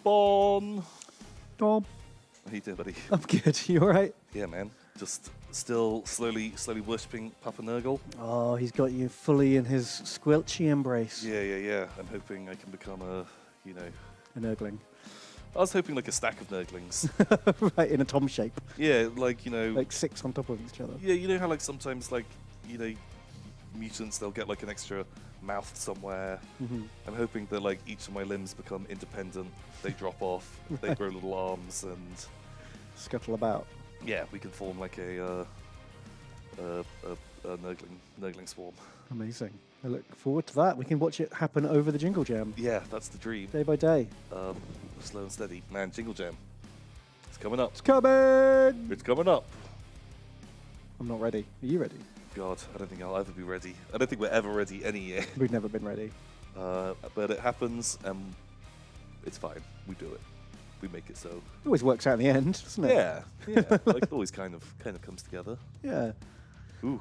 Bon. Dom. How you doing, buddy? I'm good. You all right? Yeah, man. Just still slowly worshipping Papa Nurgle. Oh, he's got you fully in his squelchy embrace. Yeah. I'm hoping I can become a A Nurgling. I was hoping like a stack of Nurglings. Right, in a Tom shape. Yeah, Like 6 on top of each other. Yeah, you know how like sometimes like mutants they'll get like an extra mouth somewhere. Mm-hmm. I'm hoping that like each of my limbs become independent. They drop off. They grow little arms, and Scuttle about. yeah, we can form like a Nurgling swarm. Amazing. I look forward to that. We can watch it happen over the Jingle Jam. Yeah, that's the dream. Day by day. Slow and steady, man. Jingle Jam. It's coming up. It's coming! It's coming up. I'm not ready. Are you ready? God, I don't think I'll ever be ready. I don't think we're ever ready any year. We've never been ready. But it happens, and it's fine. We do it. We make it so. It always works out in the end, doesn't it? Yeah. Like it always kind of comes together. Yeah. Ooh.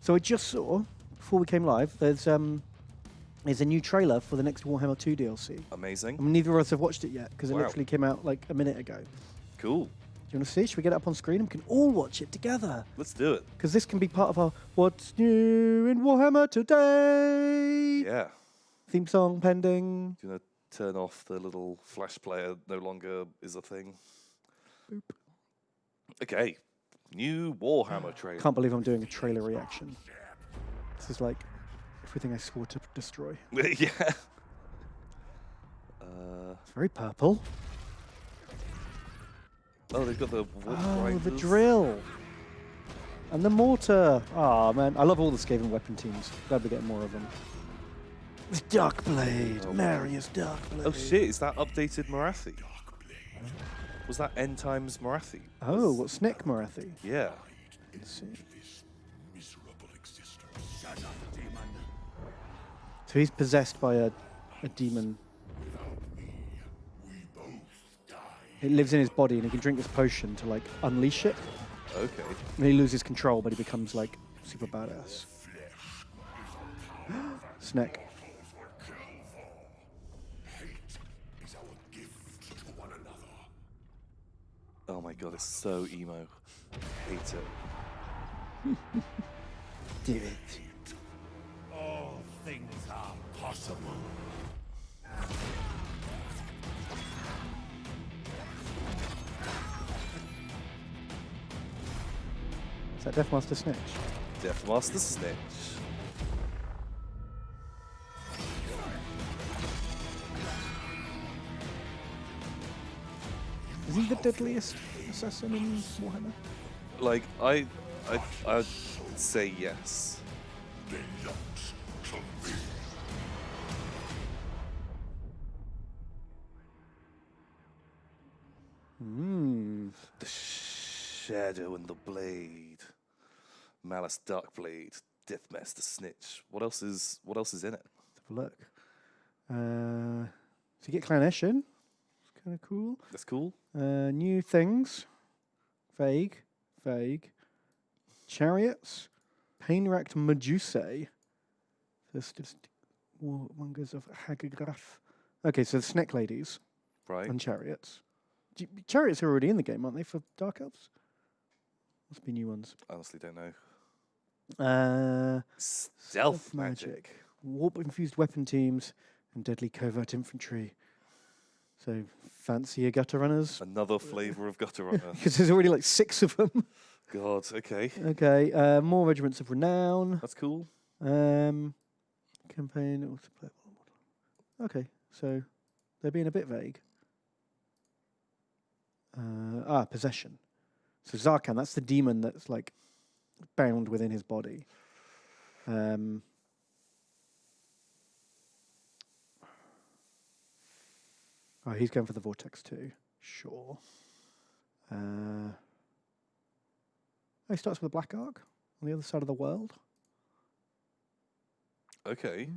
So I just saw, before we came live, there's a new trailer for the next Warhammer 2 DLC. Amazing. I mean, neither of us have watched it yet, because Wow. it literally came out like a minute ago. Cool. Do you want to see? Should we get it up on screen and we can all watch it together? Let's do it. Because this can be part of our What's New in Warhammer Today Yeah. theme song pending. Do you want to turn off the little flash player? No longer is a thing. Boop. Okay. New Warhammer trailer. Can't believe I'm doing a trailer reaction. This is like everything I swore to destroy. Yeah. It's very purple. Oh, they've got the warp Oh, the grinders. drill. And the mortar. Oh, man. I love all the Skaven weapon teams. Glad we're getting more of them. It's Darkblade. Oh. Marius Darkblade. Oh shit, is that updated Marathi? Was that End Times Marathi? Oh, what Snick Marathi? Yeah. Let's see. So he's possessed by a demon. It lives in his body and he can drink this potion to like unleash it. Okay. And he loses control, but he becomes like super badass. Snick. Oh my god, it's so emo. Hate it. Do it. All things are possible. Is that Deathmaster Snitch? Deathmaster Snitch. Is he the deadliest assassin in Warhammer? Like, I'd say yes. The Shadow and the Blade. Malice Darkblade. Deathmaster Snitch. What else is in it? Let's have a look. So you get Claneshon. It's kind of cool. That's cool. New things. Vague. Chariots. Pain-racked Medusae. Warmongers of Hagagrath. Okay, so the Sneck Ladies Right. and Chariots. Chariots are already in the game, aren't they, for Dark Elves? Must be new ones. Honestly don't know. Stealth magic. Warp-infused weapon teams and deadly covert infantry. So, fancier gutter runners. Another flavour of gutter runner. Because there's already like 6 of them. God, okay. Okay, more regiments of renown. That's cool. Campaign. Okay, so they're being a bit vague. Possession. So Zarkan, that's the demon that's like bound within his body. Oh, he's going for the Vortex too. Sure. He starts with a Black Ark on the other side of the world. Okay.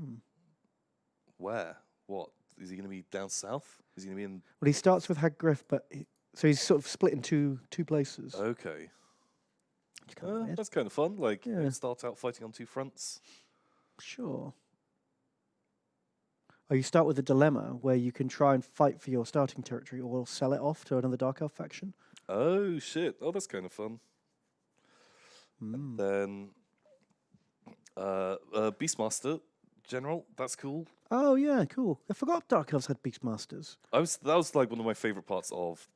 Where? What? Is he going to be down south? Is he going to be in... Well, he starts with Hagriff, but so he's sort of split in two places. Okay. Which is kind of weird. That's kind of fun. Like, Yeah. start out fighting on 2 fronts. Sure. you start with a dilemma where you can try and fight for your starting territory or sell it off to another Dark Elf faction. Oh shit! Oh, that's kind of fun. And then Beastmaster General. That's cool. Oh yeah, cool. I forgot Dark Elves had Beastmasters. That was like one of my favorite parts of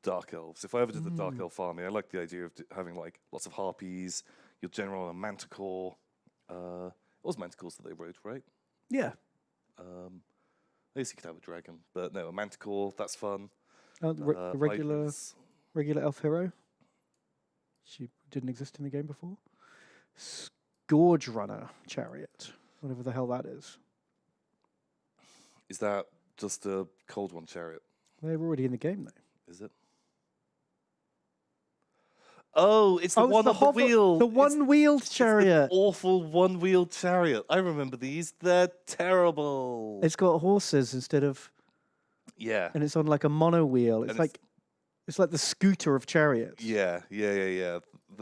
Dark Elves. If I ever did the Dark Elf army, I like the idea of having like lots of harpies, your general and manticore. It was manticores that they rode, right? Yeah. I guess you could have a dragon, but no, a manticore. That's fun. The regular Hydras. regular elf hero. She didn't exist in the game before. Scourge Runner Chariot, whatever the hell that is. Is that just a Cold One chariot? They're already in the game though. Is it? Oh, it's the one on the wheel. The one-wheeled chariot. Awful one-wheeled chariot. I remember these. They're terrible. It's got horses instead of, Yeah. and it's on like a mono wheel. It's And like the scooter of chariots. Yeah.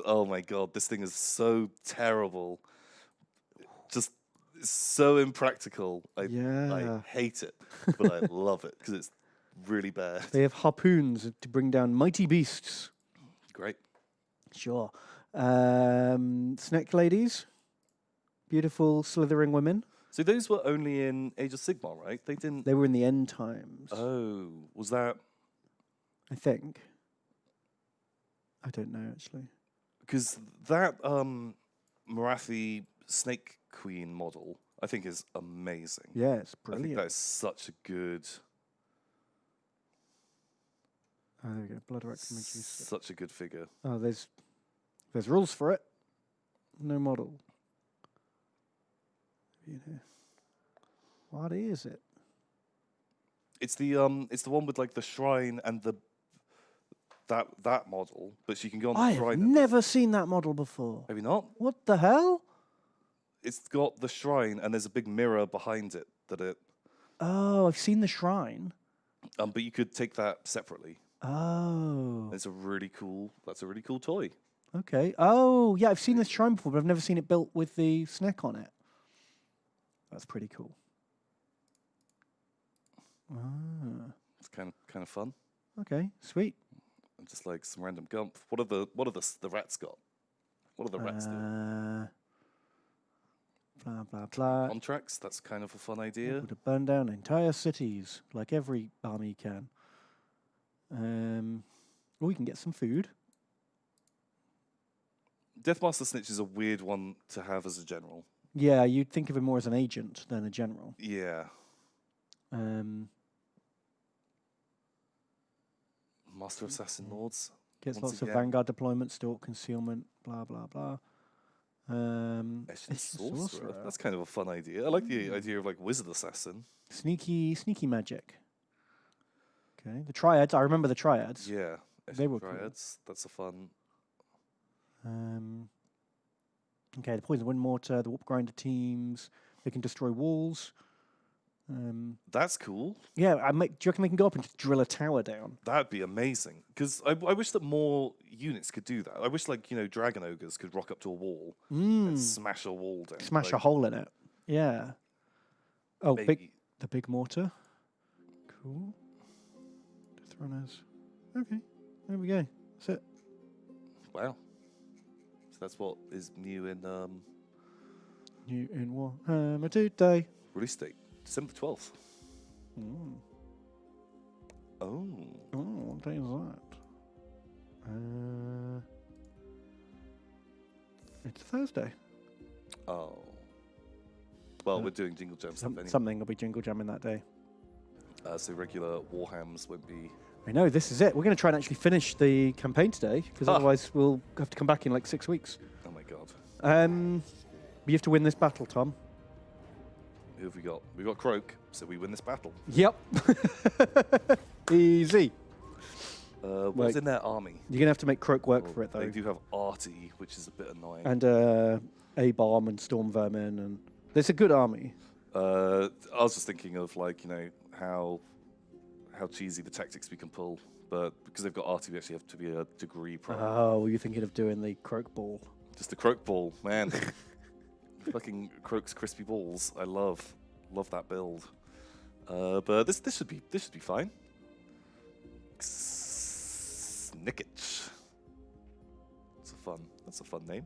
Oh my god, this thing is so terrible. Just so impractical. I hate it, but I love it because it's really bad. They have harpoons to bring down mighty beasts. Great. Sure. Snake ladies. Beautiful slithering women. So those were only in Age of Sigmar, right? They didn't. They were in the end times. Oh, was that? I think. I don't know actually. Because that Marathi Snake Queen model, I think, is amazing. Yeah, it's I think brilliant. that is such a good, Oh, there we go. Blood Rex images. such a good figure. Oh, there's rules for it. No model. You know. What is it? It's the one with like the shrine and that model, but she can go on the I shrine. have never seen that model before. Have you not? What the hell? It's got the shrine and there's a big mirror behind it Oh, I've seen the shrine. but you could take that separately. Oh. That's a really cool toy. Okay. Oh, yeah, I've seen this shrine before, but I've never seen it built with the snack on it. That's pretty cool. Ah. It's kind of fun. Okay, sweet. And just like some random gump. What are the rats got? What do the rats do? Blah, blah, blah. Contracts, that's kind of a fun idea. Able to burn down entire cities, like every army can. Or we can get some food. Deathmaster Snitch is a weird one to have as a general. Yeah, you'd think of him more as an agent than a general. Yeah. Master Assassin Lords. Gets once lots of again. vanguard deployment, stalk, concealment, blah, blah, blah. Eshin Sorcerer. That's kind of a fun idea. I like the idea of like Wizard Assassin. Sneaky magic. Okay, the triads. I remember the triads. Yeah. They were cool. Triads. That's a fun. Okay, the poison wind mortar, the warp grinder teams. They can destroy walls. That's cool. Yeah, do you reckon they can go up and just drill a tower down? That'd be amazing. Because I wish that more units could do that. I wish Dragon Ogres could rock up to a wall and smash a wall down. Smash a hole in it. Yeah. Oh, maybe. the big mortar. Cool. Death runners. Okay, there we go. That's it. Wow. So that's what is new in New in Warhammer today. release date. December 12th. Oh. Oh, what day is that? It's Thursday. Oh. Well, we're doing Jingle Jam stuff anyway. Something will be Jingle Jamming that day. So regular Warhams won't be... I know, this is it. We're going to try and actually finish the campaign today, because otherwise we'll have to come back in like 6 weeks. Oh my god. We have to win this battle, Tom. Who have we got? We've got Croak, so we win this battle. Yep. Easy. What's in their army? You're going to have to make Croak work for it, though. They do have Artie, which is a bit annoying. And A-Bomb and Storm Vermin, and it's a good army. I was just thinking of how cheesy the tactics we can pull, but because they've got Artie, we actually have to be a degree pro. Oh, you're thinking of doing the Croak Ball. Just the Croak Ball, man. Fucking Croak's crispy balls. I love that build. But this should be fine. Snickich. That's a fun name.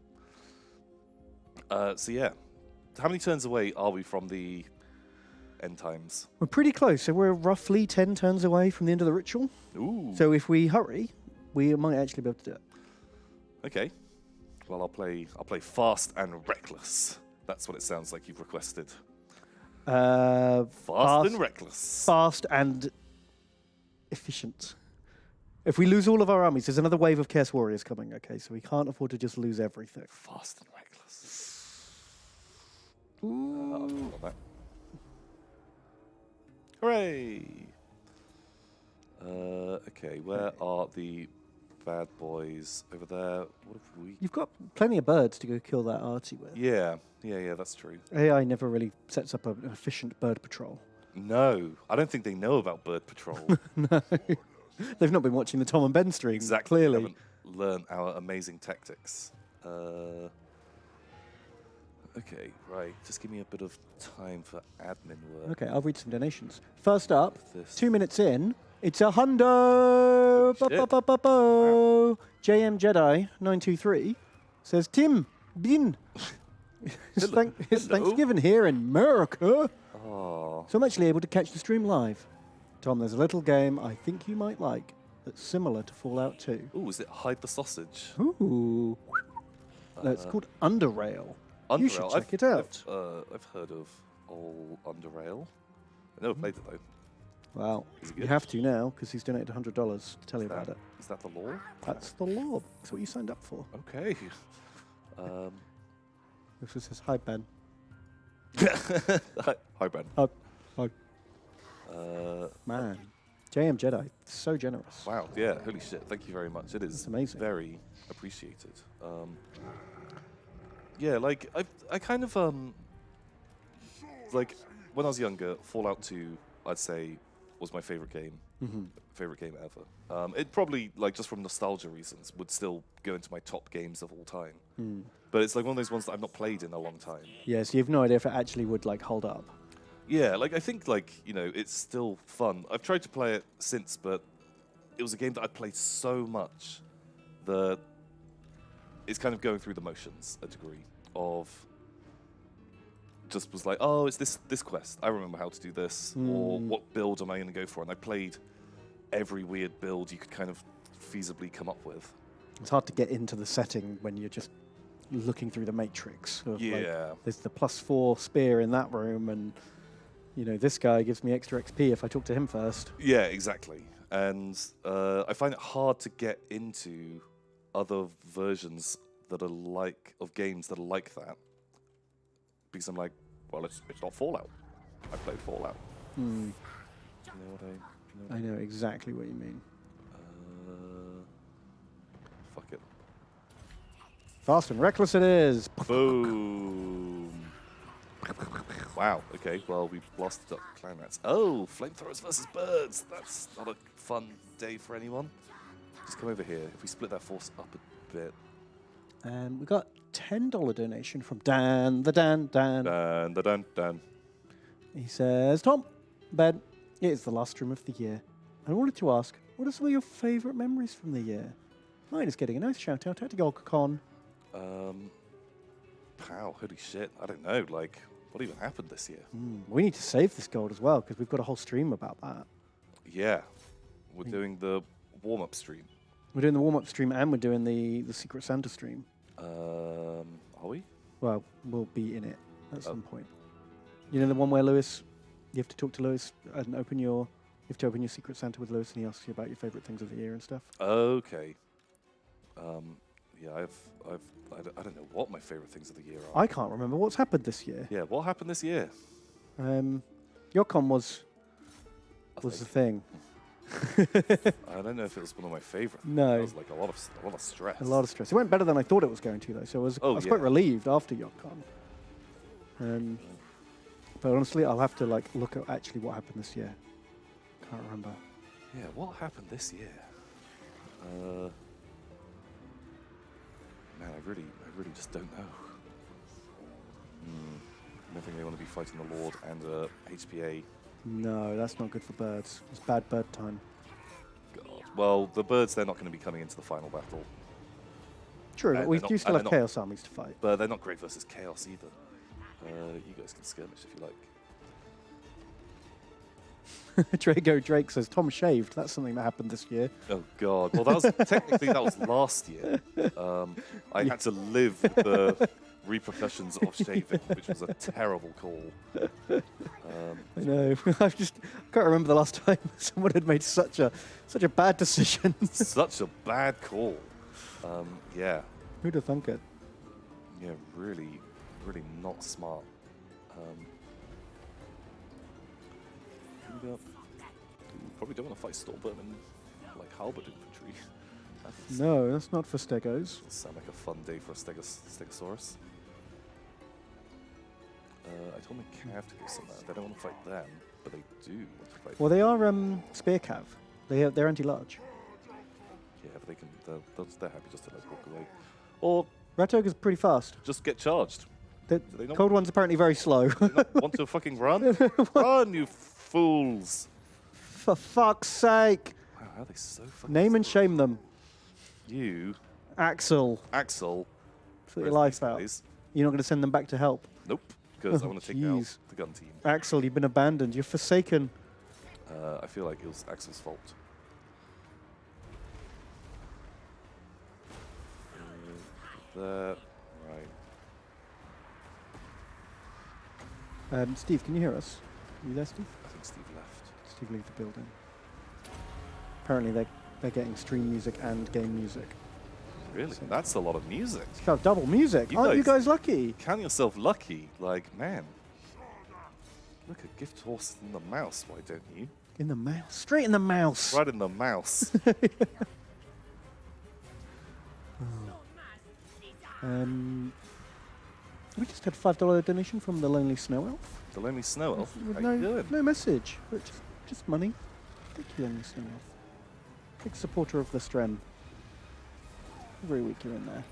So yeah, how many turns away are we from the end times? We're pretty close. So we're roughly 10 turns away from the end of the ritual. Ooh. So if we hurry, we might actually be able to do it. Okay. Well, I'll play fast and reckless. That's what it sounds like you've requested. Fast and reckless. Fast and efficient. If we lose all of our armies, there's another wave of Chaos Warriors coming, okay? So we can't afford to just lose everything. Fast and reckless. Ooh. I'll think about that. Hooray! Okay, where are the bad boys? Over there. What have we? You've got plenty of birds to go kill that arty with. Yeah, that's true. AI never really sets up an efficient bird patrol. No, I don't think they know about Bird Patrol. No. They've not been watching the Tom and Ben stream, Exactly. clearly. They haven't learned our amazing tactics. Okay, right. Just give me a bit of time for admin work. Okay, I'll read some donations. First up, This. 2 minutes in, it's a hundo. Shit. JM Jedi 923 says, Tim, bin. It's Thanksgiving here in America. Oh. So I'm actually able to catch the stream live. Tom, there's a little game I think you might like that's similar to Fallout 2. Ooh, is it Hide the Sausage? Ooh. It's called Underrail. Underrail. You should check it out. I've heard of old Underrail. I never played it though. Wow. Is it You good? have to now because he's donated $100 to tell you about it. Is that the law? That's the law. That's what you signed up for. Okay. This just says, hi, Ben. Hi, Ben. Hi. Uh, Man. JM Jedi, so generous. wow. Yeah. Holy shit. Thank you very much. It is That's amazing. very appreciated. Yeah. Like I kind of like when I was younger, Fallout 2, I'd say, was my favorite game. Favorite game ever. It probably, like, just from nostalgia reasons, would still go into my top games of all time. But it's like one of those ones that I've not played in a long time. Yeah, so you have no idea if it actually would like hold up. Yeah, like I think, like, you know, it's still fun. I've tried to play it since, but it was a game that I played so much that it's kind of going through the motions a degree of just was like, oh, it's this quest. I remember how to do this, or what build am I going to go for? And I played every weird build you could kind of feasibly come up with. It's hard to get into the setting when you're just looking through the matrix. Of like, Yeah. there's the +4 spear in that room, and you know this guy gives me extra XP if I talk to him first. Yeah, exactly. And I find it hard to get into other versions that are like of games that are like that, because I'm like, well, it's not Fallout. I played Fallout. Do you know what I know exactly what you mean. Fuck it. Fast and reckless it is. Boom. Wow. Okay. Well, we've lost the clan rats. Oh, flamethrowers versus birds. That's not a fun day for anyone. Just come over here. If we split that force up a bit. And we got $10 donation from Dan. Dan. Dan. He says, Tom, Ben, it is the last stream of the year. I wanted to ask, what are some of your favourite memories from the year? Mine is getting a nice shout out at YogCon. Pow, holy shit. I don't know. Like, what even happened this year? We need to save this gold as well because we've got a whole stream about that. Yeah. We're doing the warm-up stream. We're doing the warm-up stream and we're doing the Secret Santa stream. Are we? Well, we'll be in it at some point. You know the one where Lewis, you have to talk to Lewis and open your Secret Santa with Lewis and he asks you about your favourite things of the year and stuff? Okay. Yeah, I don't know what my favorite things of the year are. I can't remember what's happened this year. Yeah, what happened this year? YogCon was the thing. I don't know if it was one of my favorites. No. It was like a lot of stress. A lot of stress. It went better than I thought it was going to, though. So I was quite relieved after YogCon. But honestly, I'll have to like look at actually what happened this year. Can't remember. Yeah, what happened this year? Man, I really just don't know. I don't think they want to be fighting the Lord and HPA. No, that's not good for birds. It's bad bird time. God. Well, the birds, they're not going to be coming into the final battle. True, but And we they're not- do still and have they're Chaos armies to fight. But they're not great versus Chaos either. You guys can skirmish if you like. Drake says, Tom shaved. That's something that happened this year. Oh God! Well, that was technically that was last year. I had to live with the repercussions of shaving, which was a terrible call. I know. I can't remember the last time someone had made such a bad decision. Such a bad call. Yeah. Who'd have thunk it? Yeah, really, really not smart. Probably don't want to fight Stormberman like halberd infantry. No, that's not for Stegos. Doesn't sound like a fun day for a Stegosaurus. I told my cav to go somewhere. They don't want to fight them, but they do want to fight. Well, they are spear cav. They're anti-large. Yeah, but they can. They're happy just to like walk away, or Ratog is pretty fast. just get charged. The Do they not cold one's apparently very slow. do they not want to fucking run? Run, you fools! For fuck's sake! Wow, how are they so fucking? Name and shame them. You, Axel, Axel. sort your where's life these out. guys? You're not going to send them back to help. Nope, because I Oh, want to take out jeez. the gun team. Axel, you've been abandoned. You're forsaken. I feel like it was Axel's fault. There, right. Steve, can you hear us? Are you there, Steve? I think Steve left. Steve, leave the building. Apparently they're getting stream music and game music. Really? So- That's a lot of music. It's got double music. You Aren't you guys- guys lucky? Count yourself lucky. Like, man. Look, a gift horse in the mouse, why don't you? In the mouse. Straight in the mouse. Right in the mouse. We just had a $5 donation from the Lonely Snow Elf. The Lonely Snow Elf. With How you doing? no message, but just money. Thank you, Lonely Snow Elf. Big supporter of the Stren. Every week you're in there.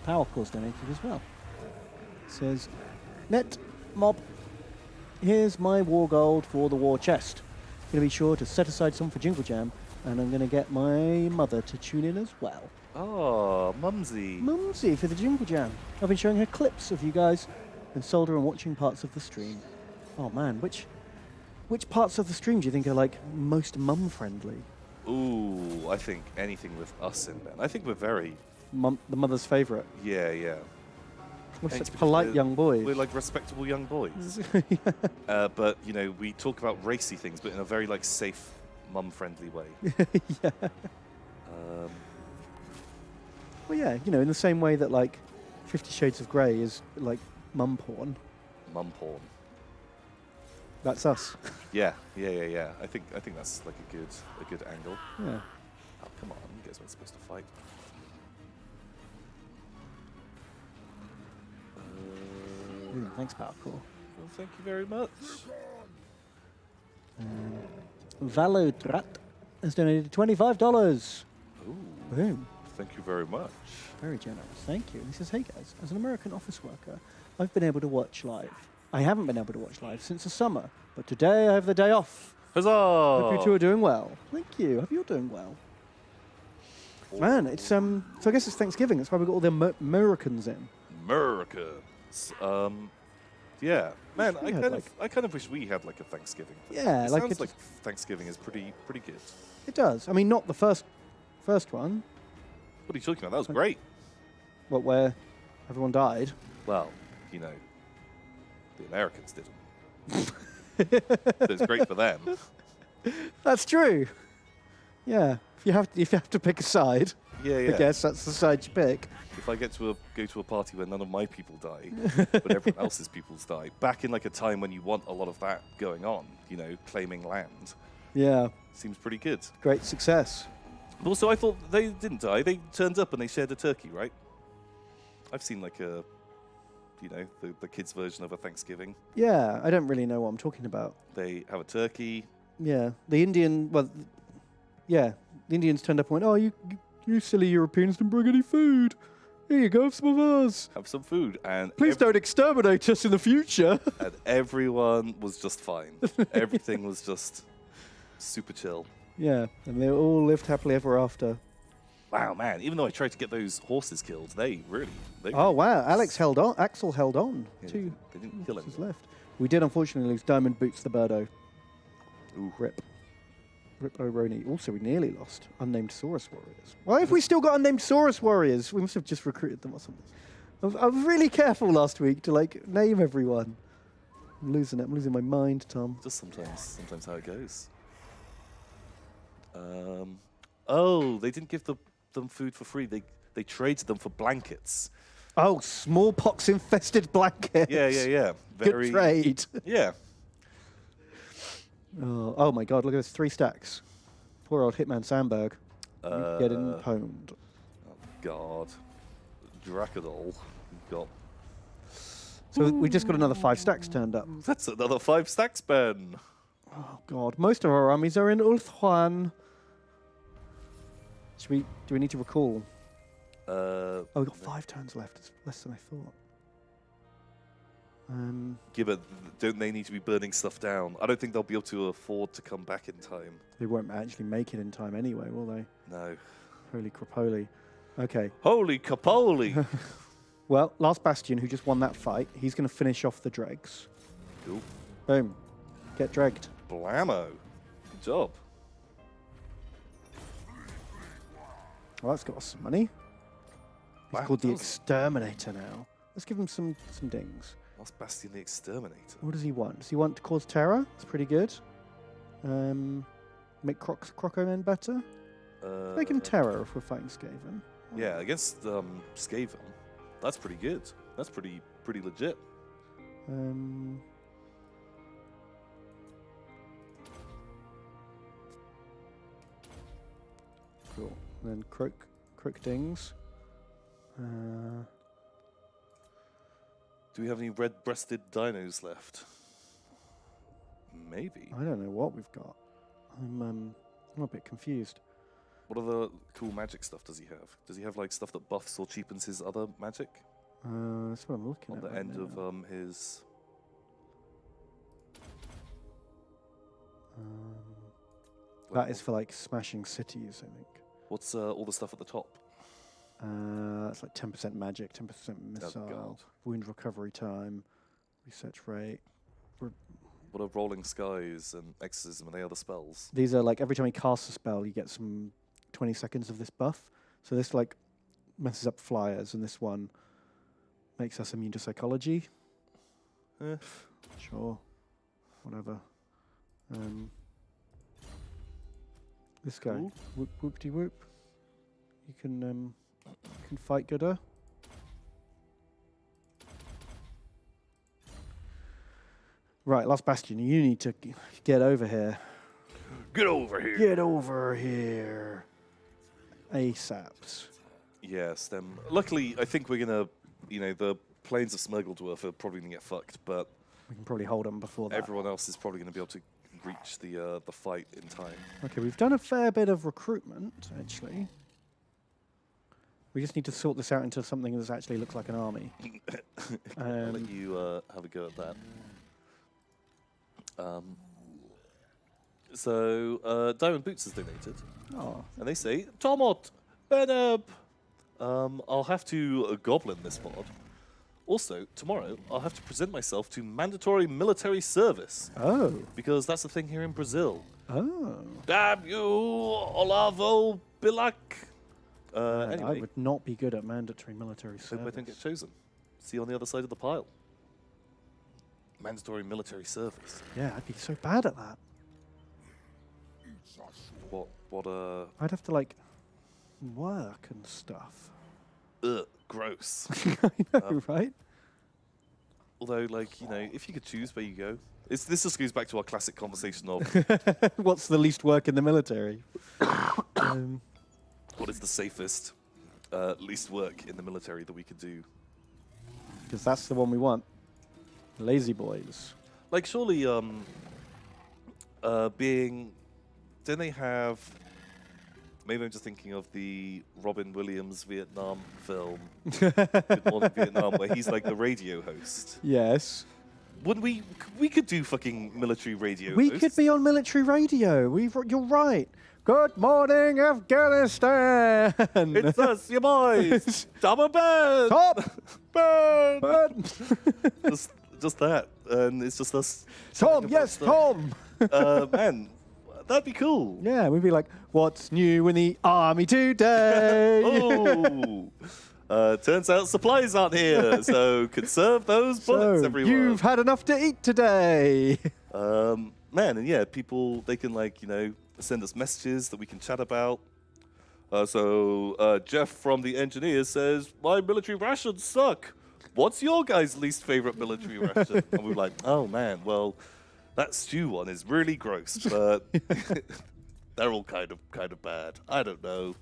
Power Core's donated as well. Says, Net Mob, here's my war gold for the war chest. Gonna be sure to set aside some for Jingle Jam, and I'm gonna get my mother to tune in as well. Oh, Mumsy. Mumsy for the Jingle Jam. I've been showing her clips of you guys and Solder and watching parts of the stream. Oh man, which parts of the stream do you think are like most mum friendly? Ooh, I think anything with us in there. I think we're very, The mother's favourite. yeah. We're Thanks, such because polite we're- young boys. We're like respectable young boys. But, you know, we talk about racy things, but in a very, like, safe, mum-friendly way. Yeah. Well, yeah, you know, in the same way that like 50 Shades of Grey is like mum porn. Mum porn. That's us. Yeah. I think that's like a good angle. Yeah. Oh, come on, you guys weren't supposed to fight. Thanks, Power Core. Well, thank you very much. Valodrat has donated $25. Ooh, Boom. thank you very much. Very generous. Thank you. And he says, hey guys, as an American office worker, I've been able to watch live. I haven't been able to watch live since the summer, but today I have the day off. Huzzah! Hope you two are doing well. Thank you. Hope you're doing well. Man, it's so I guess it's Thanksgiving. That's why we've got all the Americans in. Americans. Yeah, man, we had, I kind of wish we had like a Thanksgiving. Yeah, it like sounds it's- like Thanksgiving is pretty good. It does. I mean, not the first one. What are you talking about? That was great. What, where everyone died. Well, you know, the Americans didn't. So it's great for them. That's true. Yeah. If you have to pick a side, Yeah. I guess that's the side you pick. If I get to go to a party where none of my people die, but everyone else's peoples die, back in like a time when you want a lot of that going on, you know, claiming land, Yeah. seems pretty good. Great success. But also, I thought they didn't die. They turned up and they shared a turkey, right? I've seen like a, you know, the kids' version of a Thanksgiving. Yeah, I don't really know what I'm talking about. They have a turkey. Yeah, the Indians turned up and went, "Oh, you silly Europeans didn't bring any food." Here you go, have some of ours. Have some food. And Please don't exterminate us in the future. and everyone was just fine. Everything was just super chill. Yeah, and they all lived happily ever after. Wow, man! Even though I tried to get those horses killed, they really. Oh wow, Axel held on. Yeah, Two they didn't kill him. horses left. We did unfortunately lose Diamond Boots the Birdo. Ooh. Rip. Rip O'Roney. Also, we nearly lost Unnamed Saurus Warriors. Why have we still got Unnamed Saurus Warriors? We must have just recruited them or something. I was really careful last week to like name everyone. I'm losing it. I'm losing my mind, Tom. Just sometimes how it goes. Oh, they didn't give them food for free. They traded them for blankets. Oh, smallpox-infested blankets. Yeah. Good trade. Yeah. Oh my God! Look at this, 3 stacks. Poor old Hitman Sandberg. Getting pwned. Oh God. Dracodol got. So we just got another 5 stacks turned up. That's another 5 stacks, Ben. Oh God! Most of our armies are in Ulthuan. Do we need to recall? Oh, we've got 5 turns left. It's less than I thought. Yeah, but don't they need to be burning stuff down? I don't think they'll be able to afford to come back in time. They won't actually make it in time anyway, will they? No. Holy crapoli. Okay. Holy capoli! Well, last Bastion, who just won that fight, he's going to finish off the dregs. Cool. Boom. Get dregged. Blammo. Good job. Well, that's got us some money. He's Wow, called the that was- Exterminator now. Let's give him some dings. Last Bastion the Exterminator. What does he want? Does he want to cause terror? That's pretty good. Make Croco Men better? Make him terror if we're fighting Skaven. Yeah, against Skaven. That's pretty good. That's pretty legit. Cool. And then Croak Dings. Do we have any red-breasted dinos left? Maybe. I don't know what we've got. I'm a bit confused. What other cool magic stuff does he have? Does he have like stuff that buffs or cheapens his other magic? That's what I'm looking On at. the right end now. of his. That is for like smashing cities, I think. What's all the stuff at the top? It's like 10% magic, 10% missile, God. wound recovery time, research rate. What are Rolling Skies and Exorcism and the other spells? These are like every time you cast a spell, you get some 20 seconds of this buff. So this like messes up flyers, and this one makes us immune to psychology. Sure, whatever. This guy, Cool. whoop-de-whoop. You can fight gooder. Right, last Bastion, you need to get over here. Get over here! Get over here. ASAPs. Yes, them. Luckily, I think we're gonna, the plains of Smirgledorf are probably gonna get fucked, but We can probably hold them before that. everyone else is probably gonna be able to reach the fight in time. Okay, we've done a fair bit of recruitment, actually. We just need to sort this out into something that actually looks like an army. I'll let you have a go at that. So Diamond Boots has donated, Oh, and they say, Tomot, Benab, I'll have to goblin this mod. Also, tomorrow, I'll have to present myself to mandatory military service, oh, because that's the thing here in Brazil. oh. Damn you, Olavo Bilac. Man, I Anyway, would not be good at mandatory military hope I service. don't get chosen. See you on the other side of the pile. Mandatory military service. Yeah, I'd be so bad at that. What, I'd have to, like, work and stuff. gross. I know, right? Although, if you could choose where you go. This just goes back to our classic conversation of What's the least work in the military? what is the safest, least work in the military that we could do. Because that's the one we want. Lazy boys. Like, surely, don't they have maybe I'm just thinking of the Robin Williams Vietnam film, Good Morning Vietnam, where he's like the radio host. Yes. Wouldn't we? We could do fucking military radio. We hosts. could be on military radio. You're right. Good morning, Afghanistan. It's us, your boys. Double bed. Top. Bed. Burn. Just that, and it's just us. Tom, talking about yes, stuff. Tom. Man, that'd be cool. Yeah, we'd be like, what's new in the army today? Oh, turns out supplies aren't here, so conserve those bullets, So, everyone. you've had enough to eat today. Man, and yeah, people, they can like, send us messages that we can chat about. So Jeff from the Engineers says, my military rations suck. What's your guys' least favorite military ration? And we're like, oh man, well, that stew one is really gross, but they're all kind of bad. I don't know.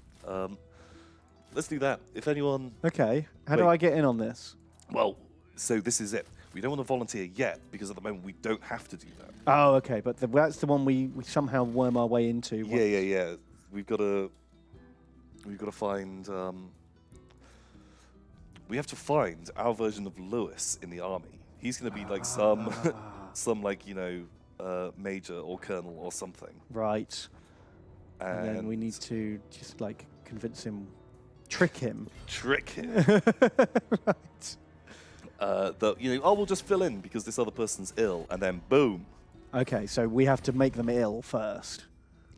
Let's do that. If anyone, Okay, how do Wait. I get in on this? well, so this is it. We don't want to volunteer yet because at the moment we don't have to do that. Oh, okay, but that's the one we somehow worm our way into. Yeah. We've got to find. We have to find our version of Lewis in the army. He's going to be like some like major or colonel or something. Right. And then we need to just like convince him, trick him. trick him. Right. That we'll just fill in because this other person's ill, and then boom. Okay, so we have to make them ill first.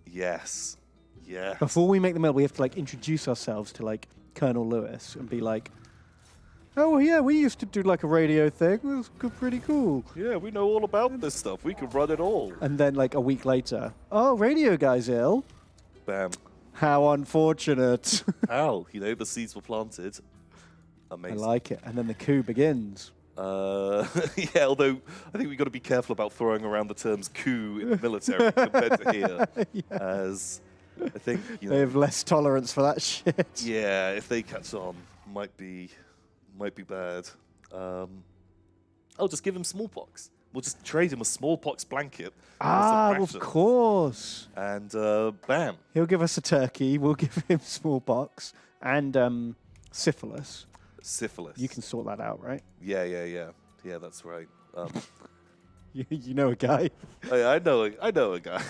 Yes. Before we make them ill, we have to like introduce ourselves to like Colonel Lewis and be like, oh yeah, we used to do like a radio thing. It was pretty cool. Yeah, we know all about this stuff. We can run it all. And then like a week later, oh, radio guy's ill. Bam. How unfortunate. How? The seeds were planted. I Amazing. like it. And then the coup begins. Yeah, although I think we've got to be careful about throwing around the terms coup in the military compared to here. As I think, They have less tolerance for that shit. yeah, if they catch on, might be bad. I'll just give him smallpox. We'll just trade him a smallpox blanket. Ah, and of some rations, course. And bam. He'll give us a turkey. We'll give him smallpox and syphilis. Syphilis. You can sort that out, right? Yeah. Yeah, that's right. You know a guy. I know a guy.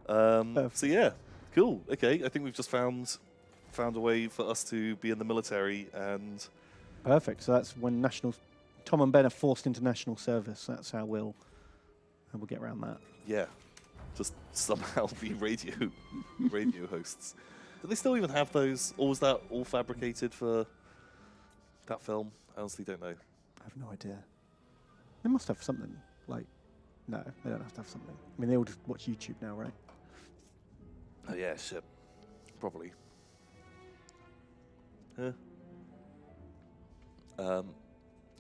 So yeah, cool. Okay, I think we've just found a way for us to be in the military, and Perfect. So that's when Tom and Ben are forced into national service. That's how we'll get around that. yeah, just somehow be radio hosts. Do they still even have those, or was that all fabricated for that film? I honestly don't know. I have no idea. They must have something like. No, they don't have to have something. I mean, they all just watch YouTube now, right? Oh yeah, shit, probably. Huh.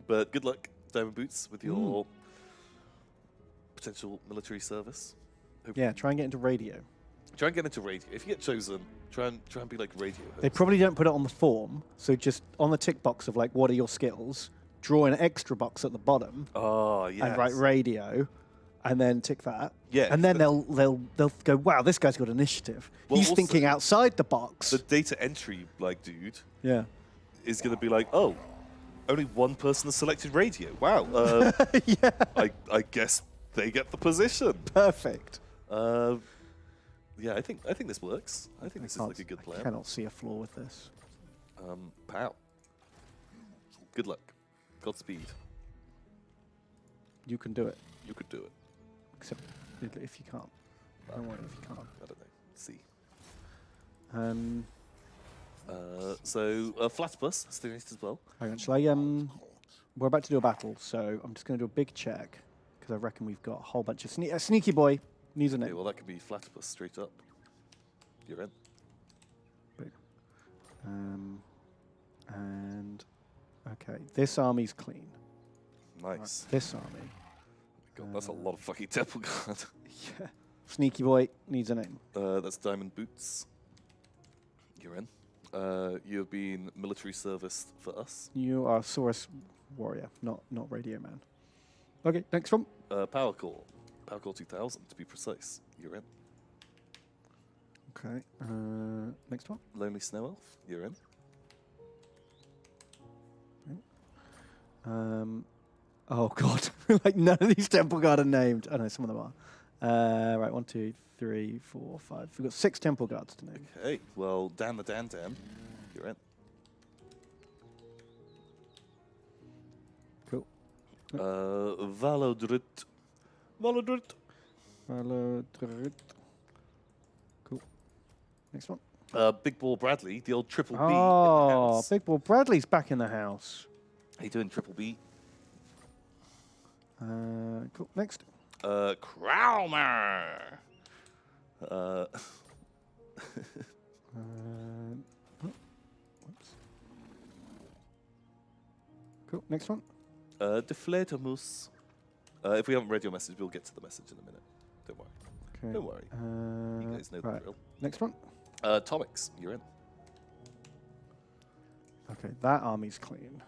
But good luck, Diamond Boots, with your potential military service. Yeah, try and get into radio. Try and get into radio. If you get chosen, try and be like radio host. They probably don't put it on the form, so just on the tick box of like, what are your skills? Draw an extra box at the bottom Oh yeah. and write radio, and then tick that. Yeah, and then but- they'll go, wow, this guy's got initiative. Well, He's also- thinking outside the box. The data entry dude Yeah. is going to be like, oh, only one person has selected radio. Wow. Yeah. I guess they get the position. Perfect. Yeah, I think this works. I think this is like a good I plan. cannot see a flaw with this. Pow. Good luck. Godspeed. You can do it, You could do it. except if you can't. Don't worry if you can't. I don't know. See. So Flatbus has finished as well. Hang on, shall I, we're about to do a battle, so I'm just going to do a big check, because I reckon we've got a whole bunch of Sneaky Boy needs a Okay, name. well that could be Flatbus straight up. You're in. Big. And, okay, this army's clean. Nice. Right, this army. God, that's a lot of fucking temple guard. Yeah. Sneaky Boy needs a name. That's Diamond Boots. You're in. You have been military serviced for us. You are Saurus Warrior, not Radio Man. Okay, next one. Power Core 2000 to be precise. You're in. Okay. Next one. Lonely Snow Elf, you're in. Oh god, like none of these temple guard are named. Oh no, some of them are. Right, 1, 2, 3, 4, 5. We've got 6 temple guards to name. Okay, well, Dan the Dan Dan, you're in. Cool. Valodrit. Valodrit. Valodrit. Cool. Next one. Big Ball Bradley, the old Triple B. in the Oh, house. Big Ball Bradley's back in the house. How you doing, Triple B? Cool. Next. Crowmer. Whoops. Cool. Next one. Deflatormus. If we haven't read your message, we'll get to the message in a minute. Don't worry. Okay. Don't worry. You guys know the right. drill. Next one. Tomics, you're in. Okay, that army's clean.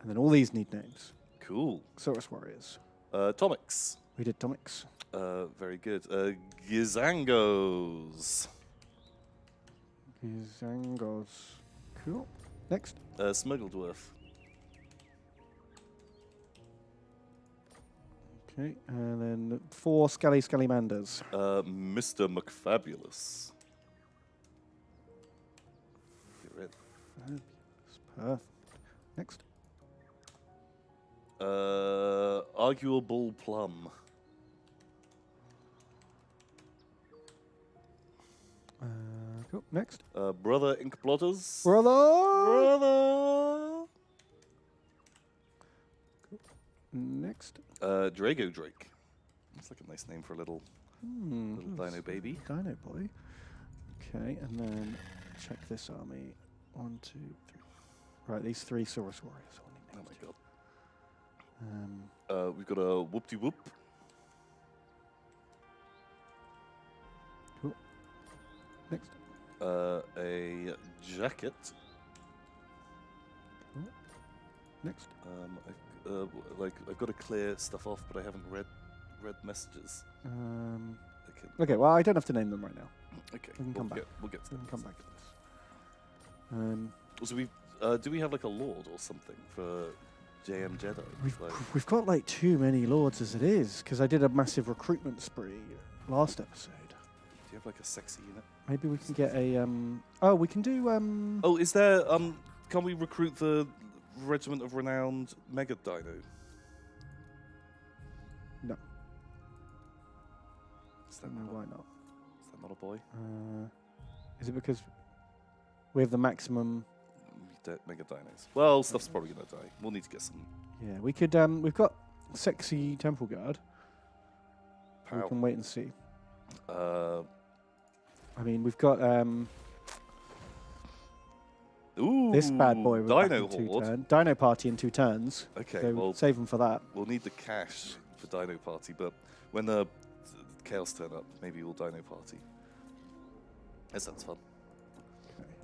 And then all these need names. Cool. Xorus Warriors. Tomics. We did Tomics. Very good. Gizangos. Gizangos. Cool. Next. Smuggledwarf. Okay, and then 4 Scaly-Manders. Mr. McFabulous. You're in. Fabulous. Perfect. Next. Arguable Plum. Cool. Next. Brother Ink Blotters. Brother! Brother! Next. Drago Drake. That's like a nice name for a little dino baby. Dino boy. Okay, and then check this army. 1, 2, 3. Right, these 3 Saurus Warriors. Oh my god. Um, We've got a Whoop-de-Whoop. cool. Next. A Jacket. Cool. Next. I've got to clear stuff off, but I haven't read messages. Okay, well, I don't have to name them right now. Okay. We can come back. We'll get to We them. can come back to this. So we do we have like a lord or something for JM Jedi? We've got like too many lords as it is, because I did a massive recruitment spree last episode. Do you have like a sexy unit? Maybe we can get a oh, we can do Oh, is there can we recruit the Regiment of Renowned Mega Dino? No. Is that No, not why not? Is that not a boy? Is it because we have the maximum? Mega Dinos. Well, stuff's probably gonna die. We'll need to get some Yeah, we could. We've got sexy temple guard. We power. can wait and see. Uh, I mean, we've got ooh, this bad boy. With Dino Horde. Dino Party in 2 turns. Okay, So well, save them for that. we'll need the cash for Dino Party, but when the Chaos turn up, maybe we'll Dino Party. That sounds fun.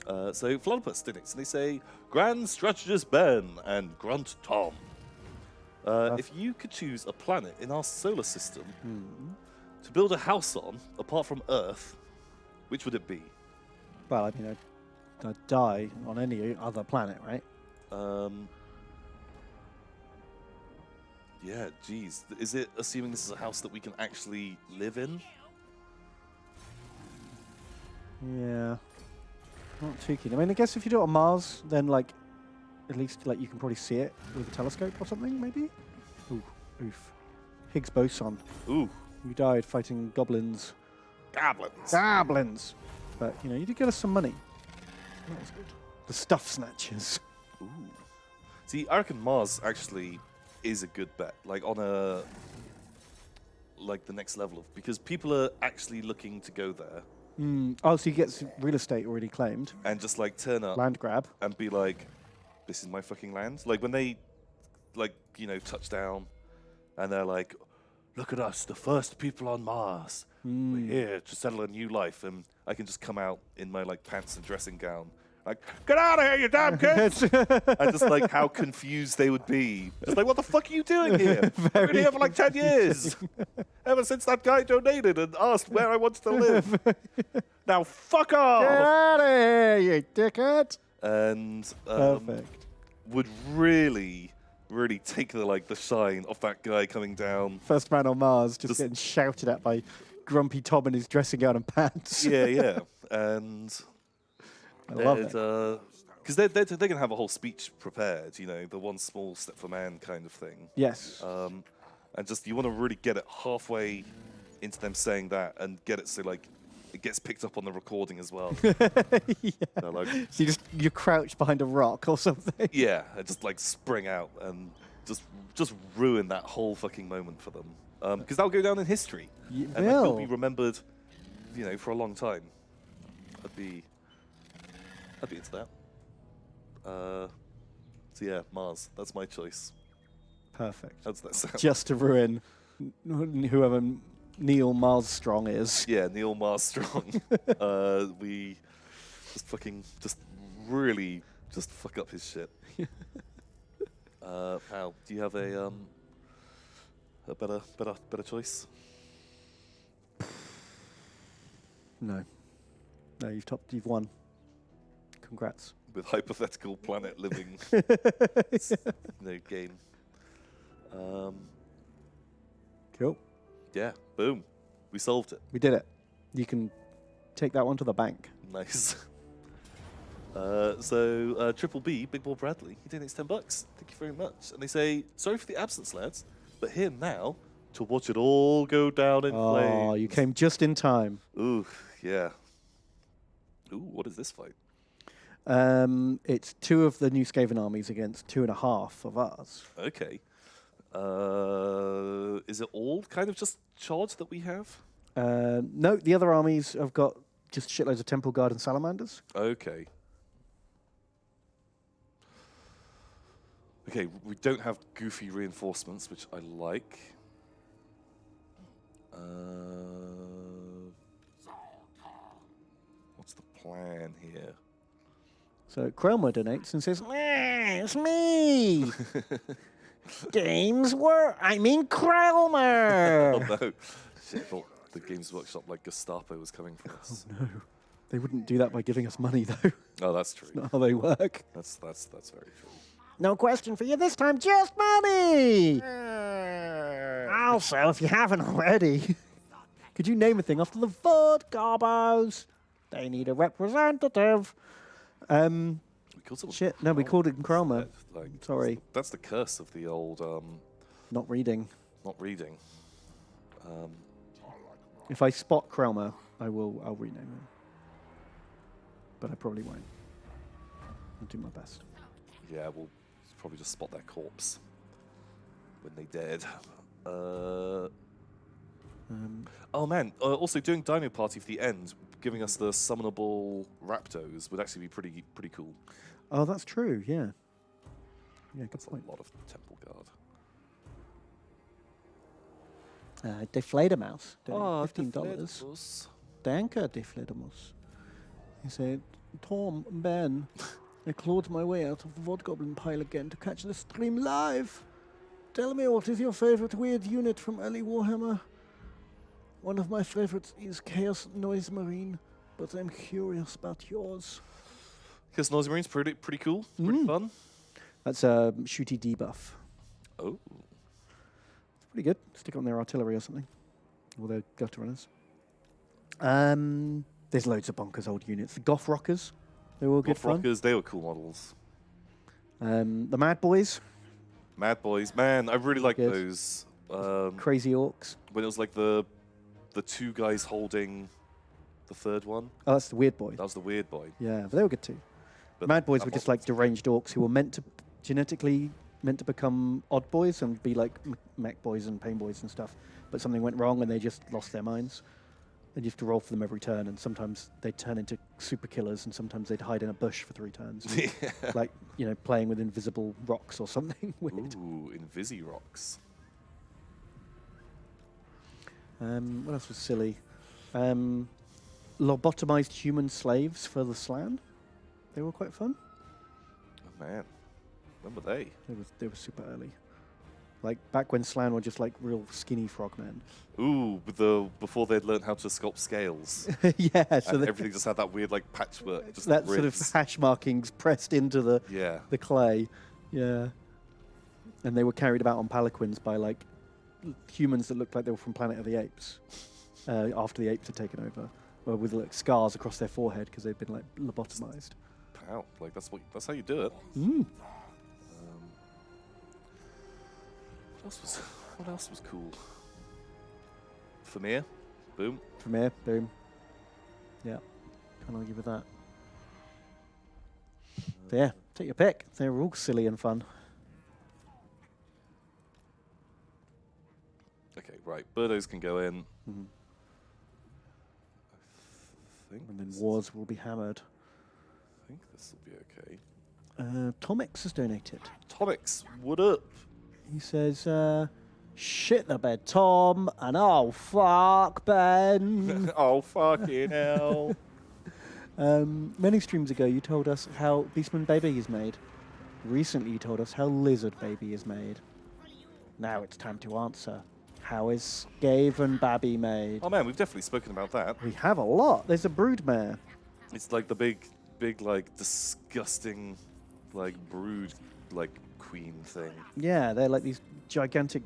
So Flodopus donates, and they say, Grand Strategist Ben and Grunt Tom. If you could choose a planet in our solar system to build a house on, apart from Earth, which would it be? Well, I mean, I'd die on any other planet, right? Yeah, geez. Is it assuming this is a house that we can actually live in? Yeah. Not too keen. I mean, I guess if you do it on Mars, then like, at least like you can probably see it with a telescope or something, maybe. Ooh, oof. Higgs boson. Ooh, You died fighting goblins. goblins. Goblins. But you know, you did get us some money. That was good. The stuff snatchers. Ooh. See, I reckon Mars actually is a good bet. Like on a the next level of, because people are actually looking to go there Oh, so he gets real estate already claimed. and just like turn up Land grab. and be like, this is my fucking land. Like when they touch down and they're like, look at us, the first people on Mars. We're here to settle a new life, and I can just come out in my like pants and dressing gown. Like, get out of here, you damn kids! And just like how confused they would be. Just like, what the fuck are you doing here? I've been here for like 10 years. ever since that guy donated and asked where I wanted to live. Now fuck off! Get out of here, you dickhead! And Perfect. would really take the shine off that guy coming down. First man on Mars just getting shouted at by Grumpy Tom in his dressing gown and pants. Yeah. And I love it. because they're going to have a whole speech prepared, you know, the one small step for man kind of thing. Yes. And just you want to really get it halfway into them saying that and get it so like it gets picked up on the recording as well. Yeah. So, like, So you crouch behind a rock or something. yeah, and just like spring out and just ruin that whole fucking moment for them. Because that'll go down in history. It And like, it'll will. be remembered, you know, for a long time. I'd be into that. So yeah, Mars. That's my choice. Perfect. How's that sound? Just to ruin whoever Neil Mars Strong is. Yeah, Neil Mars Strong. We just really fuck up his shit. Pal, do you have a better choice? No, you've won. Congrats. With hypothetical planet living, game. Cool. Yeah, boom, we solved it. We did it. You can take that one to the bank. Nice. So Triple B, Big Ball Bradley, he donates $10. Thank you very much. And they say, sorry for the absence, lads, but here now to watch it all go down in flames. Oh, you came just in time. Ooh, yeah. Ooh, what is this fight? It's 2 of the New Skaven armies against 2.5 of ours. Okay. Is it all kind of just charge that we have? No, the other armies have got just shitloads of Temple Guard and Salamanders. Okay. Okay, we don't have goofy reinforcements, which I like. What's the plan here? So Cromer donates and says, it's me! Cromer! Oh no. Shit, I thought the Games Workshop like Gestapo was coming for us. No. They wouldn't do that by giving us money, though. Oh, that's true. Not how they work. That's very true. No question for you this time, just money! Also, if you haven't already, could you name a thing after the Vought Garbos? They need a representative. We called it Shit, no, we called him Cromer. like, Sorry. That's the curse of the old Not reading. not reading. If I spot Cromer, I'll rename him. But I probably won't. I'll do my best. Yeah, we'll probably just spot their corpse when they dead. Oh man! Also, doing Dino Party for the end, giving us the summonable Raptos would actually be pretty cool. Oh, that's true, yeah. Yeah, good That's point. a lot of Temple Guard. Deflatormouse. $15. Deflatus. Danke, Deflatormouse. He said, Tom, Ben, I clawed my way out of the Vought Goblin pile again to catch the stream live. Tell me, what is your favorite weird unit from early Warhammer? One of my favorites is Chaos Noise Marine, but I'm curious about yours. Because Noise Marine's pretty cool. Pretty fun. That's a shooty debuff. Oh. It's pretty good. Stick it on their artillery or something. Or their gutter runners. There's loads of bonkers old units. The Goth Rockers, they were all good Goth fun. Rockers, they were cool models. The Mad Boys, Mad Boys, man, I really like Good. those. Crazy Orcs. When it was like the 2 guys holding the 3rd one. Oh, that's the Weird Boy. That was the weird boy. Yeah, but they were good too. But Mad Boys that were just model like deranged orcs who were genetically meant to become odd boys and be like mech boys and pain boys and stuff. But something went wrong and they just lost their minds. And you have to roll for them every turn, and sometimes they'd turn into super killers, and sometimes they'd hide in a bush for 3 turns. Yeah. Like, you know, playing with invisible rocks or something weird. Ooh, Invisi Rocks. What else was silly? Lobotomized human slaves for the Slan. They were quite fun. Oh man, when were they? They were super early. Like back when Slan were just like real skinny frogmen. Ooh, before they'd learned how to sculpt scales. Yeah, so And that, everything just had that weird like patchwork. Just that sort of ribs. hash markings pressed into the Yeah. clay. Yeah. And they were carried about on palanquins by like humans that looked like they were from Planet of the Apes after the apes had taken over, with like scars across their forehead because they'd been like lobotomized. Wow, like that's how you do it. Mm. What else was cool? Vermeer, boom. From here, boom. Yeah, can't argue with that. But yeah, take your pick. They were all silly and fun. Okay, right. Birdos can go in. Mhm. I think. And then this wars will be hammered. I think this will be okay. Tomix has donated. Tomix, what up? He says, shit the bed, Tom, and oh, fuck, Ben. Oh fucking hell! Many streams ago, you told us how Beastman Baby is made. Recently, you told us how Lizard Baby is made. Now it's time to answer. How is Skaven Babby made? Oh man, we've definitely spoken about that. We have a lot. There's a broodmare. It's like the big, like disgusting, like brood, like queen thing. Yeah, they're like these gigantic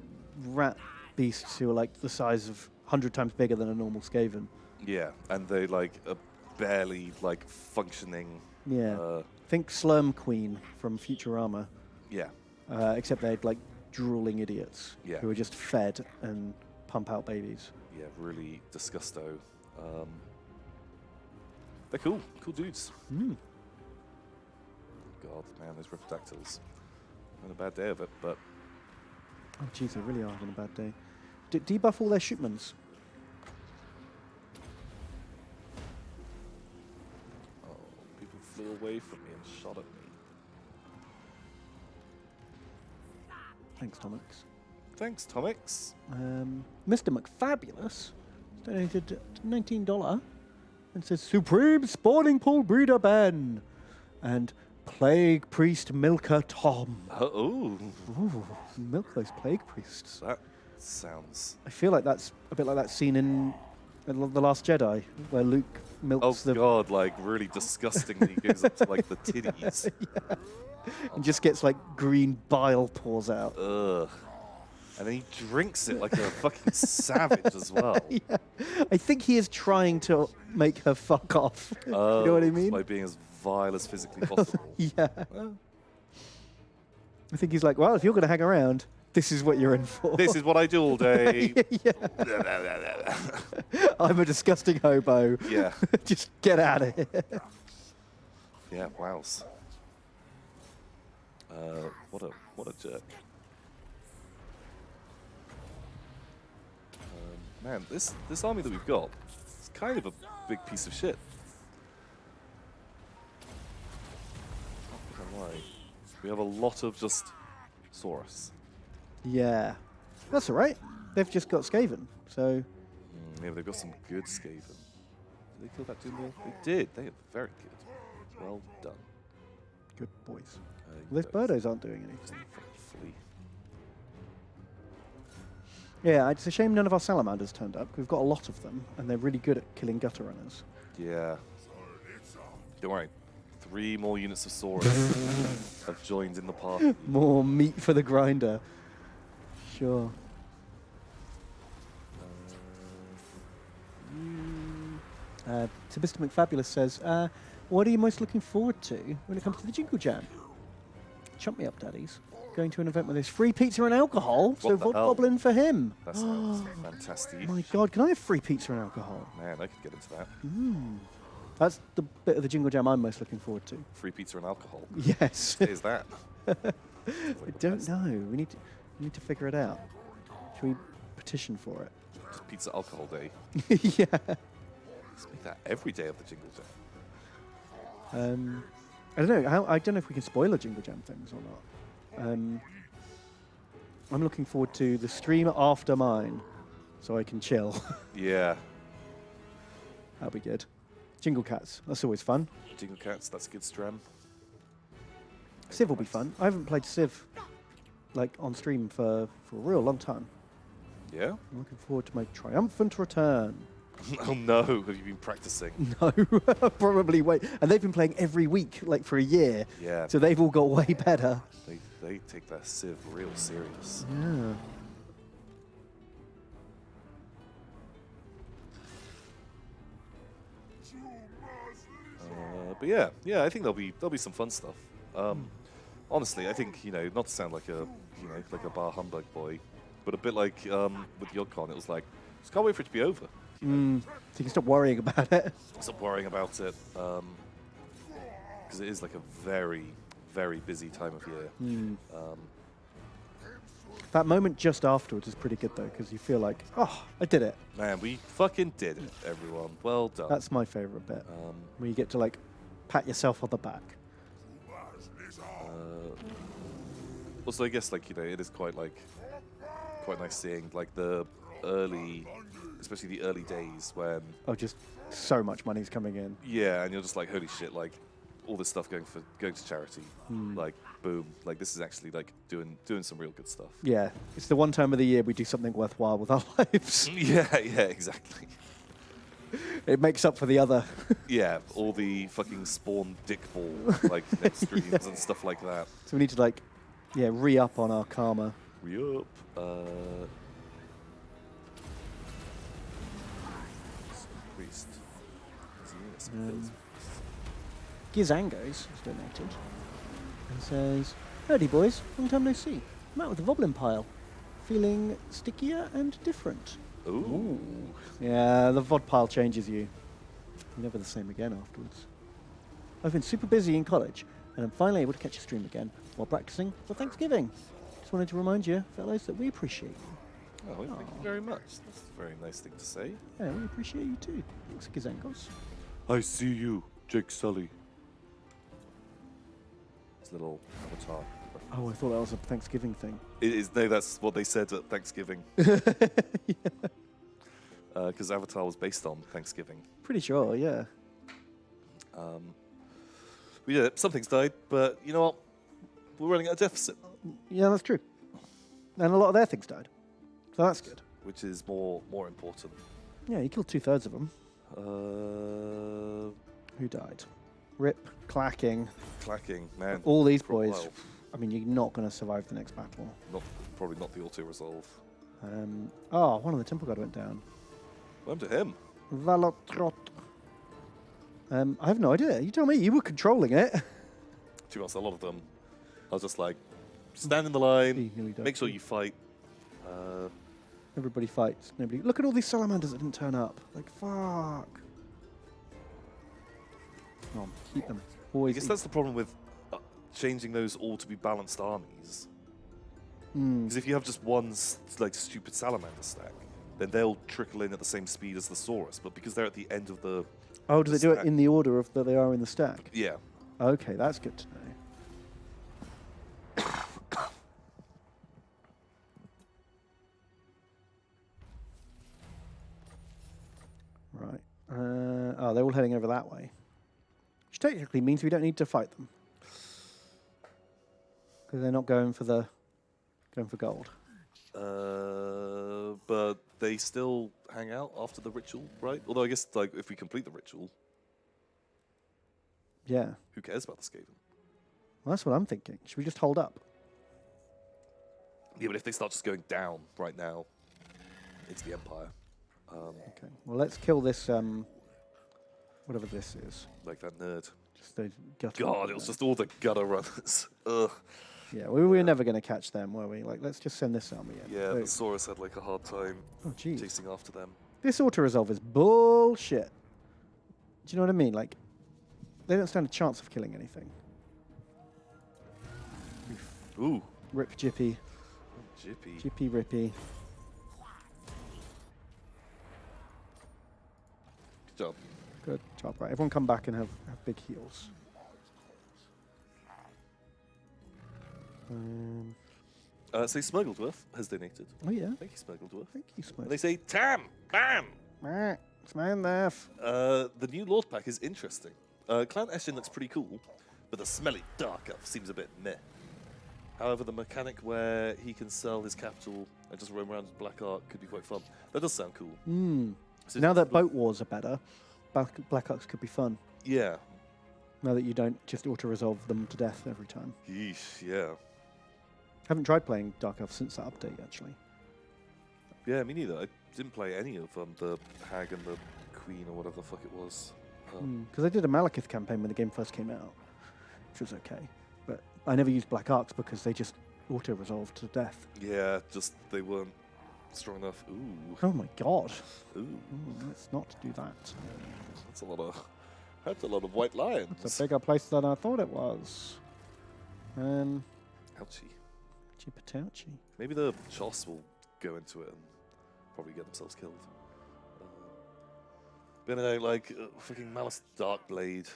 rat beasts who are like the size of 100 times bigger than a normal Skaven. Yeah, and they like are barely like functioning. Yeah. Think Slurm Queen from Futurama. Yeah. Except they're like drooling idiots Yeah. who are just fed and pump out babies. Yeah, really disgusto. They're cool dudes. Mm. God, man, those Riptactyls. Had a bad day of it, but Oh, jeez, they really are having a bad day. Debuff all their shootmans. oh, people flew away from me and shot at me. Thanks, Tomix. Thanks, Tomix. Mr. McFabulous donated $19 and says Supreme Spawning Pool Breeder Ben and Plague Priest Milker Tom. Oh, Ooh, milk those plague priests. that sounds. I feel like that's a bit like that scene in The Last Jedi where Luke Oh milks the God, like really disgustingly goes up to like the titties. and just gets like green bile pours out. Ugh. And then he drinks it like a fucking savage as well. Yeah. I think he is trying to make her fuck off. You know what I mean? By being as vile as physically possible. Yeah. Well, I think he's like, well, if you're going to hang around, this is what you're in for. this is what I do all day. Yeah. I'm a disgusting hobo. Yeah. Just get out of here. Yeah, wows. What a jerk. Man, this army that we've got is kind of a big piece of shit. Not gonna lie. We have a lot of just Saurus. Yeah. That's all right. They've just got Skaven, so... Yeah, they've got some good Skaven. Did they kill that Doomlord? They did. They are very good. Well done. Good boys. You Those don't Birdos aren't doing anything. fucking flee. Yeah, it's a shame none of our Salamanders turned up. We've got a lot of them, and they're really good at killing gutter runners. Yeah. Don't worry. 3 more units of Saurus have joined in the party. More meat for the grinder. Sure. So Mr. McFabulous says, what are you most looking forward to when it comes to the Jingle Jam? Chump me up, daddies. Going to an event where there's free pizza and alcohol, so What the hell? goblin for him. That sounds fantastic. My God, can I have free pizza and alcohol? Man, I could get into that. That's the bit of the Jingle Jam I'm most looking forward to. Free pizza and alcohol. Yes. What is that? I don't know. We need to figure it out. Should we petition for it? Just pizza alcohol day. Yeah. Let's make that every day of the Jingle Jam. I don't know. I don't know if we can spoil a Jingle Jam things or not. I'm looking forward to the stream after mine, so I can chill. Yeah. That'll be good. Jingle Cats. That's always fun. Jingle Cats, that's a good stram. Civ will be fun. I haven't played Civ like on stream for a real long time. Yeah? I'm looking forward to my triumphant return. Oh no, have you been practicing? No, probably wait. And they've been playing every week, like for a year. Yeah. So they've all got way better. They take their Civ real serious. Yeah. But yeah, I think there'll be some fun stuff. Honestly, I think not to sound like like a bar humbug boy, but a bit like with YogCon, it was like just can't wait for it to be over. So you can stop worrying about it. Stop worrying about it, because it is like a very, very busy time of year. That moment just afterwards is pretty good though, because you feel like, oh, I did it. Man, we fucking did it, everyone. Well done. That's my favorite bit. Where you get to like pat yourself on the back. Also, I guess like it is quite nice seeing like the early, especially the early days when Just so much money's coming in. yeah, and you're just like holy shit, like all this stuff going to charity, like boom, like this is actually like doing some real good stuff. Yeah, it's the one time of the year we do something worthwhile with our lives. Yeah, exactly. It makes up for the other. Yeah, all the fucking spawn dick ball like next streams and stuff like that. So we need to like, re-up on our karma. Re-up. Priest. Gizangos has donated and says, "Howdy boys, long time no see. I'm out with the Voblin pile, feeling stickier and different." Ooh. Yeah, the VOD pile changes you. You're never the same again afterwards. I've been super busy in college, and I'm finally able to catch a stream again while practicing for Thanksgiving. Just wanted to remind you, fellows, that we appreciate you. Oh, thank you very much. That's a very nice thing to say. Yeah, we appreciate you too. Thanks, Gizangos. I see you, Jake Sully. His little avatar. Oh, I thought that was a Thanksgiving thing. It is. No, that's what they said at Thanksgiving. Because Avatar was based on Thanksgiving. Pretty sure, yeah. Yeah, something's died, but you know what? We're running at a deficit, Yeah, that's true. And a lot of their things died. So that's good. which is more important. Yeah, you killed 2/3 of them. Uh, Who died? Rip, Clacking. Clacking, man. All these for a boys. while. I mean, you're not going to survive the next battle. Probably not the auto resolve. One of the Temple God went down. What happened to him? Valotrot. I have no idea. You tell me. You were controlling it. To be honest, a lot of them. I was just like, stand in the line, He nearly died make sure too. you fight. Everybody fights. Nobody. Look at all these salamanders that didn't turn up. Like, fuck. Come on, keep them. I Always. guess that's the problem with changing those all to be balanced armies. Mm. Because if you have just one like stupid salamander stack, then they'll trickle in at the same speed as the Saurus. But because they're at the end of the Oh, do they do it stack- in the order of that they are in the stack? yeah, Okay, that's good to know. Right. They're all heading over that way. Which technically means we don't need to fight them. Because they're not going for gold. but they still hang out after the ritual, right? Although I guess like if we complete the ritual, Yeah. who cares about the Skaven? Well, that's what I'm thinking. Should we just hold up? Yeah, but if they start just going down right now into the Empire, Okay. Well, let's kill this, whatever this is. like that nerd. Just the gutter. God, it was just all the gutter runners. Ugh. Yeah, we were never going to catch them, were we? Like, let's just send this army in. Yeah, Boom. the Saurus had like a hard time Oh, jeez. chasing after them. This auto-resolve is bullshit. Do you know what I mean? Like, they don't stand a chance of killing anything. Ooh, Rip Jippy. Jippy. Jippy Rippy. Good job. Good job. Right, everyone come back and have big heals. Say Smuggledworth has donated. Oh, yeah. Thank you, Smuggledworth. Thank you, And Smith. they say, Tam! Bam! Smile laugh. The new Lord Pack is interesting. Clan Eshin looks pretty cool, but the smelly Dark Elf seems a bit meh. However, the mechanic where he can sell his capital and just roam around with Black Ark could be quite fun. That does sound cool. So Now that boat wars are better, Black Ops could be fun. Yeah. Now that you don't just auto-resolve them to death every time. Yeesh, yeah. Haven't tried playing Dark Elf since that update, actually. Yeah, me neither. I didn't play any of the Hag and the Queen or whatever the fuck it was. Because I did a Malekith campaign when the game first came out, which was okay. But I never used Black Arcs because they just auto-resolved to death. Yeah, just they weren't strong enough. Ooh. Oh my god. Ooh. Let's not do that. That's a lot of white lions. It's a bigger place than I thought it was. Ouchie. Chipatouchy. Maybe the Choss will go into it and probably get themselves killed. But anyway, like, fucking Malice Darkblade.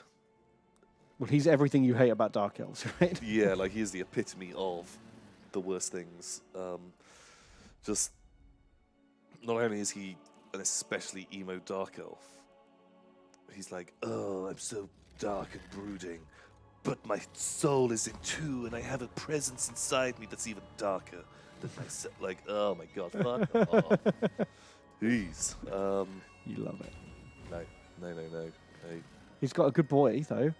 Well, he's everything you hate about Dark Elves, right? Yeah, like, he is the epitome of the worst things. Just, not only is he an especially emo Dark Elf, he's like, oh, I'm so dark and brooding, but my soul is in two, and I have a presence inside me that's even darker than myself. Like, oh my god, fuck off. Jeez. You love it. No. Hey, He's got a good boy, though.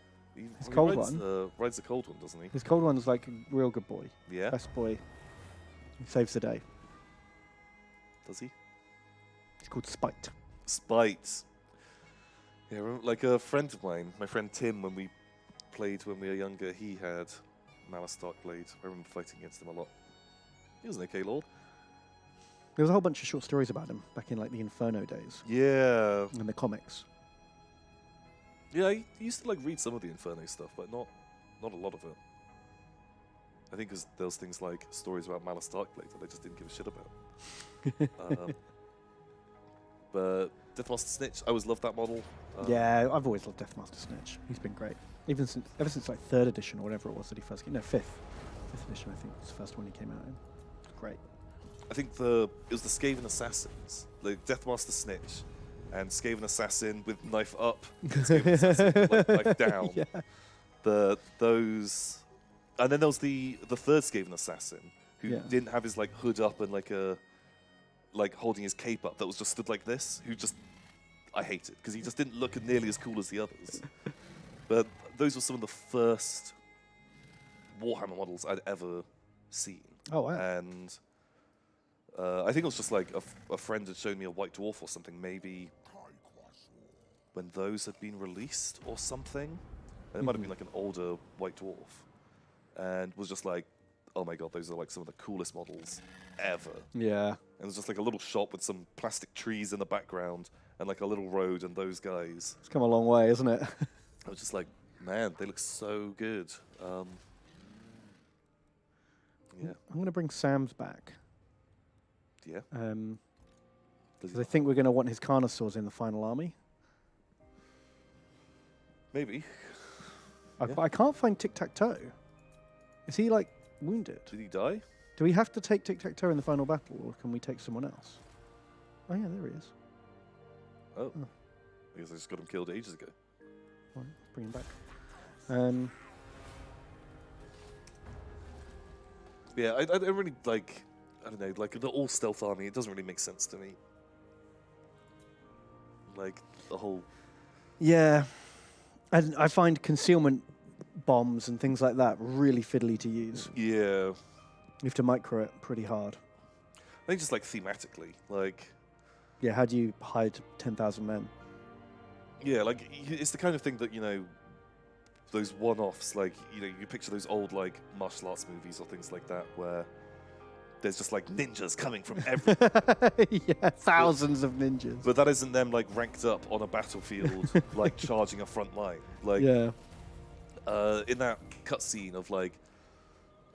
His cold one. Rides the cold one, doesn't he? His cold one's like a real good boy. Yeah. Best boy. He saves the day. Does he? He's called Spite. Spite. Yeah, like a friend of mine, my friend Tim, when we played when we were younger, he had Malice Darkblade. I remember fighting against him a lot. He was an okay lord. There was a whole bunch of short stories about him back in like the Inferno days. Yeah. In the comics. Yeah, I used to like read some of the Inferno stuff, but not a lot of it. I think because there was things like stories about Malice Darkblade that I just didn't give a shit about. But Deathmaster Snitch, I always loved that model. Yeah, I've always loved Deathmaster Snitch. He's been great. Ever since like 3rd edition or whatever it was that he first came. No, 5th edition I think was the first one he came out in. Great. I think it was the Skaven Assassins, like Deathmaster Snitch, and Skaven Assassin with knife up, and Skaven Assassin with knife down. Yeah. Those, and then there was the third Skaven Assassin who Yeah. didn't have his like hood up and like holding his cape up. That was just stood like this. I hate it because he just didn't look nearly as cool as the others. But those were some of the first Warhammer models I'd ever seen. Oh wow. And I think it was just like a friend had shown me a White Dwarf or something, maybe when those had been released or something. And it might have been like an older White Dwarf. And was just like, oh my god, those are like some of the coolest models ever. Yeah. And there's just like a little shop with some plastic trees in the background and like a little road and those guys. It's come a long way, isn't it? I was just like, man, they look so good. Yeah. I'm going to bring Sam's back. Yeah. Because I think we're going to want his Carnosaurs in the final army. Maybe. But I can't find Tic-Tac-Toe. Is he, like, wounded? Did he die? Do we have to take Tic-Tac-Toe in the final battle, or can we take someone else? Oh, yeah, there he is. Oh. I guess I just got him killed ages ago. All right, bring him back. Yeah, I don't really like, I don't know, like the all stealth army, it doesn't really make sense to me. Like, the whole... Yeah. I find concealment bombs and things like that really fiddly to use. Yeah. You have to micro it pretty hard. I think just like thematically, like... Yeah, how do you hide 10,000 men? Yeah, like, it's the kind of thing that, you know, those one-offs, like, you know, you picture those old, like, martial arts movies or things like that, where there's just, like, ninjas coming from everywhere. Yeah, thousands of ninjas. But that isn't them, like, ranked up on a battlefield, like, charging a front line. Like, yeah. In that cutscene of, like,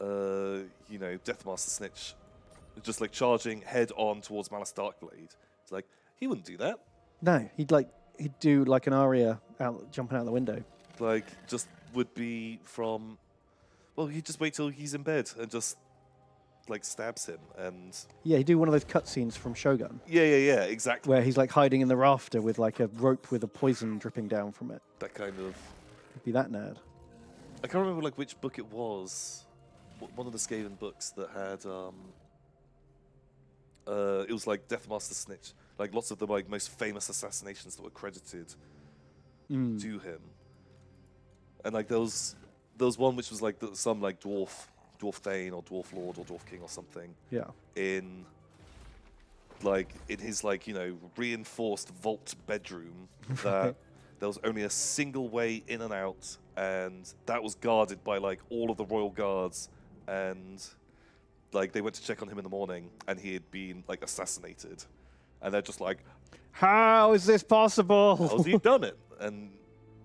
you know, Deathmaster Snitch just, like, charging head-on towards Malice Darkblade, it's like, he wouldn't do that. No, he'd do, like, an aria jumping out the window. Like, just would be from... Well, he'd just wait till he's in bed and just, like, stabs him and... Yeah, he'd do one of those cutscenes from Shogun. Yeah, exactly. Where he's, like, hiding in the rafter with, like, a rope with a poison dripping down from it. That kind of... He'd be that nerd. I can't remember, like, which book it was one of the Skaven books that had it was like Deathmaster Snitch, like lots of the like most famous assassinations that were credited to him, and like there was one which was like some like dwarf thane or dwarf lord or dwarf king or something. Yeah. In his like, you know, reinforced vault bedroom that there was only a single way in and out, and that was guarded by like all of the royal guards, and like they went to check on him in the morning and he had been like assassinated, and they're just like, how is this possible? how's he done it? And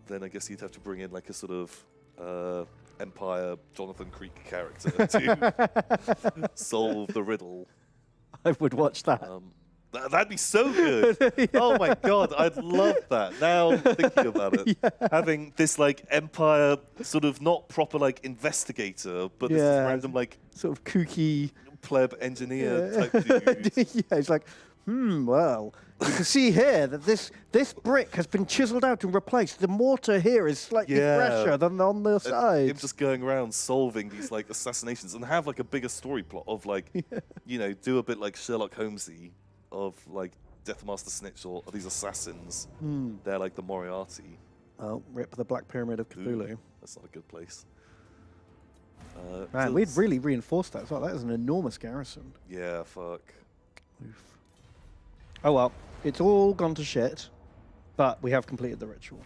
then I guess you'd have to bring in like a sort of Empire Jonathan Creek character to solve the riddle. I would watch that. That'd be so good. Yeah. Oh my god, I'd love that. Now thinking about it, having this like Empire sort of not proper like investigator, but this is random like sort of kooky pleb engineer type dude. Yeah, it's like, well, you can see here that this brick has been chiseled out and replaced. The mortar here is slightly fresher than on the side. Him just going around solving these like assassinations and have like a bigger story plot of like, you know, do a bit like Sherlock Holmesy of like Deathmaster Snitch or these assassins. They're like the Moriarty. Oh, rip the Black Pyramid of Cthulhu. Ooh, that's not a good place. Man, we'd really reinforced that as well. That is an enormous garrison. Yeah, fuck. Oof. Oh well, it's all gone to shit, but we have completed the ritual.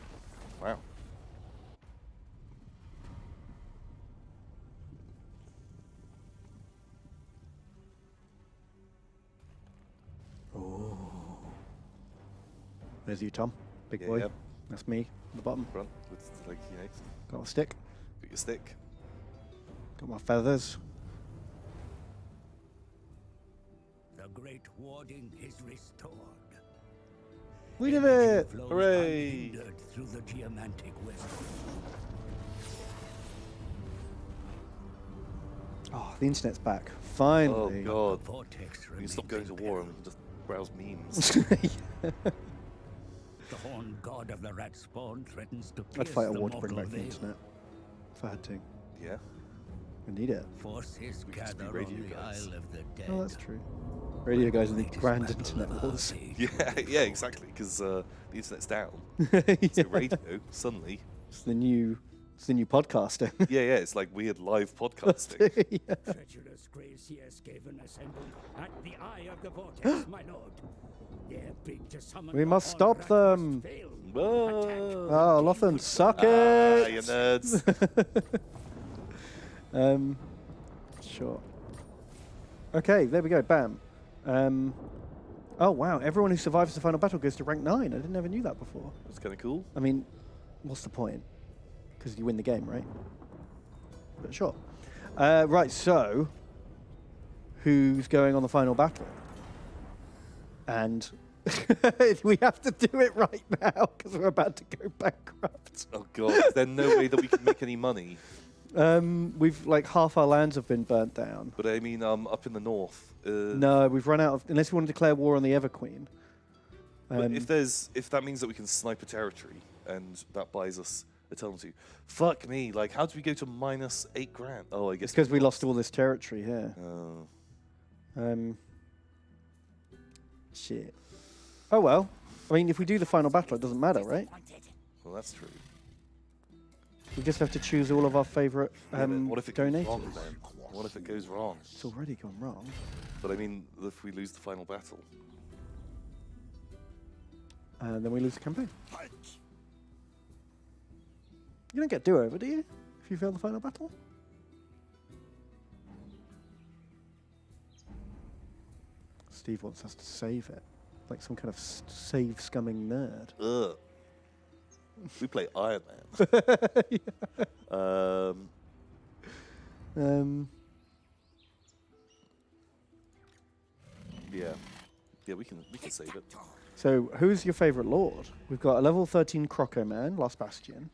Wow. Oh. There's you, Tom. Big Yeah, boy. yep. That's me at the bottom. Front with like, you know, Got a stick. got your stick. Got my feathers. The great warding is restored. We did it! Flows Hooray! unhindered through the geomantic web. Oh, the internet's back. Finally. Oh god. Vortex We can stop going remains to in war peril. and just browse memes. The horned god of the rat spawn threatens to I'd pierce fight a the war to bring mortal back the veil. internet. If I had to. Yeah. We need it. Forces We could just be gather radio on the guys. Isle of the Dead. Oh, that's true. Radio guys need Greatest grand battle internet of our wars. age. Yeah, exactly. Because the internet's down. Yeah. So radio suddenly. It's the new podcasting. Yeah, it's like weird live podcasting. Yeah. Treacherous Gracious Skaven assembled at the eye of the vortex, my lord. Their bid to summon We the must horned stop rat them. must fail. Whoa. Oh, Lothan, suck Ah, it! you nerds. Sure. Okay, there we go. Bam. Oh wow! Everyone who survives the final battle goes to rank 9. I never knew that before. That's kind of cool. I mean, what's the point? Because you win the game, right? But sure. Right. So, who's going on the final battle? And we have to do it right now because we're about to go bankrupt. Oh god, is there no way that we can make any money? We've like half our lands have been burnt down. But I mean, up in the north. No, we've run out of. Unless we want to declare war on the Everqueen. But if that means that we can snipe a territory and that buys us eternity, fuck me. Like, how do we go to minus $8,000? Oh, I guess it's because we lost all this territory here. Oh. Shit. Oh well. I mean, if we do the final battle, it doesn't matter, right? Well, that's true. We just have to choose all of our favourite Yeah, but what if it goes donators. wrong then? What if it goes wrong? It's already gone wrong. But I mean, if we lose the final battle. And then we lose the campaign. You don't get do-over, do you? If you fail the final battle? Steve wants us to save it. Like some kind of save scumming nerd. Ugh. We play Iron Man. Yeah, we can save it. So, who's your favourite lord? We've got a level 13 Croco Man, Last Bastion.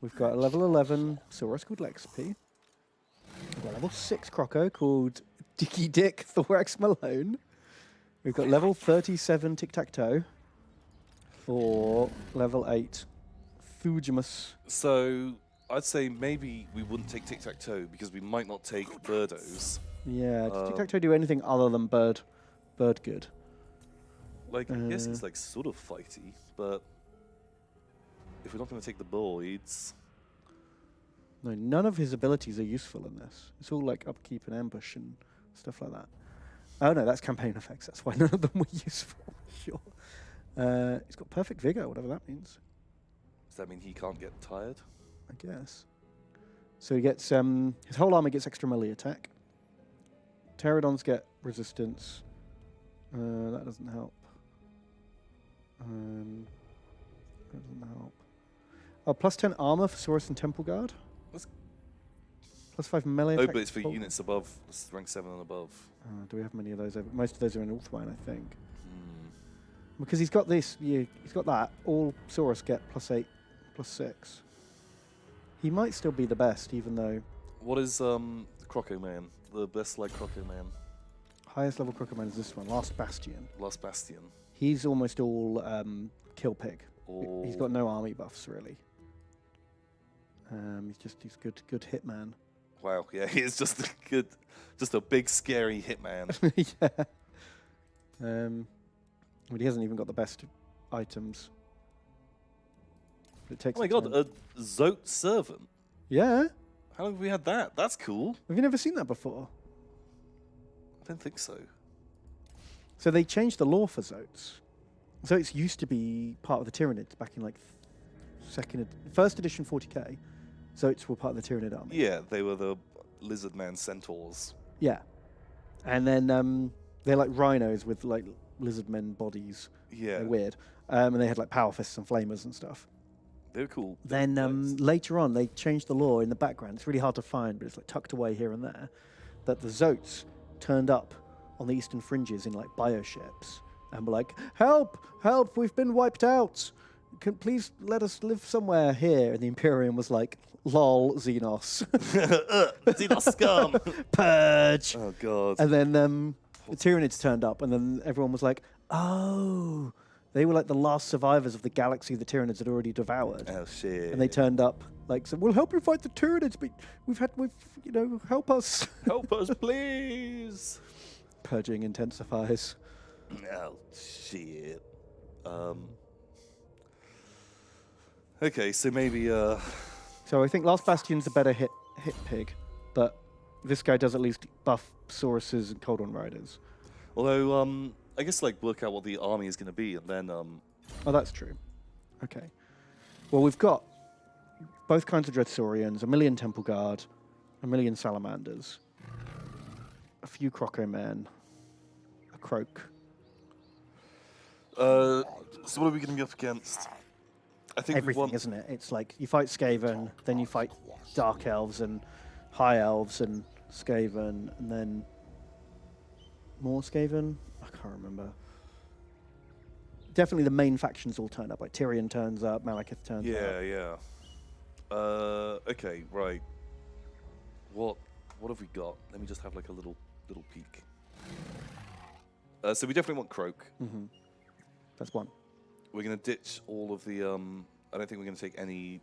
We've got a level 11 Saurus called Lexipy. We've got a level 6 Croco called Dicky Dick Thorax Malone. We've got level 37 Tic Tac Toe. Or level 8 Thujamus. So I'd say maybe we wouldn't take tic-tac-toe because we might not take birdos. Yeah, does tic-tac-toe do anything other than bird good? Like, yes, it's like sort of fighty, but if we're not going to take the boys... No, none of his abilities are useful in this. It's all like upkeep and ambush and stuff like that. Oh no, that's campaign effects. That's why none of them were useful. Sure. He's got perfect vigor, whatever that means. Does that mean he can't get tired? I guess. So he gets his whole army gets extra melee attack. Pterodons get resistance. That doesn't help. That doesn't help. Oh, plus 10 armor for Saurus and Temple Guard. That's Plus 5 melee Oh, attack. but it's for units above, rank 7 and above. Do we have many of those? Most of those are in Ultramine, I think. Hmm. Because he's got this, he's got that. All Saurus get plus 8, plus 6. He might still be the best, even though... What is Croco Man? The best like Croco Man? Highest level Crooker Man is this one, Last Bastion. Last Bastion. He's almost all kill pig. Or He's got no army buffs, really. He's good hitman. Wow, yeah, he is just a big scary hitman. Yeah. But he hasn't even got the best items. But it takes Oh my god, a Zote servant. Yeah. How long have we had that? That's cool. Have you never seen that before? I don't think so. So they changed the law for Zotes. Zotes used to be part of the Tyranids back in like first edition 40k. Zotes were part of the Tyranid army. Yeah, they were the lizard man centaurs. Yeah. And then they're like rhinos with like lizard men bodies. Yeah. They're weird. And they had like power fists and flamers and stuff. They're cool. Then later on, they changed the law in the background. It's really hard to find, but it's like tucked away here and there. That the Zotes turned up on the eastern fringes in like bioships and were like, "Help! Help! We've been wiped out. Please let us live somewhere here." And the Imperium was like, "Lol, Xenos, Xenos scum. purge." Oh god. And then the Tyranids turned up, and then everyone was like, "Oh." They were like the last survivors of the galaxy the Tyranids had already devoured. Oh shit. And they turned up like, so we'll help you fight the Tyranids, but help us. Help us, please. Purging intensifies. Oh shit. Okay, so maybe So I think Last Bastion's a better hit pig, but this guy does at least buff Sauruses and Cold One Riders. although I guess like work out what the army is going to be and then Oh, that's true. Okay. Well, we've got both kinds of Dreadsaurians, 1 million Temple Guard, 1 million Salamanders, a few Croco Men, a Croak. so what are we going to be up against? I think Everything, we want isn't it? It's like you fight Skaven, then you fight Dark Elves and High Elves and Skaven, and then more Skaven. I can't remember. Definitely the main factions all turn up. Like Tyrion turns up, Malekith turns up. Yeah. Okay, right. What have we got? Let me just have like a little peek. So we definitely want Croak. Mm-hmm. That's one. We're gonna ditch all of the I don't think we're gonna take any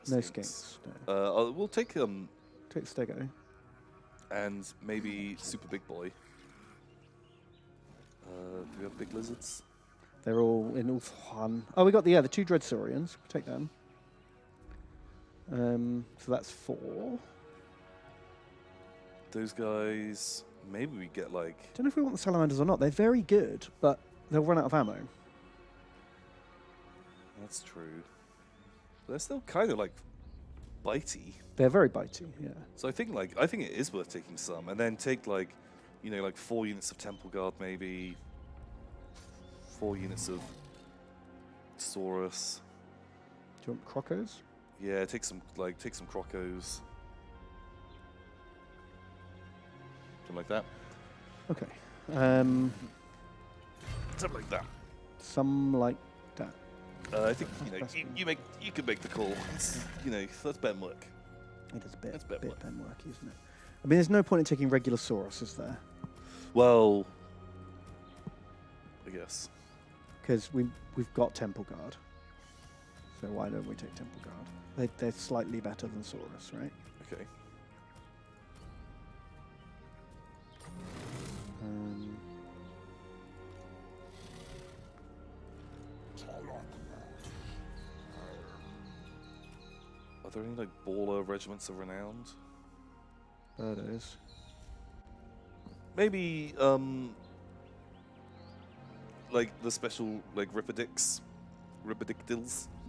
No skinks. skinks. No. We'll take Take Stego. and maybe Super Big Boy. Do we have big lizards? They're all in Ulthuan. Oh, we got the 2 Dreadsaurians. Take them. So that's 4. Those guys. Maybe we get like. Don't know if we want the Salamanders or not. They're very good, but they'll run out of ammo. That's true. But they're still kind of like bitey. They're very bitey, yeah. So I think it is worth taking some, and then take like 4 units of Temple Guard, maybe 4 units of Saurus. Do you want Crocos? Yeah, take some Crocos. Something like that. Okay. Something like that. Some like that. I think you can make the call. It's, that's Ben work. It is a bit That's bit work. Ben worky, isn't it? I mean, there's no point in taking regular Saurus, is there? Well, I guess. Because we've got Temple Guard. So why don't we take Temple Guard? They're slightly better than Saurus, right? Okay. Are there any like baller regiments of renowned? There it is. Maybe like the special like Ripidictils.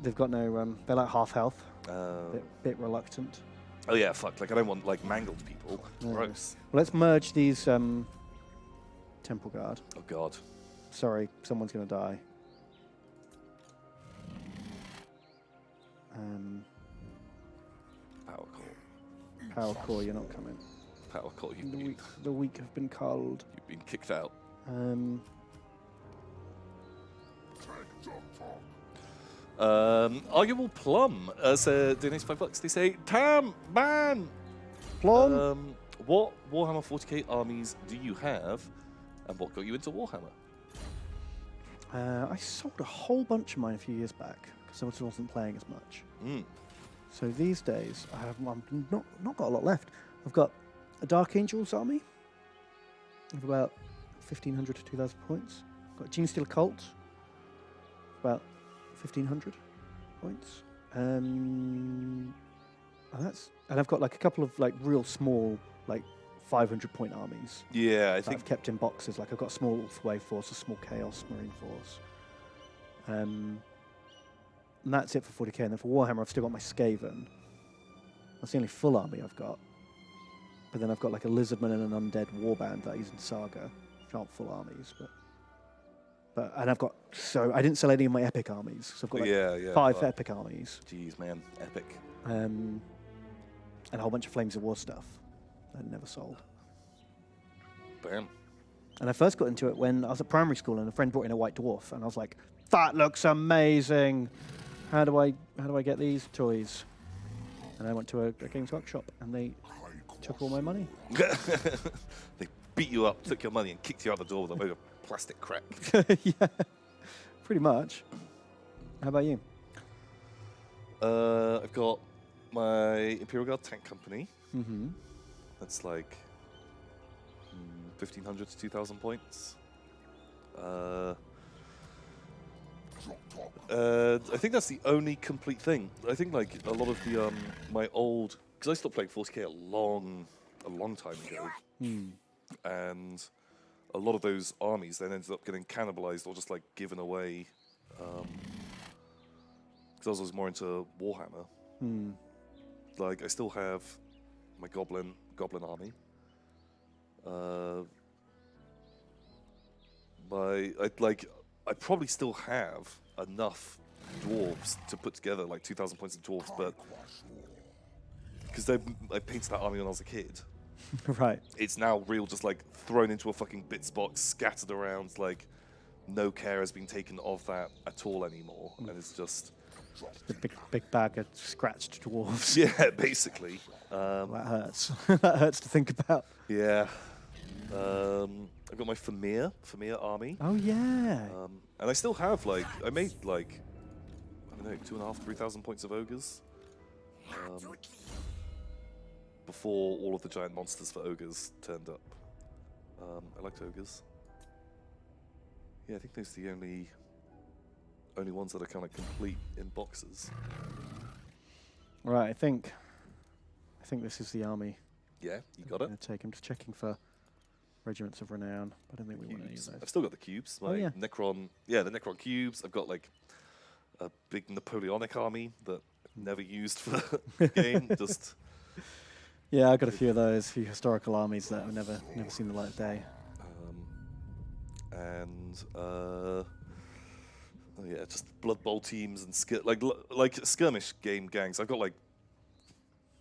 They've got no. They're like half health. Uh, Bit reluctant. oh yeah, fuck. Like I don't want like mangled people. No. Gross. Well, let's merge these Temple Guard. Oh god. Sorry, someone's gonna die. Power core. Power Core, you're not coming. Power core. The weak have been culled. You've been kicked out. Arguable Plum donates $5. They say, Tam, man! Plum! What Warhammer 40k armies do you have, and what got you into Warhammer? I sold a whole bunch of mine a few years back because I wasn't playing as much. Mm. So these days, I've not got a lot left. I've got a Dark Angels army of about 1,500 to 2,000 points. I've got a Genestealer Cult, about 1,500 points. And I've got like a couple of like real small, like 500-point armies. Yeah, I that think I've kept in boxes. Like I've got a small Wolf Wave Force, a small Chaos Marine Force. And that's it for 40k. And then for Warhammer, I've still got my Skaven. That's the only full army I've got. But then I've got like a Lizardman and an Undead Warband that I use in Saga, which aren't full armies. And I've got, so I didn't sell any of my epic armies. So I've got like 5 epic armies. Jeez, man, epic. And a whole bunch of Flames of War stuff that I never sold. Bam. And I first got into it when I was at primary school and a friend brought in a white dwarf and I was like, that looks amazing. How do I get these toys? And I went to a Games Workshop and they took all my money. They beat you up, took your money and kicked you out the door with a load of plastic crap. Yeah, pretty much. How about you? I've got my Imperial Guard Tank Company. Mm-hmm. That's like 1,500 to 2,000 points. I think that's the only complete thing. I think like a lot of the my old, because I stopped playing 40k a long time ago, and a lot of those armies then ended up getting cannibalized or just like given away. Because I was more into Warhammer. Like I still have my Goblin army. I probably still have enough dwarves to put together like 2,000 points of dwarves, but because I painted that army when I was a kid. Right. It's now real, just like thrown into a fucking bits box, scattered around, like no care has been taken of that at all anymore, and it's just a big bag of scratched dwarves. Yeah, basically. That hurts. That hurts to think about. Yeah. I've got my Famir army. Oh yeah. And I still have like I made like I don't know 2,500 to 3,000 points of ogres. Before all of the giant monsters for ogres turned up. I liked ogres. Yeah, I think those are the only ones that are kind of complete in boxes. Right, I think this is the army. Yeah, you got I'm it. going to take him to checking for regiments of renown. I don't think we want any of those. I've still got the cubes. My Necron, the Necron cubes. I've got like a big Napoleonic army that I've never used for the game. Just yeah, I've got a few of those, a few historical armies that have never seen the light of day. Just Blood Bowl teams and like skirmish game gangs. I've got like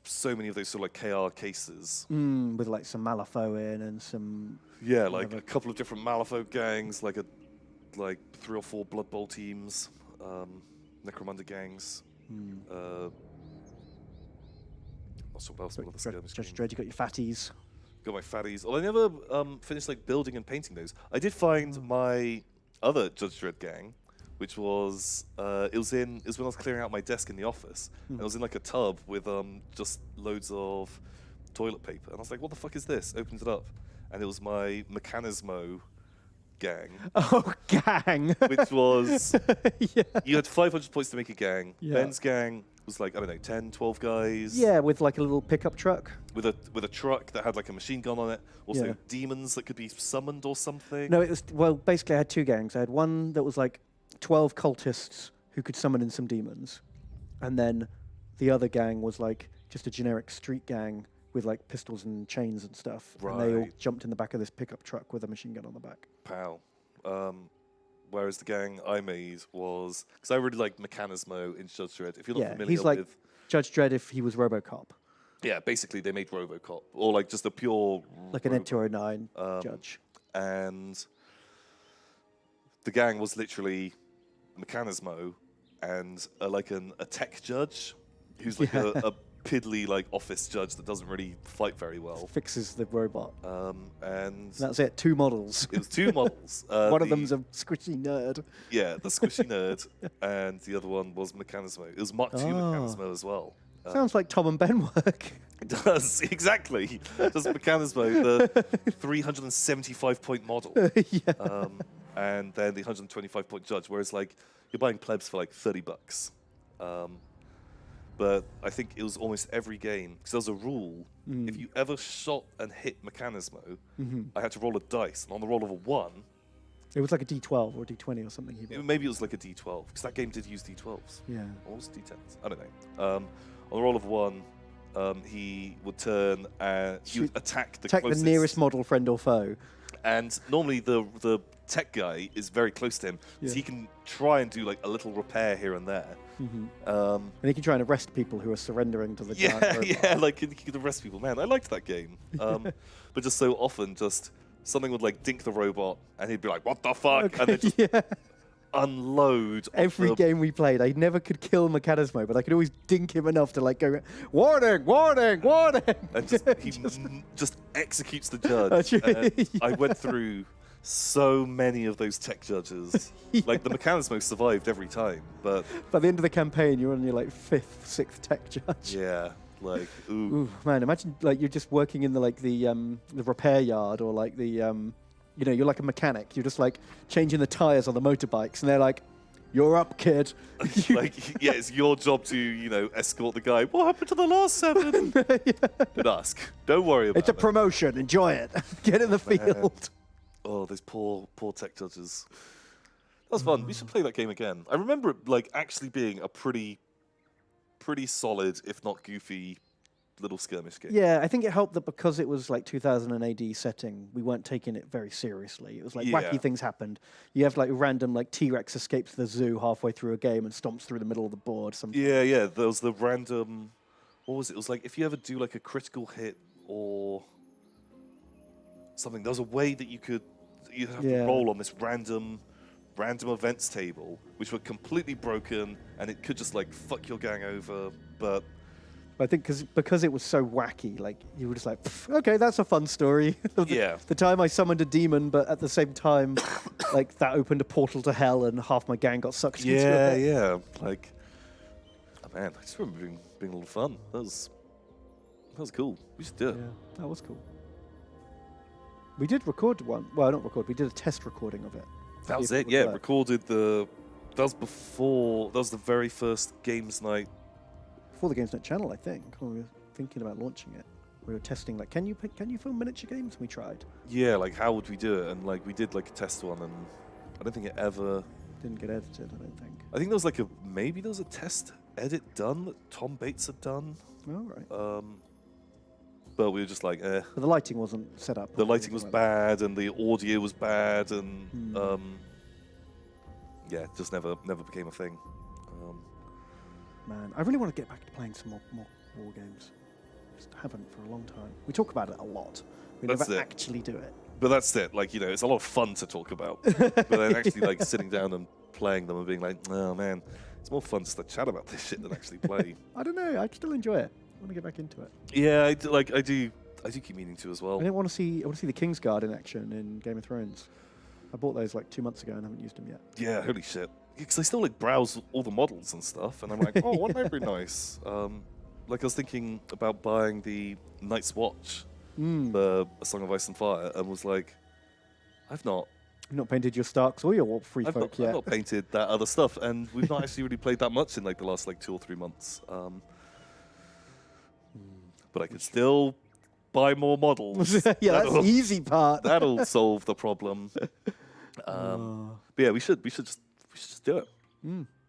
so many of those sort of like KR cases. With like some Malifaux in and some... Yeah, like a couple of different Malifaux gangs, like 3 or 4 Blood Bowl teams, Necromunda gangs. Not sure what else. What other skirmish Judge games. Dredd, you got your fatties. Got my fatties. Well, I never finished like building and painting those. I did find my other Judge Dredd gang, which was it was when I was clearing out my desk in the office, and it was in like a tub with just loads of toilet paper, and I was like, what the fuck is this? Opened it up, and it was my Mechanismo gang. Oh, gang! Which was yeah. You had 500 points to make a gang. Yeah. Ben's gang was like, I don't know, 10, 12 guys. Yeah, with like a little pickup truck. With a truck that had like a machine gun on it. Also Yeah. demons that could be summoned or something. No, it was, well, basically I had two gangs. I had one that was like 12 cultists who could summon in some demons. And then the other gang was like just a generic street gang with like pistols and chains and stuff. And they all Right. jumped in the back of this pickup truck with a machine gun on the back. Pow. Whereas the gang I made was, because I really liked Mechanismo in Judge Dredd. If you're not Yeah, familiar he's like with, Judge Dredd if he was RoboCop. yeah, basically they made RoboCop or like just a pure Like an Ed Robo- 209 judge. and the gang was literally Mechanismo and like a tech judge who's like a piddly like office judge that doesn't really fight very well. Fixes the robot. And That's it, 2 models. it was 2 models. One of the- them's a squishy nerd. Yeah, the squishy nerd, and the other one was Mechanismo. It was Mark II Mechanismo as well. Sounds like Tom and Ben work. It does, exactly. Just Mechanismo, the 375-point model. yeah. And then the 125-point judge, whereas like you're buying plebs for like $30. But I think it was almost every game, because there was a rule, if you ever shot and hit Mechanismo, I had to roll a dice, and on the roll of a 1, It was like a D12 or D20 or something. He bought. maybe it was like a D12, because that game did use D12s. Yeah. Or was it D10s? I don't know. On the roll of 1, he would turn and he would attack the Attack the closest. nearest model, friend or foe. And normally the tech guy is very close to him, so he can try and do like a little repair here and there. And he can try and arrest people who are surrendering to the giant robot. Yeah, like he could arrest people. Man, I liked that game. But just so often, just something would like dink the robot, and he'd be like, "What the fuck?" And then just yeah. unload. Every game we played, I never could kill Mechanismo, but I could always dink him enough to like go, warning, warning, warning. And he just executes the judge. That's right, And I went through so many of those tech judges. Like the Mechanismo survived every time, but By the end of the campaign, you're on your like 5th, 6th tech judge. yeah, like ooh. Ooh, man, imagine like you're just working in the repair yard or like the you know, you're like a mechanic. You're just like changing the tires on the motorbikes, and they're like, "You're up, kid." Like, yeah, it's your job to, escort the guy. What happened to the last 7? Don't ask. Don't worry about It's a it. promotion. Enjoy it. Get in the field. Oh, those poor tech judges. That was fun. We should play that game again. I remember it like actually being a pretty solid, if not goofy, little skirmish game. Yeah, I think it helped that because it was like 2000 AD setting, we weren't taking it very seriously. It was like wacky things happened. You have like random like T-Rex escapes the zoo halfway through a game and stomps through the middle of the board. Yeah. There was the random. What was it? It was like if you ever do like a critical hit or something. There was a way that you have to roll on this random events table, which were completely broken, and it could just like fuck your gang over. But I think because it was so wacky, like you were just like, okay, that's a fun story. Yeah. The time I summoned a demon, but at the same time, like that opened a portal to hell, and half my gang got sucked into it. yeah. Like, oh man, I just remember being a little fun. That was cool. We should do it. Yeah, that was cool. We did record one. Well, not record. We did a test recording of it. That was See if it. would Yeah, work. recorded the. That was before. That was the very first games night. Before the Games Net channel, I think. When we were thinking about launching it, we were testing like, can you film miniature games? We tried. Yeah, like how would we do it? And like we did like a test one, and I don't think it ever. Didn't get edited, I don't think. I think there was like maybe there was a test edit done that Tom Bates had done. Oh, right. But we were just like, eh. But the lighting wasn't set up. The lighting was bad, and the audio was bad, and yeah, just never became a thing. Man, I really want to get back to playing some more war games. Just haven't for a long time. We talk about it a lot. We That's never it. actually do it. But that's it. Like, it's a lot of fun to talk about. But then actually, like, sitting down and playing them and being like, oh, man, it's more fun just to chat about this shit than actually play. I don't know. I still enjoy it. I want to get back into it. Yeah, I do keep meaning to as well. I want to see the Kingsguard in action in Game of Thrones. I bought those like 2 months ago and haven't used them yet. Yeah, holy shit. because I still like browse all the models and stuff, and I'm like, oh, wouldn't that be nice? Like I was thinking about buying the Night's Watch, the A Song of Ice and Fire, and was like, I've not painted your Starks or your Free Folk yet. I've not painted that other stuff, and we've not actually really played that much in like the last like 2 or 3 months. But I could still buy more models. Yeah, that's the easy part. That'll solve the problem. But yeah, we should just do it.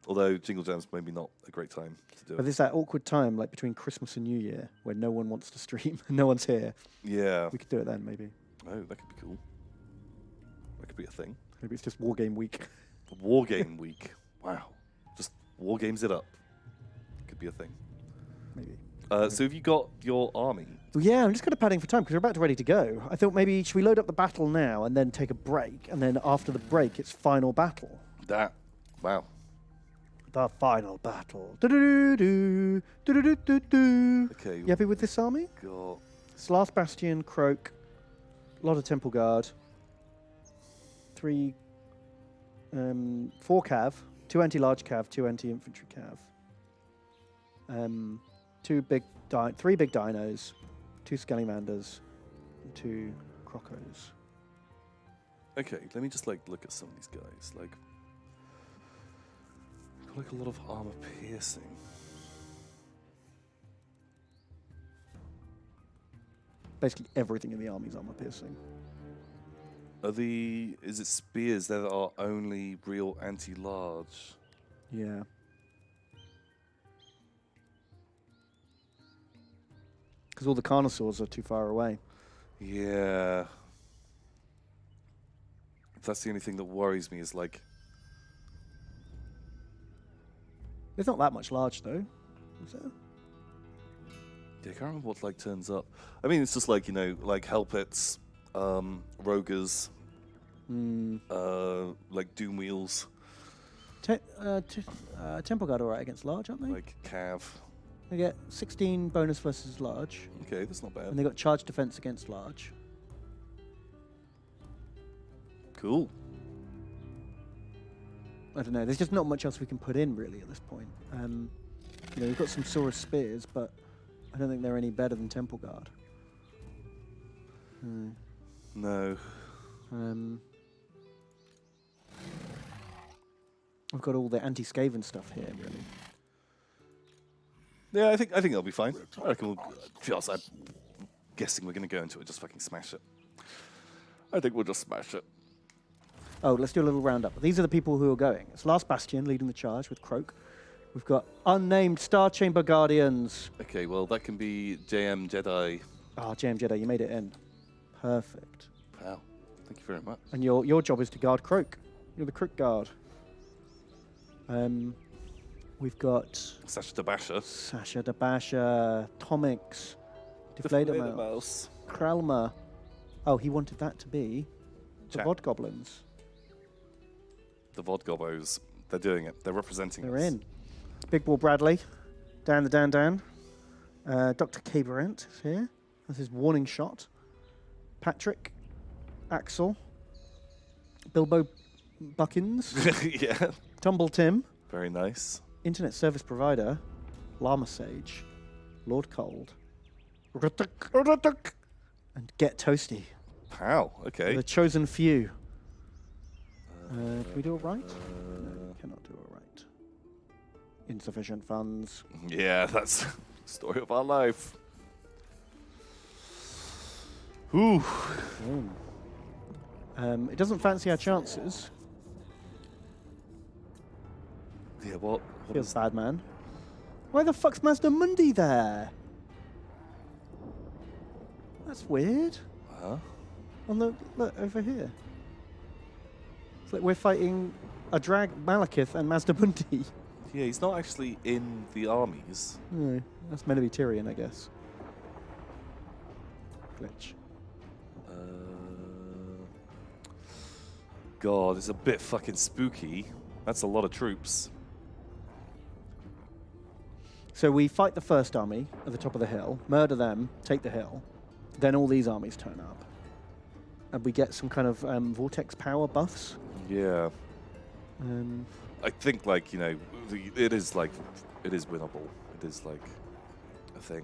Although Jingle Jam's maybe not a great time to do But it. there's that awkward time, like between Christmas and New Year, where no one wants to stream, no one's here. Yeah. We could do it then, maybe. Oh, that could be cool. That could be a thing. Maybe it's just War Game Week. War Game Week. Wow. Just War Games it up. Could be a thing. Maybe. So have you got your army? Well, yeah, I'm just kind of padding for time because we're about to ready to go. I thought maybe should we load up the battle now and then take a break, and then after the break it's final battle. Wow. The final battle. Do-do-do-do, do-do-do-do-do. Okay. You happy with this army? Got It's Last Bastion, Croak, a lot of Temple Guard, 4 cav, 2 anti-large cav, 2 anti-infantry cav, 3 big dinos, 2 Scalimanders, and 2 Crocos. Okay, let me just like look at some of these guys. Like a lot of armor piercing. Basically everything in the army's armor piercing. Is it spears that are only real anti-large? Yeah. Because all the Carnosaurs are too far away. Yeah. That's the only thing that worries me is like. There's not that much large though, is there? Yeah, I can't remember what like turns up. I mean, it's just like, you know, like Hellpits, Rogers, like Doom Wheels, Temple Guard alright against large, aren't they? like Cav. They get 16 bonus versus large, Okay, that's not and bad. they got charge defense against large. Cool. I don't know. There's just not much else we can put in really at this point. You know, we've got some Saurus spears, but I don't think they're any better than Temple Guard. No. We've got all the anti-Skaven stuff here, really. Yeah, I think it'll be fine. I reckon we'll. To be honest, I'm guessing we're gonna go into it, just fucking smash it. I think we'll just smash it. Oh, let's do a little roundup. These are the people who are going. It's Last Bastion leading the charge with Croak. We've got unnamed Star Chamber Guardians. Okay, well that can be JM Jedi. Ah, JM Jedi, you made it in. Perfect. Wow, thank you very much. And your job is to guard Croak. You're the Croak guard. We've got Sasha Dabasha. Sasha Dabasha, Tomix, Deflator Mouse, Kralma. Oh, he wanted that to be the Chat. Vod Goblins. The Vodgobos. They're doing it. They're representing They're us. in. Big Ball Bradley, Dan. Dr. Caberant is here. That's his warning shot. Patrick, Axel, Bilbo Buckins, Yeah. Tumble Tim, Very nice. Internet Service Provider, Llama Sage, Lord Cold, and Get Toasty. Wow. Okay. The chosen few. Can we do it right? No, we cannot do it right. Insufficient funds. Yeah, that's the story of our life. Ooh. It doesn't fancy our chances. Yeah. What Feels is bad, man. Why the fuck's Master Mundi there? That's weird. Huh? On the look over here. It's like we're fighting a drag Malekith and Mazda Mundi. Yeah, he's not actually in the armies. No, that's meant to be Tyrion, I guess. Glitch. God, it's a bit fucking spooky. That's a lot of troops. So we fight the first army at the top of the hill, murder them, take the hill. Then all these armies turn up. And we get some kind of vortex power buffs. Yeah. I think like it is winnable. It is like a thing.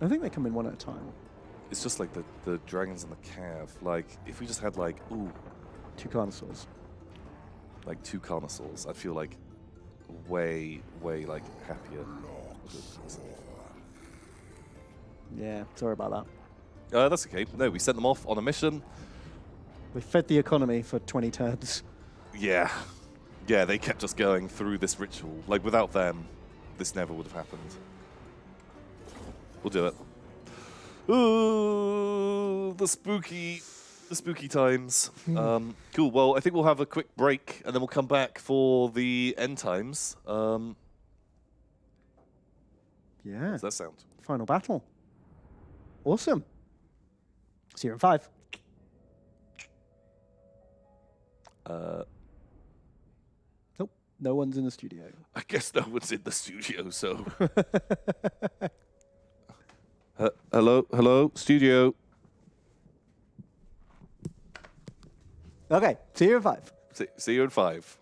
I think they come in one at a time. It's just like the dragons and the cav. Like if we just had like 2 Carnosaurs. like 2 Carnosaurs, I'd feel like way like happier. Yeah, sorry about that. That's okay. No, we sent them off on a mission. We fed the economy for 20 turns. Yeah. Yeah, they kept us going through this ritual. Like, without them, this never would have happened. We'll do it. Ooh, the spooky times. Cool. Well, I think we'll have a quick break, and then we'll come back for the end times. Yeah. How does that sound? Final battle. Awesome. See you in 5. Nope. No one's in the studio. I guess no one's in the studio, so. Hello, studio. Okay. See you in 5. See you in 5.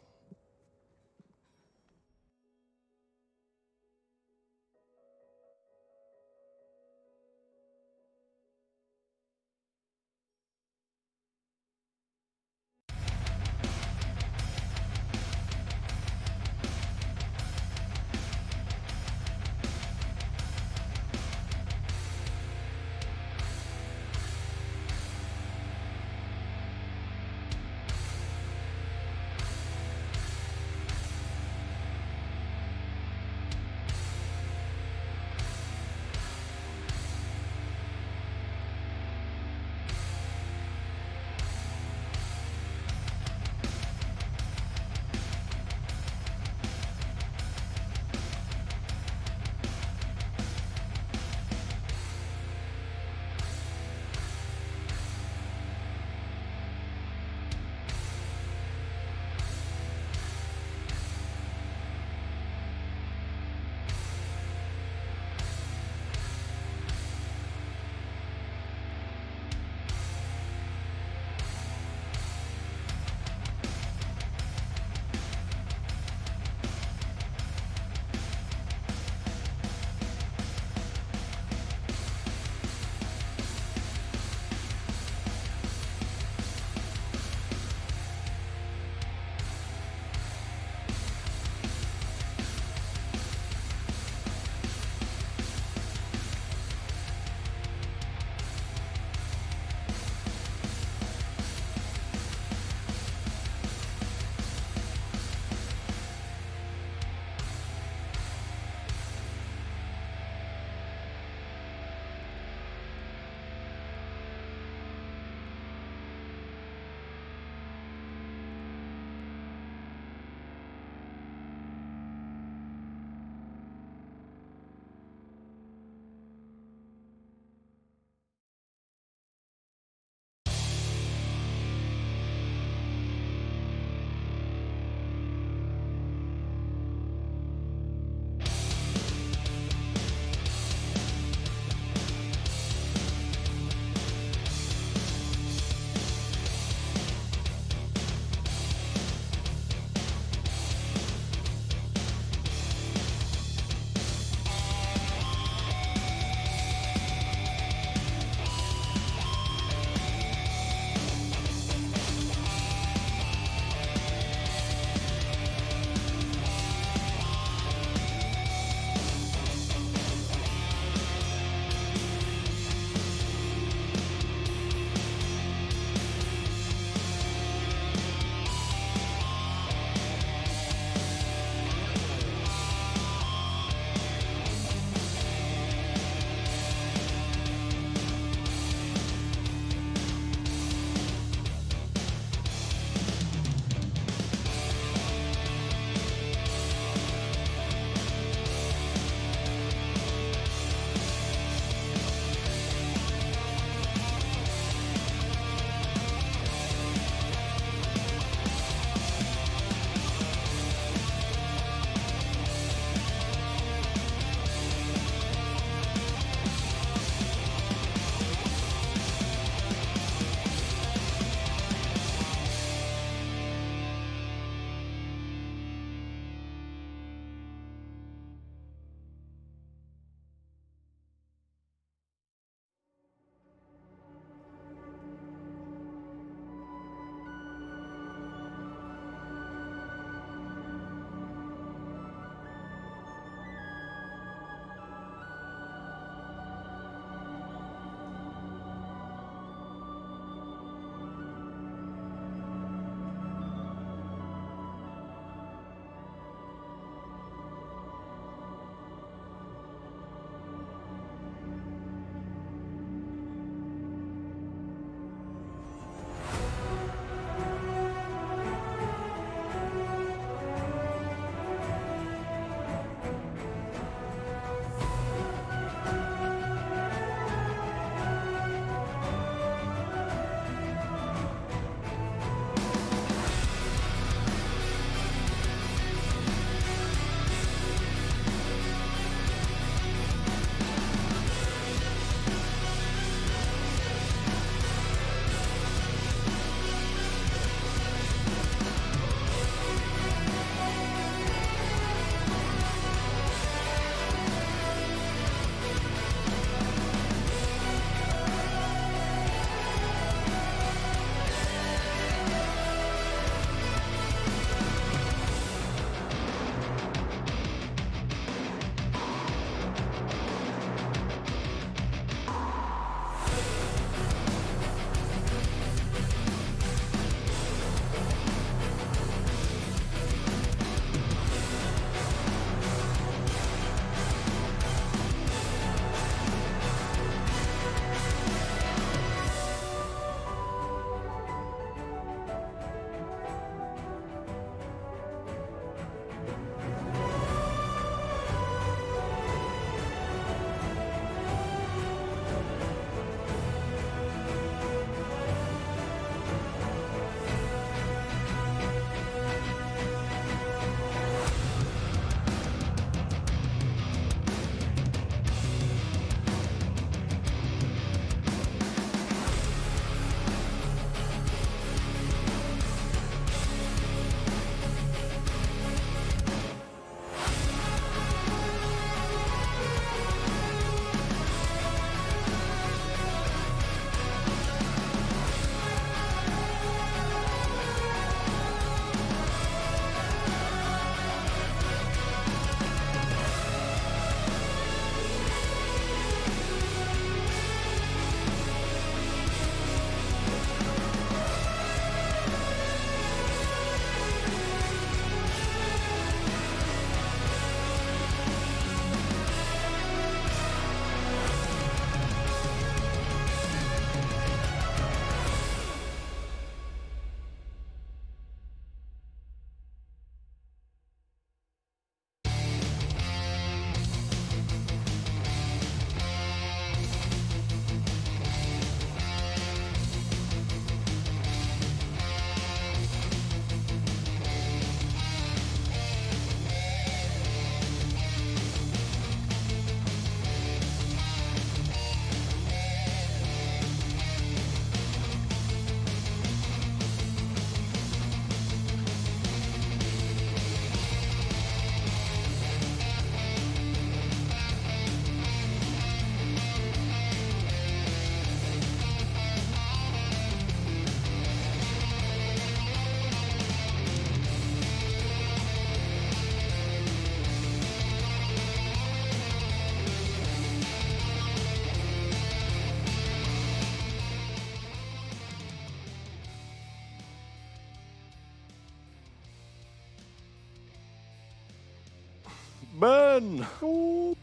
man. Oh,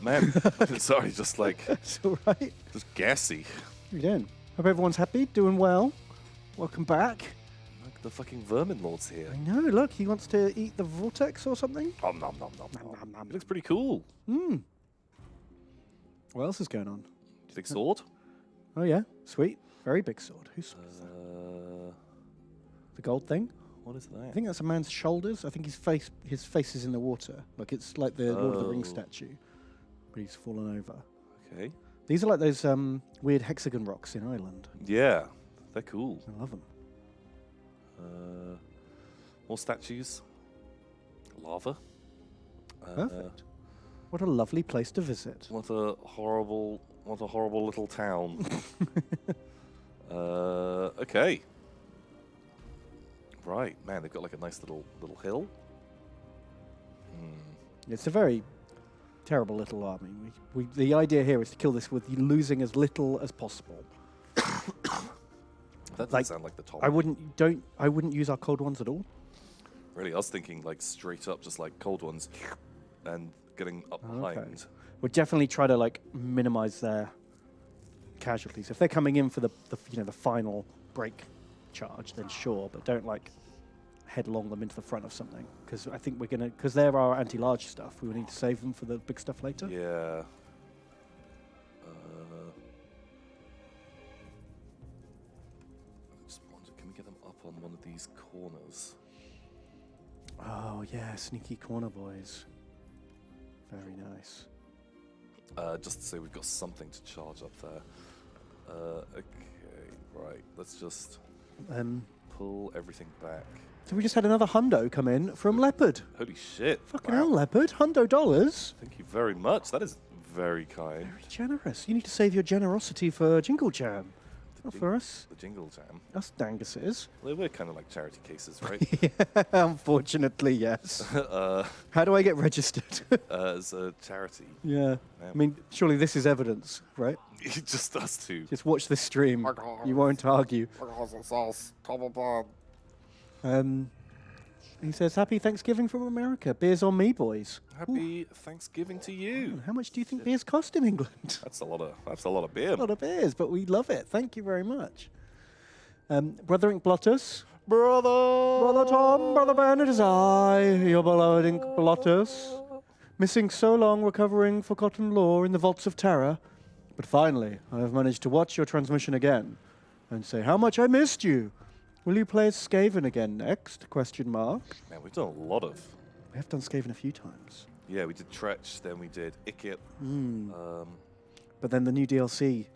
Man, sorry, just like, it's all right. just gassy. How you doing? Hope everyone's happy, doing well. Welcome back. Like the fucking vermin lord's here. I know, look, he wants to eat the vortex or something. Nom nom nom nom nom. nom, nom. It looks pretty cool. Hmm. What else is going on? Do you think sword? Oh, yeah. Sweet. Very big sword. Who's the gold thing? What is that? I think that's a man's shoulders. I think his face is in the water. Like it's like the Lord of the Rings statue. But he's fallen over. Okay. These are like those weird hexagon rocks in Ireland. Yeah, they're cool. I love them. More statues. Lava. Perfect. What a lovely place to visit. What a horrible little town. Okay. Right, man, they've got like a nice little hill. It's a very terrible little army. The idea here is to kill this with losing as little as possible. That doesn't sound like the top. I wouldn't use our cold ones at all. Really, I was thinking like straight up, just like cold ones, and getting up behind. We'll definitely try to like minimize their casualties. If they're coming in for the final break charge, then sure, but don't like headlong them into the front of something, because I think because they're our anti-large stuff, we will need to save them for the big stuff later. Yeah. I just wonder, can we get them up on one of these corners? Oh yeah, sneaky corner boys. Very nice. Just to say we've got something to charge up there. Okay, right. Let's just pull everything back. So we just had another hundo come in from Leopard. Holy shit. Fucking hell, Leopard. $100. Thank you very much. That is very kind. Very generous. You need to save your generosity for Jingle Jam. Not for us. The Jingle Jam. Us danguses. Well, we're kind of like charity cases, right? Yeah, unfortunately, yes. How do I get registered? As a charity. Yeah. I mean, surely this is evidence, right? Just us two. Just watch this stream. You won't argue. He says, "Happy Thanksgiving from America. Beers on me, boys." Happy Thanksgiving to you. How much do you think beers cost in England? That's a lot of beer. A lot of beers, but we love it. Thank you very much. Brother Ink Blottus. Brother Tom, Brother Ben, it is I, your beloved Ink Blottus. Missing so long, recovering forgotten lore in the vaults of terror. But finally, I have managed to watch your transmission again and say how much I missed you. Will you play as Skaven again next? Question mark. Man, we've done a lot of. We have done Skaven a few times. Yeah, we did Tretch, then we did Ikit. But then the new DLC,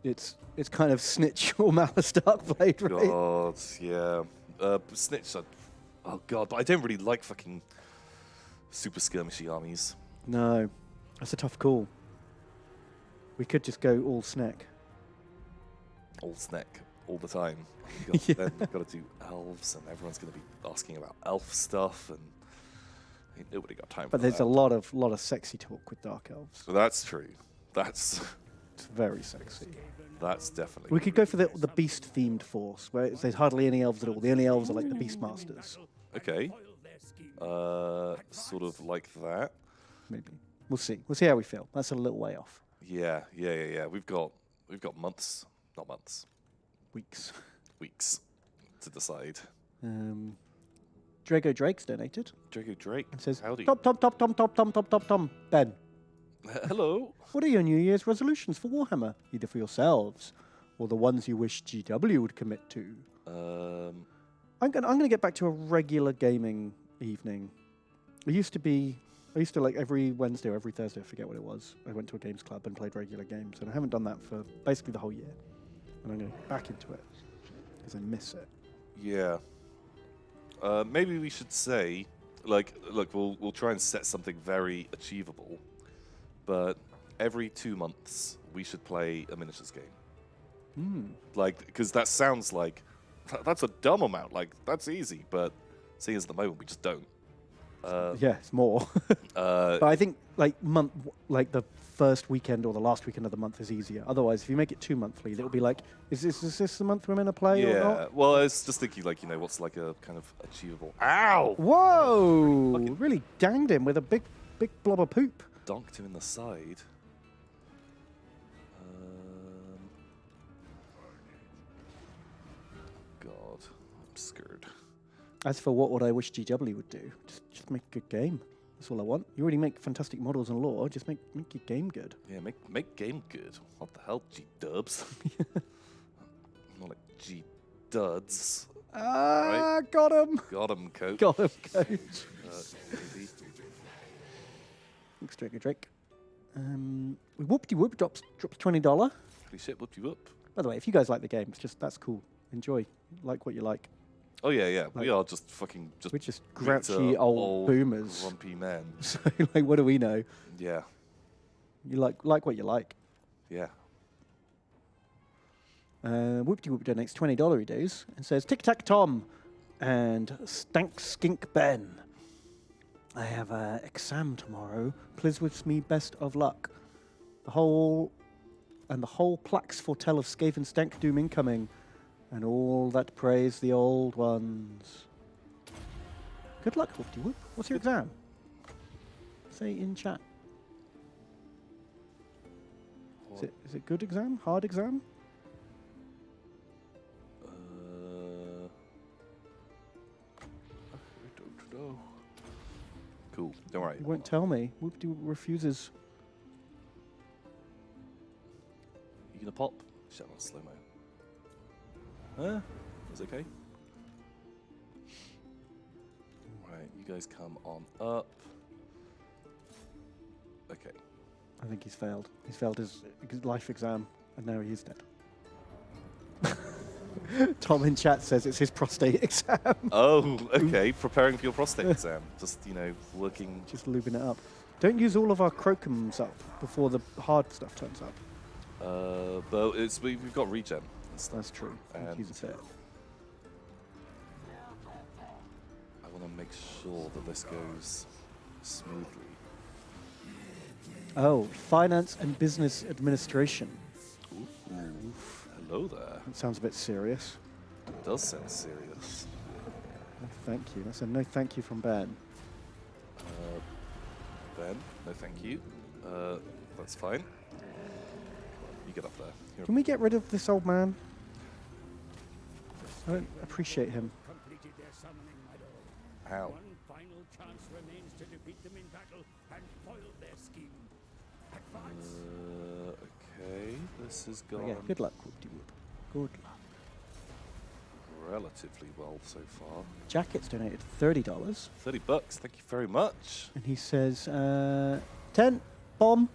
it's kind of Snitch or Malice Darkblade, right? God, yeah. Snitch, oh god, but I don't really like fucking super skirmishy armies. No, that's a tough call. We could just go all Snack. All snack, all the time. Then we've got to do elves, and everyone's going to be asking about elf stuff, and nobody got time for that. But there's a lot of sexy talk with Dark Elves. So that's true. It's very sexy. That's definitely. We could go for the beast-themed force, where there's hardly any elves at all. The only elves are like the Beastmasters. Okay. Sort of like that. Maybe. We'll see. We'll see how we feel. That's a little way off. Yeah. We've got months, not months. Weeks to decide. Drago Drake's donated. Drago Drake. It says, howdy. Tom. Ben, Hello. what are your New Year's resolutions for Warhammer? Either for yourselves or the ones you wish GW would commit to? I'm gonna get back to a regular gaming evening. I used to like every Wednesday or every Thursday, I forget what it was. I went to a games club and played regular games, and I haven't done that for basically the whole year. And I'm going to get back into it because I miss it. Yeah. Maybe we should say, like, look, we'll try and set something very achievable, but every 2 months we should play a miniatures game. Like, because that sounds like that's a dumb amount. Like, that's easy, but seeing as at the moment we just don't. Yeah, it's more. But I think like the first weekend or the last weekend of the month is easier. Otherwise, if you make it 2 monthly, it'll be like, is this the month we're meant to play or Yeah. not? Well, I was just thinking, like, what's like a kind of achievable. Ow! Whoa! Fucking- Really danged him with a big blob of poop. Donked him in the side. God, I'm scared. As for what would I wish GW would do, just make a good game. That's all I want. You already make fantastic models and lore. Just make your game good. Yeah, make game good. What the hell, G-dubs? More like G-duds. Got him. Got him, coach. Got him, coach. Maybe. Thanks, Drake. Whoop-de-whoop drops $20. Holy shit, whoop you up. By the way, if you guys like the game, that's cool. Enjoy. Like what you like. Oh, yeah. Like- We are just We're just bitter, grouchy old boomers. grumpy men. So, like, what do we know? Yeah. You like what you like. Yeah. Whoop-de-whoop donates $20 he does and says, Tic Tac Tom and Stank Skink Ben. I have an exam tomorrow. Please wish me best of luck. The whole plaques foretell of Skaven Stank Doom incoming, and all that praise the old ones. Good luck, Whoop-de-whoop. What's your exam? Say in chat. Is it good exam? Hard exam? I don't know. Cool. Don't worry. You won't tell me. Whoop-de-whoop refuses. You gonna pop? Shut up, slow mo. It's okay. Right, you guys come on up. Okay. I think he's failed. He's failed his life exam, and now he is dead. Tom in chat says it's his prostate exam. Oh, okay. Preparing for your prostate exam. Just, working. Just lubing it up. Don't use all of our crocums up before the hard stuff turns up. But we've got regen and stuff. That's true. And Use a bit. I want to make sure that this goes smoothly. Oh, finance and business administration. Ooh, hello there. That sounds a bit serious. It does sound serious. No, thank you. That's a no thank you from Ben. Ben, no thank you. That's fine. You get up there. Can we get rid of this old man? I don't appreciate him. Completed their summoning, my lord. How? One final chance remains to defeat them in battle and foil their scheme. Advance. Okay, this has gone Yeah, good luck, Whoop-de-whoop. Good luck. relatively well so far. Jacket's donated $30. $30, thank you very much. And he says, 10, Bomb.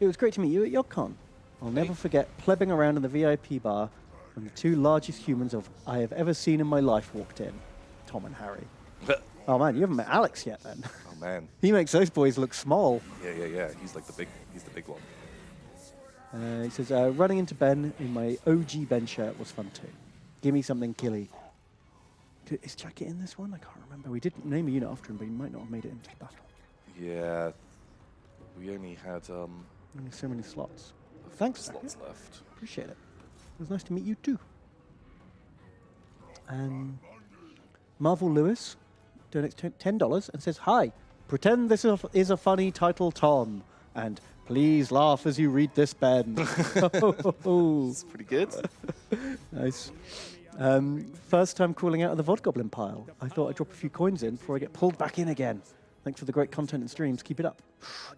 It was great to meet you at YogCon. I'll never forget plebbing around in the VIP bar when the two largest humans I have ever seen in my life walked in. Tom and Harry. Oh man, you haven't met Alex yet then. Oh man. He makes those boys look small. Yeah. He's the big one. He says, running into Ben in my OG Ben shirt was fun too. Give me something killy. Is Jacket in this one? I can't remember. We did name a unit after him, but he might not have made it into the battle. Yeah. We only had Only so many slots. Thanks, slots Jacket. left. Appreciate it. It was nice to meet you too. Marvel Lewis donates $10 and says, hi, pretend this is a funny title, Tom, and please laugh as you read this, Ben. It's pretty good. Nice. First time crawling out of the VOD Goblin pile. I thought I'd drop a few coins in before I get pulled back in again. Thanks for the great content and streams. Keep it up.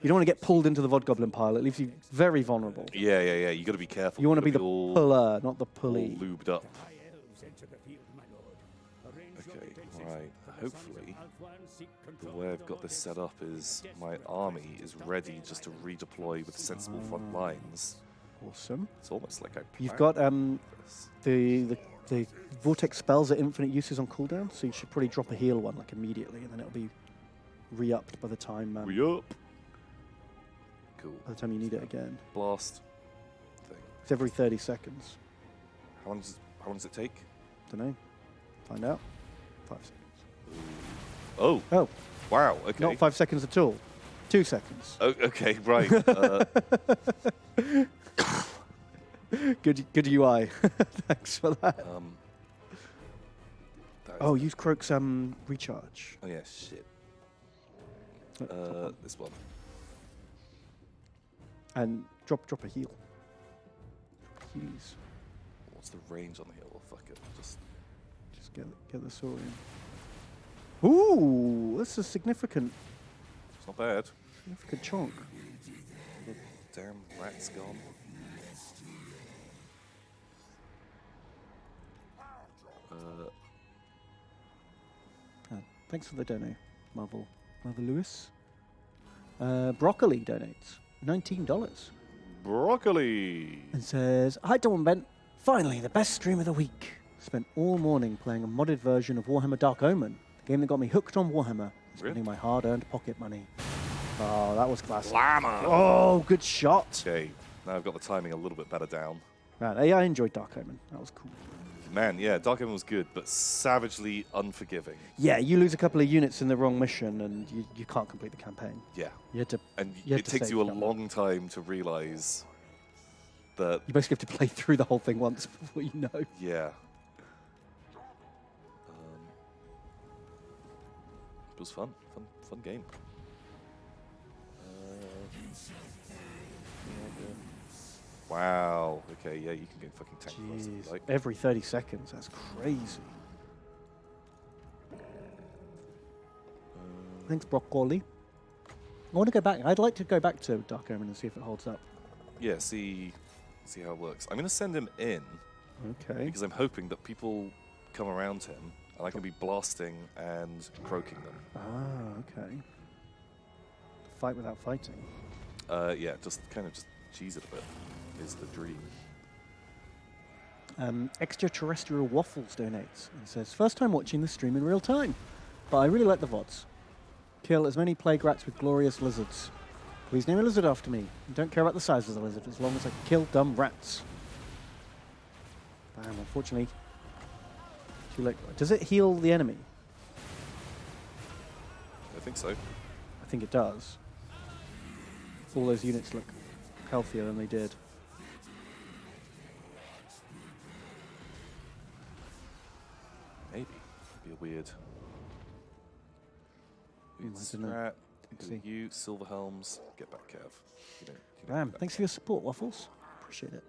You don't want to get pulled into the VOD Goblin pile. It leaves you very vulnerable. Yeah. You got to be careful. You want to be the all puller, not the all pulley. lubed up. High elves enter the field, my lord. Arrange your Okay, defenses. right. The sons of Hopefully, Alfwan seek the control way of I've the got this Lord set up is my army is ready just to redeploy with sensible front lines. Awesome. It's almost like I You've planned got this. the vortex spells at infinite uses on cooldown, so you should probably drop a heal one like immediately, and then it'll be re-upped by the time Re-up. Cool. by the time you need it again. Blast thing. It's every 30 seconds. How long does it take? Don't know. Find out. 5 seconds. Oh. Oh, Wow. Okay. not 5 seconds at all. 2 seconds. Oh, okay, right. Good UI. Thanks for that. that Oh, is- use Croak's recharge. oh yeah, shit. This one. And drop a heal. Healies. What's the range on the hill? Well, fuck it. Just Get the sword in. Ooh, that's a significant it's not bad. chunk. The damn rat's gone. Thanks for the dono, Marvel Lewis. Broccoli donates $19 Broccoli. and says, "Hi, Tom and Ben. Finally, the best stream of the week. Spent all morning playing a modded version of Warhammer Dark Omen, the game that got me hooked on Warhammer, and spending my hard-earned pocket money." Oh, that was classic. Llama. Oh, good shot. Okay, now I've got the timing a little bit better down. Man, I enjoyed Dark Omen. That was cool. Man, yeah, Dark Omen was good, but savagely unforgiving. Yeah, you lose a couple of units in the wrong mission, and you can't complete the campaign. Yeah, You had to. and You had it to takes save you a that. long time to realize that. You basically have to play through the whole thing once before you know. Yeah. It was fun game. Wow. Okay. Yeah, you can get fucking tank first if you Jeez. like. Every 30 seconds. That's crazy. Thanks, Broccoli. I want to go back. I'd like to go back to Dark Omen and see if it holds up. Yeah. See how it works. I'm gonna send him in Okay. because I'm hoping that people come around him and I can be blasting and croaking them. Ah, okay. Fight without fighting. Yeah, just cheese it a bit is the dream. Extraterrestrial Waffles donates and says, "First time watching the stream in real time, but I really like the VODs. Kill as many plague rats with glorious lizards. Please name a lizard after me. I don't care about the size of the lizard as long as I can kill dumb rats." Bam, unfortunately. Too late. Does it heal the enemy? I think so. I think it does. All those units look healthier than they did. Maybe. Be a weird. I don't know. Strat. Let's see. You, Silver Helms, get back, Kev. You don't Bam, get thanks for your support, Waffles. Appreciate it.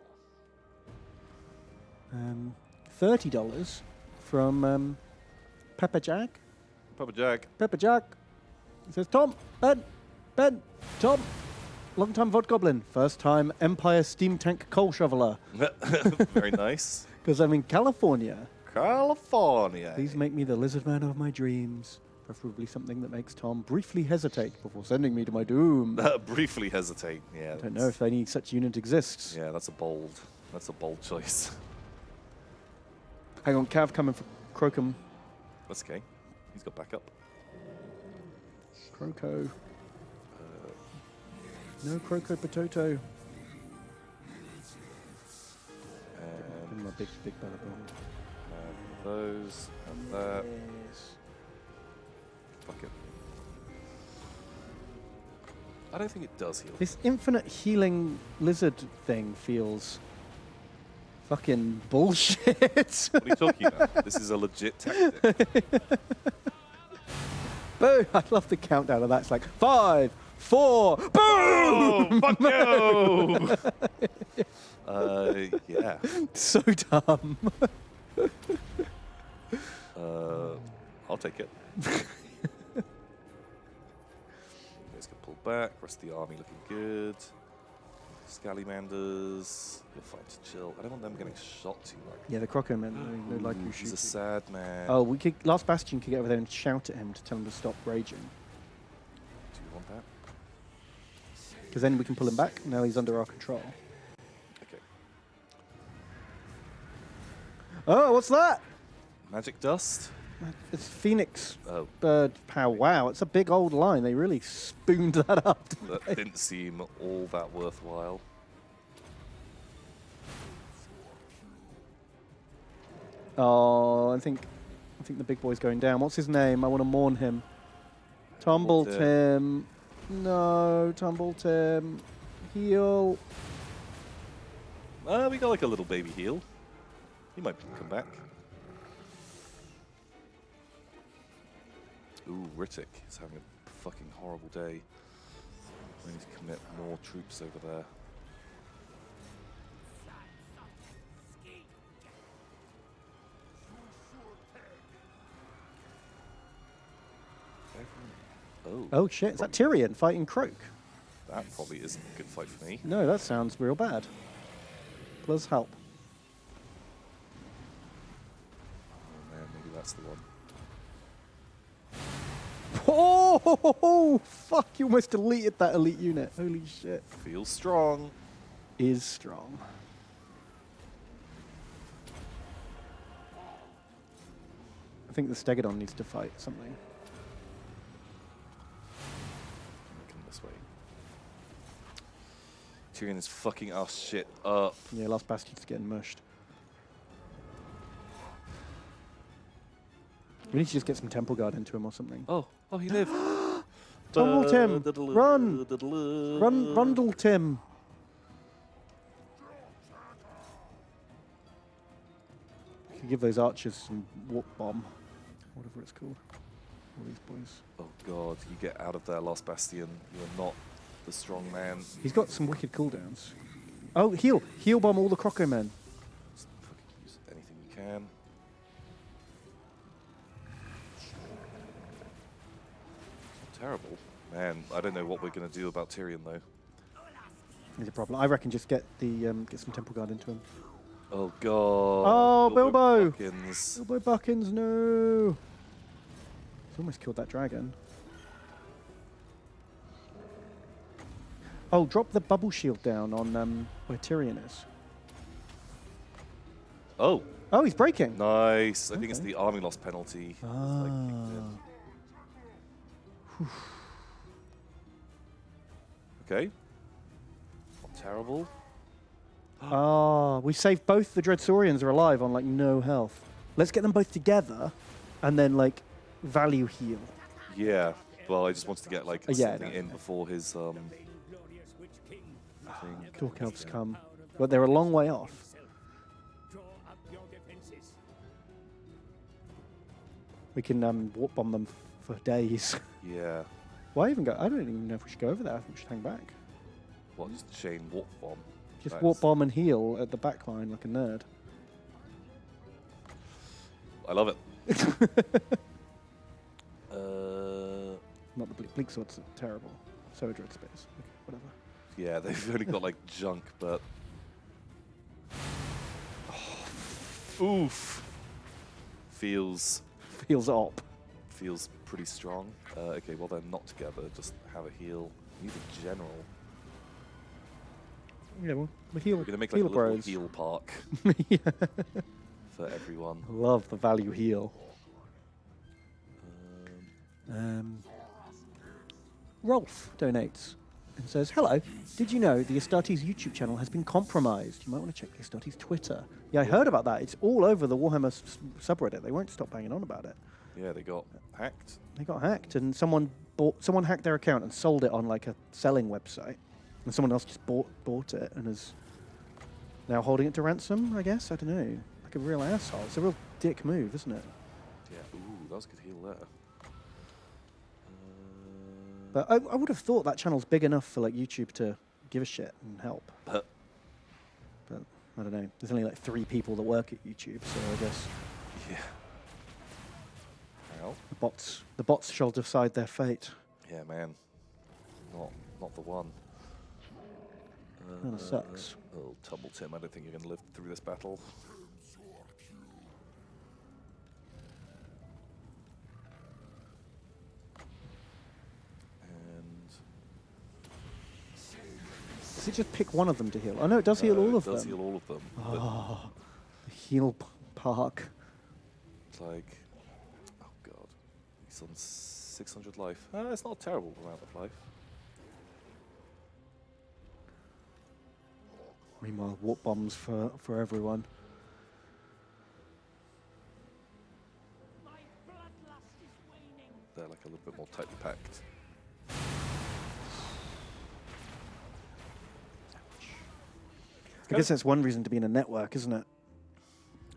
$30 from Pepper Jack. back. Papa Jack. Pepper Jack. He says, "Tom, Ben, Tom, long time VOD Goblin, first time Empire Steam Tank Coal Shoveler." Very nice. Because I'm in California. California. Please make me the lizard man of my dreams. Preferably something that makes Tom briefly hesitate before sending me to my doom. Briefly hesitate. Yeah. I don't know if any such unit exists. Yeah, that's a bold choice. Hang on, Cav coming for Crocum. That's okay. He's got backup. Croco. No Croco Potato. Give And him a big belly button. those and that. Yes. Fuck it. I don't think it does heal. This infinite healing lizard thing feels fucking bullshit. What are you talking about? This is a legit tactic. Boom! I love the countdown of that. It's like 5, 4, boom! Oh, fuck you! Yeah. So dumb. I'll take it. Guys get pulled back. Rest of the army looking good. Scallylanders, you're fine to chill. I don't want them getting shot too much. Yeah, the Croco men, they like you He's shoot. a sad man. Oh, we could. Last Bastion could get over there and shout at him to tell him to stop raging. Do you want that? Because then we can pull him back. Now he's under our control. Okay. Oh, what's that? Magic dust? It's Phoenix Oh, bird power. Wow, it's a big old line. They really spooned that up. that didn't seem all that worthwhile. Oh, I think the big boy's going down. What's his name? I want to mourn him. Tumble What, Tim. No, Tumble Tim. Heal. We got like a little baby heal. He might come back. Ooh, Rittic is having a fucking horrible day. We need to commit more troops over there. Oh shit, is that Tyrion fighting Croak? That probably isn't a good fight for me. No, that sounds real bad. Plus help. Oh man, maybe that's the one. Oh, fuck, you almost deleted that elite unit. Holy shit. Feels strong. Is strong. I think the Stegodon needs to fight something. Come this way. Tyrion is fucking our shit up. Yeah, last Bastion's getting mushed. We need to just get some Temple Guard into him or something. Oh, he lived. Tumble Tim! Run! Rundle Tim! We could give those archers some warp bomb. Whatever it's called. All these boys. Oh god, you get out of there, Last Bastion. You are not the strong man. He's got some wicked cooldowns. Oh, heal! Heal bomb all the Croco men. Just fucking use anything you can. Terrible. Man, I don't know what we're going to do about Tyrion, though. There's a problem. I reckon just get the get some Temple Guard into him. Oh, God. Oh, Bilbo! Buckins. Bilbo Buckins, no! He's almost killed that dragon. Oh, drop the bubble shield down on where Tyrion is. Oh, Oh, he's breaking. nice. I think it's Okay. the army loss penalty. It's Ah. like kicked in. Okay. Not terrible. Ah, we saved both the Dreadsaurians are alive on like no health. Let's get them both together and then like value heal. Yeah. Well, I just wanted to get like Yeah, something no, in no. before his Vainglorious Witch King. thing. Dork Elves come. But they're a long way off. Draw up your defenses. We can warp bomb them for days. Yeah. Why even go? I don't even know if we should go over there. I think we should hang back. What? Just chain warp bomb. Just That's- warp bomb and heal at the back line like a nerd. I love it. Not the Bleak Swords are terrible. So are Dread Spears. Okay, whatever. Yeah, they've only got like junk, but. Oof. Feels Feels op. pretty strong. Okay, well they're not together. Just have a heal. Need a general. Yeah, well, we heal. We're gonna make like a heal little bros. heal park Yeah. for everyone. Love the value heal. Um, Rolf donates and says, "Hello. Did you know the Astartes YouTube channel has been compromised? You might want to check the Astartes Twitter." Yeah, I heard about that. It's all over the Warhammer subreddit. They won't stop banging on about it. yeah, they got hacked. They got hacked, and someone hacked their account and sold it on like a selling website, and someone else just bought it and is now holding it to ransom. I guess I don't know. Like a real asshole. It's a real dick move, isn't it? Yeah. Ooh, that was a good heal there. But I would have thought that channel's big enough for like YouTube to give a shit and help. But But I don't know. There's only like 3 people that work at YouTube, so I guess yeah. Well, the bots shall decide their fate. yeah, man. Not the one. Kinda sucks. Oh, Tumble Tim, I don't think you're going to live through this battle. And Does it just pick one of them to heal? Oh no, it does heal all of it does them. heal all of them. But Oh, the heal park. it's like, oh god, he's on 600 life. It's not a terrible amount of life. Meanwhile, warp bombs for everyone. My bloodlust is waning. They're like a little bit more tightly packed. I guess that's one reason to be in a network, isn't it?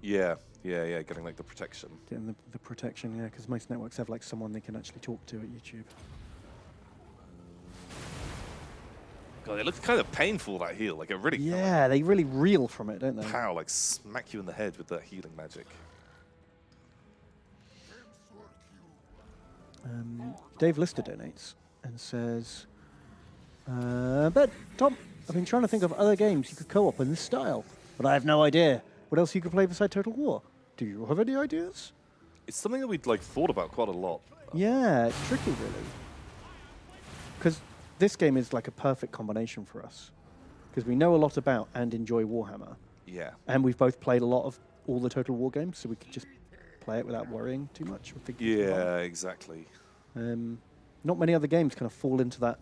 Yeah, getting like the protection. Getting the protection, yeah, because most networks have like someone they can actually talk to at YouTube. God, it looks kind of painful, that heal. Like, it really Yeah, they really reel from it, don't they? pow, like smack you in the head with that healing magic. Dave Lister donates and says, but Tom, I've been trying to think of other games you could co-op in this style, but I have no idea what else you could play beside Total War. Do you have any ideas? It's something that we'd like thought about quite a lot. Yeah, it's tricky, really. Because this game is like a perfect combination for us. Because we know a lot about and enjoy Warhammer. Yeah. And we've both played a lot of all the Total War games, so we could just play it without worrying too much. Or thinking too hard. Yeah, exactly. Not many other games kind of fall into that.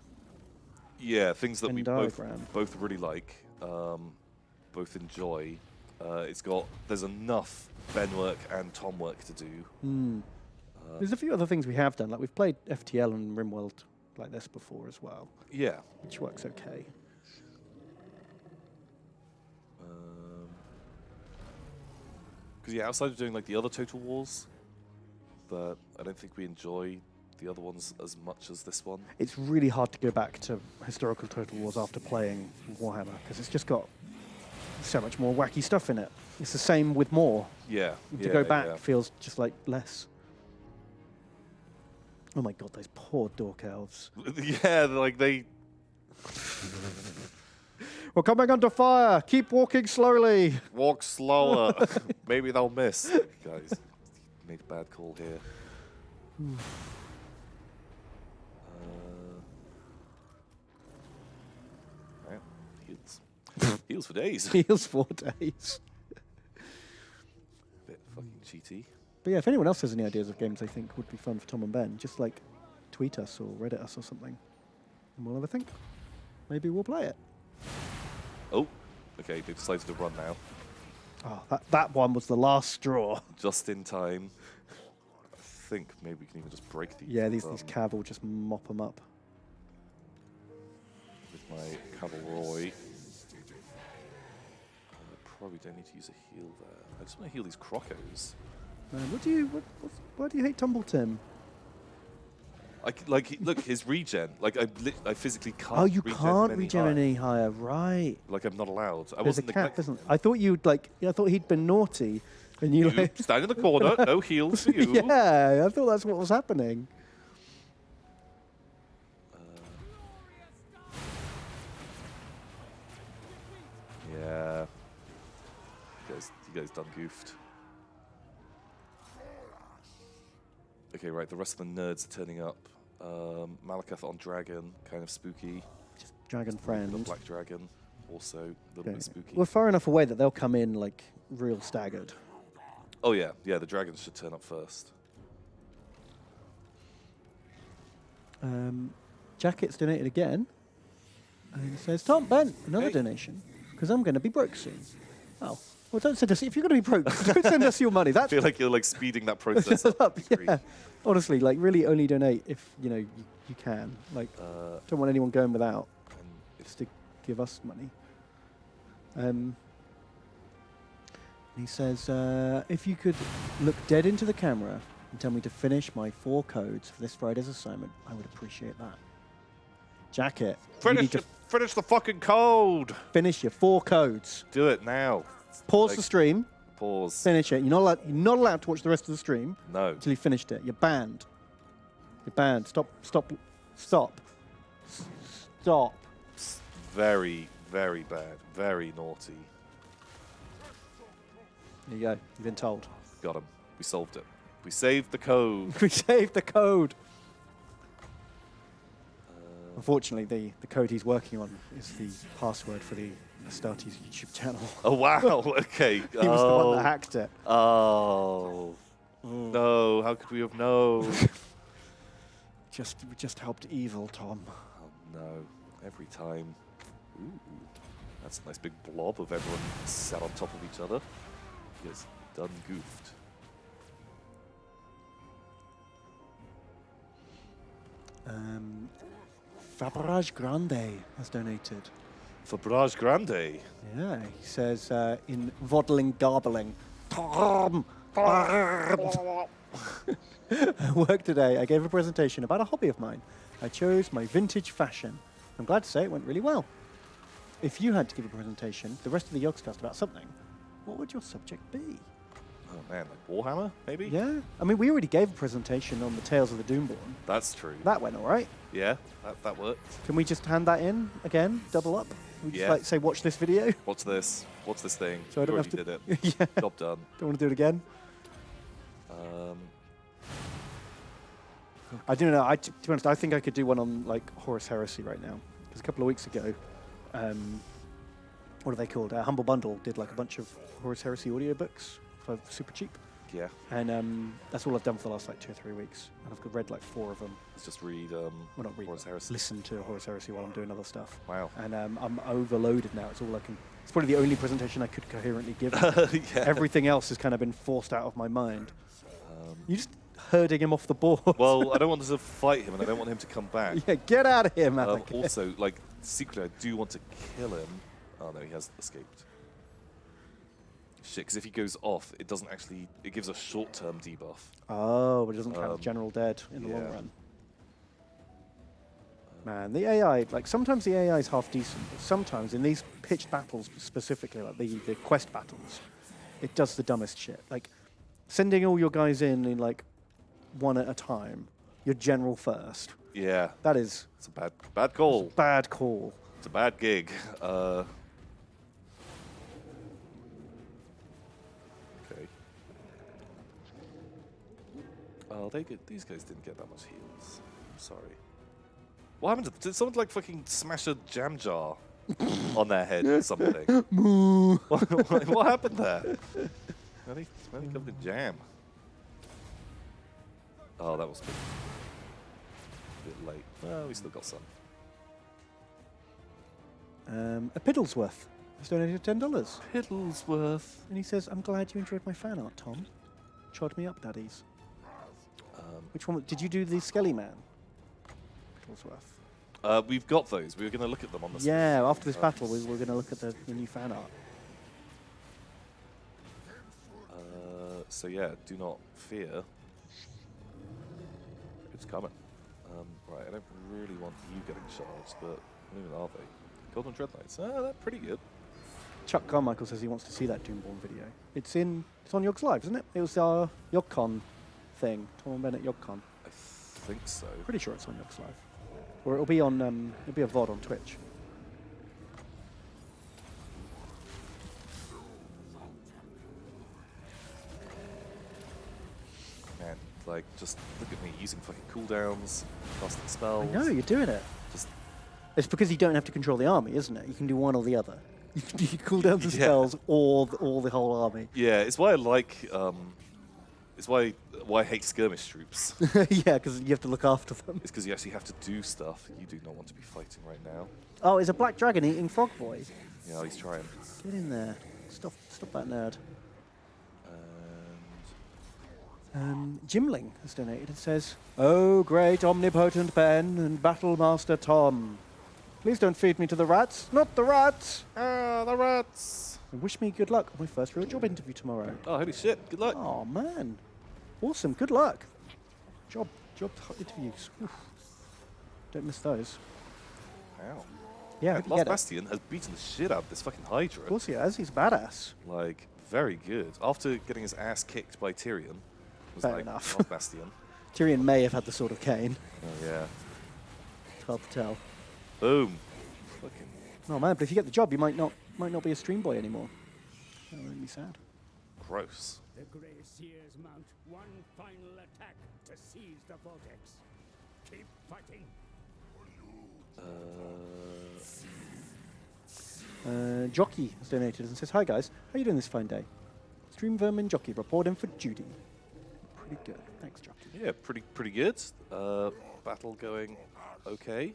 Yeah, things that Venn we diagram. both really like, both enjoy. There's enough Ben work and Tom work to do. There's a few other things we have done. Like we've played FTL and RimWorld like this before as well. Yeah. Which works okay. Because yeah, outside of doing like the other Total Wars, but I don't think we enjoy the other ones as much as this one. It's really hard to go back to historical Total Wars after playing Warhammer because it's just got so much more wacky stuff in it. It's the same with more. Yeah. To go back feels just like less. Oh my god, those poor dork elves. Yeah, like they... We're coming under fire. Keep walking slowly. Walk slower. Maybe they'll miss. Guys, made a bad call here. Right, heals. Heals for days. Heals 4 days. Bit fucking cheaty. But yeah, if anyone else has any ideas of games they think would be fun for Tom and Ben, just like tweet us or Reddit us or something, and we'll have a think. Maybe we'll play it. Oh, okay, they've decided to run now. Oh, that one was the last straw. Just in time. I think maybe we can even just break these. Yeah, these cav will just mop them up. With my cavalry. Probably don't need to use a heal there. I just want to heal these crocos. Why do you hate Tumble Tim? Look, his regen. Like, I physically can't. Oh, you regen can't any regen higher. any higher, right? Like, I'm not allowed. I There's a wasn't cap, neglecting isn't him. I thought you'd like. Yeah, I thought he'd been naughty, and you You like. stand in the corner. No heals for you. Yeah, I thought that's what was happening. Yeah. You guys done goofed. Okay, right. The rest of the nerds are turning up. Malakath on dragon, kind of spooky. Just dragon The friend. black dragon, also a little bit spooky. We're far enough away that they'll come in like real staggered. Oh yeah, the dragons should turn up first. Jacket's donated again. And it says, Tom, Ben, another Hey. donation. Because I'm going to be broke soon. Oh. Well, don't send us... If you're going to be broke, don't send us your money. I That's feel like you're like speeding that process up. up. Yeah. Honestly, like, really only donate if, you can. Like, don't want anyone going without. Just to give us money. He says, if you could look dead into the camera and tell me to finish my 4 codes for this Friday's assignment, I would appreciate that. Jacket, you need to Finish the fucking code. finish your 4 codes. Do it now. Pause Like- the stream, Pause. finish it. You're not allowed to watch the rest of the stream No. until you finished it. You're banned. You're banned. Stop. Very, very bad. Very naughty. There you go. You've been told. Got him. We solved it. We saved the code. We saved the code. Unfortunately, the code he's working on is the password for the Astartes YouTube channel. Oh wow. Okay. He was the one that hacked it. Oh. No. How could we have known? We just helped evil, Tom. Oh no. Every time. Ooh. That's a nice big blob of everyone sat on top of each other. Yes. Done goofed. Fabrage Grande has donated. For Barrage Grande. Yeah, he says in waddling, garbling, Tom! At work today, I gave a presentation about a hobby of mine. I chose my vintage fashion. I'm glad to say it went really well. If you had to give a presentation, the rest of the Yogscast about something, what would your subject be? Oh man, like Warhammer, maybe? Yeah, I mean, we already gave a presentation on the Tales of the Doomborn. That's true. That went all right. Yeah, that worked. Can we just hand that in again, double up? We just Yeah. like say, watch this video. What's this? What's this thing? So I don't You have already to. did it. Yeah. Job done. Don't want to do it again. I don't know. To be honest, I think I could do one on like Horus Heresy right now. Because a couple of weeks ago, what are they called? Humble Bundle did like a bunch of Horus Heresy audiobooks for super cheap. Yeah. And that's all I've done for the last like 2 or 3 weeks. And I've read like 4 of them. Let's just read Well, not read. Horus Heresy. Listen to Horus Heresy while I'm doing other stuff. Wow. And I'm overloaded now. It's all I can. It's probably the only presentation I could coherently give. Yeah. Everything else has kind of been forced out of my mind. You just herding him off the board. Well, I don't want to fight him, and I don't want him to come back. Yeah, get out of here, man. Also, like, secretly, I do want to kill him. Oh no, he has escaped. Shit, because if he goes off, it doesn't actually. It gives a short-term debuff. Oh, but it doesn't count as general dead in the long yeah. run. Man, the AI, like sometimes the AI is half decent, but sometimes in these pitched battles specifically, like the quest battles, it does the dumbest shit. Like sending all your guys in like one at a time, your general first. Yeah. That is It's a bad call. bad call. It's a bad gig. Okay. Oh, these guys didn't get that much heals. I'm sorry. What happened to did someone like fucking smash a jam jar on their head or something? what happened there? Why they covered in jam? Oh, that was good. A bit late. Well, we still got some. A Piddlesworth has donated $10. Piddlesworth. And he says, I'm glad you enjoyed my fan art, Tom. Chod me up, daddies. Which one? Did you do the Skelly Man? Piddlesworth. We've got those. We were going to look at them on the Yeah, after this battle, we were going to look at the new fan art. So yeah, do not fear. It's coming. Right, I don't really want you getting charged, but what even are they? Golden Dreadlights. Ah, they're pretty good. Chuck Carmichael says he wants to see that Doomborn video. It's on Yogs Live, isn't it? It was our YogCon thing, Tom and Bennett YogCon. I think so. Pretty sure it's on Yogs Live. Or it'll be on it'll be a VOD on Twitch. Man, like, just look at me using fucking cooldowns, casting spells. I know, you're doing it. Just It's because you don't have to control the army, isn't it? You can do one or the other. You can do cooldowns and Yeah. spells or the whole army. yeah, it's why I like. It's why I hate skirmish troops. Yeah, because you have to look after them. It's because you actually have to do stuff. You do not want to be fighting right now. Oh, it's a black dragon eating Frog Boy. Yeah, he's trying. Get in there. Stop that nerd. Jimling has donated. It says, "Oh, great omnipotent Ben and Battlemaster Tom, please don't feed me to the rats. Not the rats. Ah, the rats! And wish me good luck on my first real job interview tomorrow." Oh, holy shit! Good luck. Oh man, awesome. Good luck. Job interviews. Oof. Don't miss those. Wow. Yeah, hope you Last get it. Bastion has beaten the shit out of this fucking Hydra. Of course he has. He's badass. Like, very good. After getting his ass kicked by Tyrion, it was Fair like, enough. Last Bastion. Tyrion may have had the sword of Cain. Oh yeah. It's hard to tell. Boom. Fucking. Oh man, but if you get the job, you might not be a stream boy anymore. That would make me sad. Gross. The Grey Seers mount one final attack to seize the vortex. Keep fighting. Jockey has donated and says, "Hi guys, how you doing this fine day? Stream Vermin Jockey reporting for Judy." Pretty good. Thanks, Jockey. Yeah, pretty good. Battle going okay.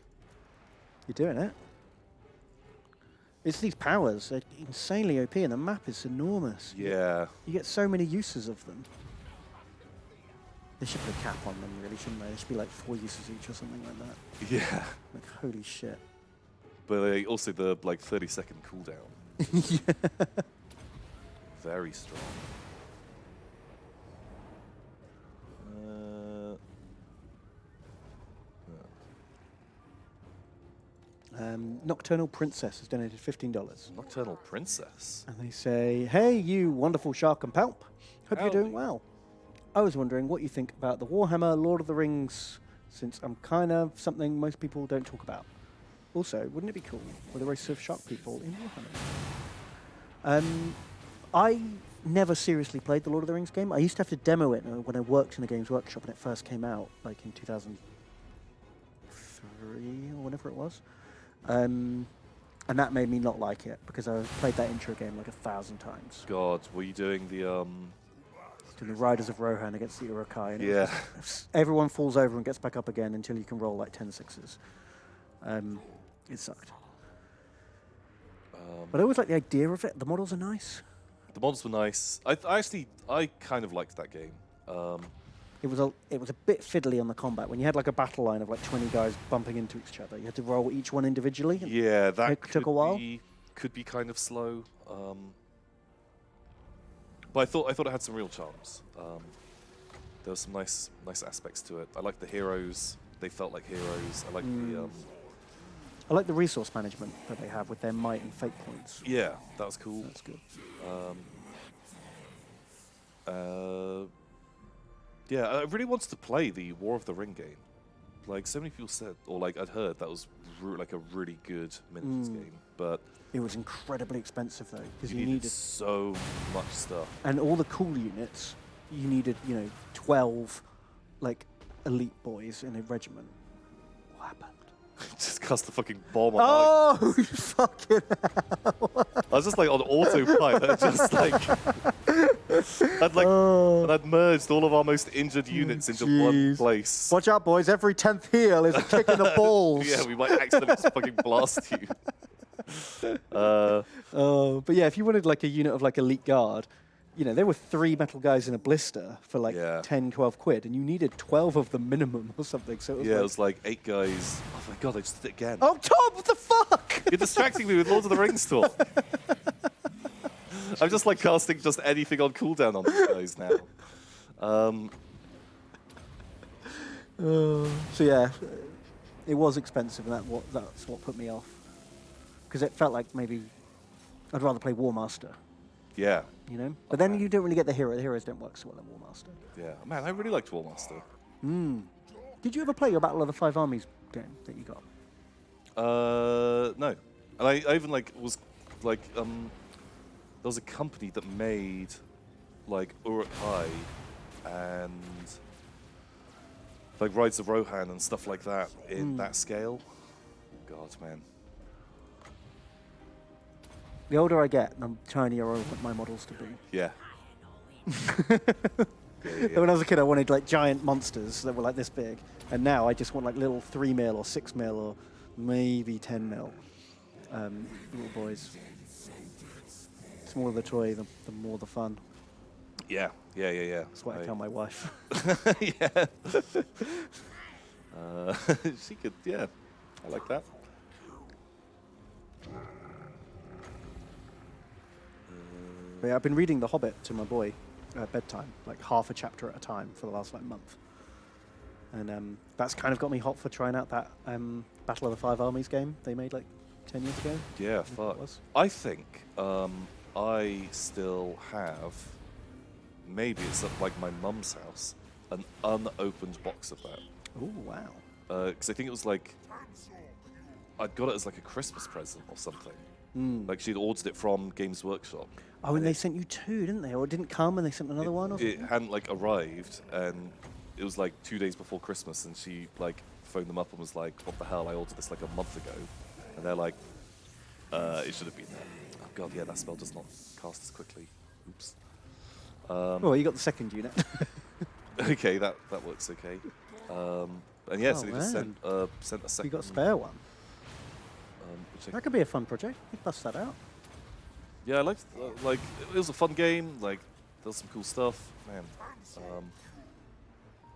You're doing it. It's these powers. They're insanely OP and the map is enormous. Yeah. You get so many uses of them. They should put a cap on them, really, shouldn't they? There should be like 4 uses each or something like that. Yeah. Like, holy shit. But also the like 30-second cooldown. Yeah. Very strong. Nocturnal Princess has donated $15. Nocturnal Princess. And they say, hey, you wonderful shark and palp. Hope you're doing Howdy. well. I was wondering what you think about the Warhammer Lord of the Rings, since I'm kind of something most people don't talk about. Also, wouldn't it be cool with a race of shark people in Warhammer? I never seriously played the Lord of the Rings game. I used to have to demo it when I worked in the Games Workshop when it first came out, like in 2003 or whenever it was. And that made me not like it because I played that intro game like 1,000 times. God, were you doing the Doing the Riders of Rohan against the Uruk-hai. And it Yeah. was just- everyone falls over and gets back up again until you can roll like 10 sixes. It sucked. But I always like the idea of it. The models are nice. The models were nice. I kind of liked that game. It was a bit fiddly on the combat. When you had like a battle line of like 20 guys bumping into each other, you had to roll each one individually. and Yeah, that it took a while. Could be kind of slow. But I thought it had some real charms. There were some nice aspects to it. I liked the heroes. They felt like heroes. I liked the I like the resource management that they have with their might and fate points. yeah, that was cool. That's good. Yeah, I really wanted to play the War of the Ring game. Like so many people said, or like I'd heard that was like a really good miniatures game, but It was incredibly expensive though, because you needed so much stuff. and all the cool units, you needed, 12 like elite boys in a regiment. What happened? Just cast a fucking bomb on. Oh, fucking hell. I was just like on autopilot, just like and I'd merged all of our most injured units into one jeez. place. Watch out, boys. Every 10th heal is a kick in the balls. Yeah, we might accidentally just fucking blast you. But yeah, if you wanted like a unit of like elite guard, there were 3 metal guys in a blister for like Yeah. 10, 12 quid, and you needed 12 of them minimum or something. So it was Yeah, like, it was like 8 guys. Oh my god, I just did it again. oh, Tom, what the fuck? You're distracting me with Lord of the Rings talk. I'm just like casting just anything on cooldown on these guys now. So yeah, it was expensive, and that's what put me off. Because it felt like maybe I'd rather play War Master, Yeah. But then you don't really get the hero. The heroes don't work so well in War Master. Yeah. Man, I really liked War Master. Did you ever play your Battle of the Five Armies game that you got? No. And I even like was like there was a company that made like Uruk-hai and like Rides of Rohan and stuff like that in that scale. God, man. The older I get, the tinier I want my models to be. Yeah. When I was a kid, I wanted like giant monsters that were like this big, and now I just want like little 3 mil or 6 mil or maybe 10 mil little boys. The smaller the toy, the more the fun. Yeah. That's what I tell my wife. Yeah. She could, yeah. I like that. But yeah, I've been reading The Hobbit to my boy at bedtime, like half a chapter at a time for the last like month. And that's kind of got me hot for trying out that Battle of the Five Armies game they made like 10 years ago. Yeah, I think it fuck. was. I think I still have, maybe it's at like my mum's house, an unopened box of that. Oh, wow. Because I think it was like, I'd got it as like a Christmas present or something. Like she'd ordered it from Games Workshop. Oh, and they sent you 2, didn't they? Or it didn't come and they sent another one or It something? hadn't like arrived, and it was like 2 days before Christmas, and she like phoned them up and was like, "What the hell? I ordered this like a month ago," and they're like, "It should have been there." Oh god, yeah, that spell does not cast as quickly. Oops. Oh, you got the second unit. Okay, that works okay. And yeah, Oh, so they just sent a second. You got a spare one. Which I That could be a fun project. You bust that out. Yeah, I liked, it was a fun game, like, there was some cool stuff, man.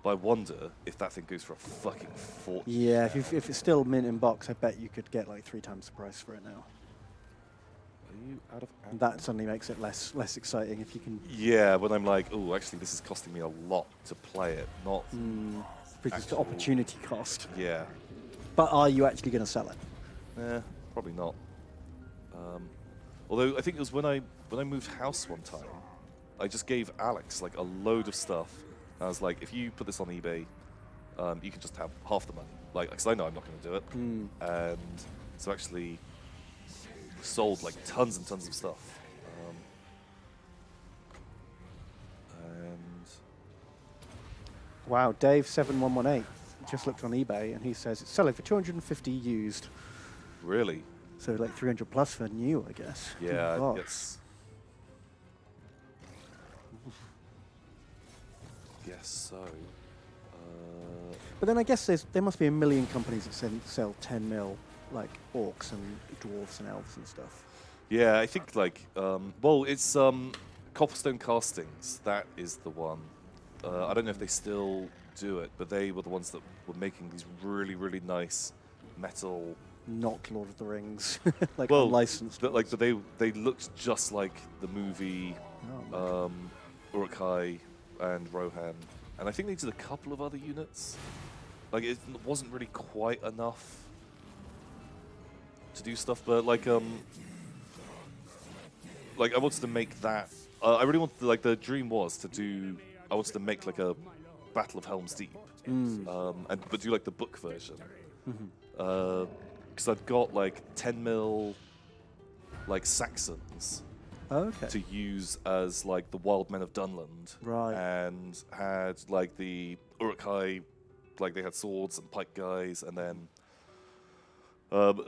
But I wonder if that thing goes for a fucking fortune. Yeah, if it's still mint in box, I bet you could get like 3 times the price for it now. Are you out of ammo? That suddenly makes it less exciting if you can. Yeah, when I'm like, oh, actually, this is costing me a lot to play it, not. Because the Actual- opportunity cost. Yeah. But are you actually going to sell it? Probably not. Although I think it was when I moved house one time, I just gave Alex like a load of stuff. I was like, if you put this on eBay, you can just have half the money. Like, because I know I'm not going to do it. And so actually sold like tons and tons of stuff. And Wow, Dave7118 just looked on eBay and he says it's selling for 250 used. really, So like 300 plus for new, I guess. yeah, Oh, yes. Yes, so. But then I guess there must be a million companies that sell 10 mil, like orcs and dwarves and elves and stuff. Yeah, I think like, well, it's Copperstone Castings. That is the one. I don't know if they still do it, but they were the ones that were making these really, really nice metal. Not Lord of the Rings, like Well, unlicensed. but like, but they looked just like the movie Uruk-hai and Rohan, and I think they did a couple of other units. Like it wasn't really quite enough to do stuff, but like I wanted to make that. I really wanted like the dream was to do. I wanted to make like a Battle of Helm's Deep, but do like the book version. Because I've got like 10 mil like Saxons to use as like the Wild Men of Dunland, Right. and had like the Uruk-hai, like they had swords and pike guys, and then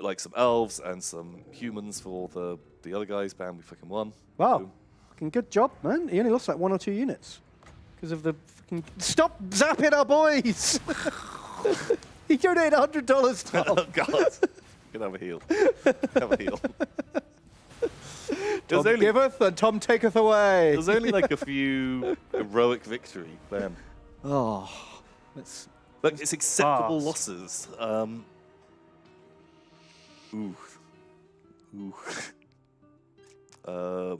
like some elves and some humans for the other guys. Bam, we fucking won. Wow, Boom. fucking good job, man. He only lost like 1 or 2 units because of the fucking. Stop zapping our boys! He donated $100, Tom. Oh god, can have a heal. Have a heal. Tom giveth and Tom taketh away. There's only like a few heroic victory. Bam. Oh, let's. Like it's acceptable Pass. losses. Ooh.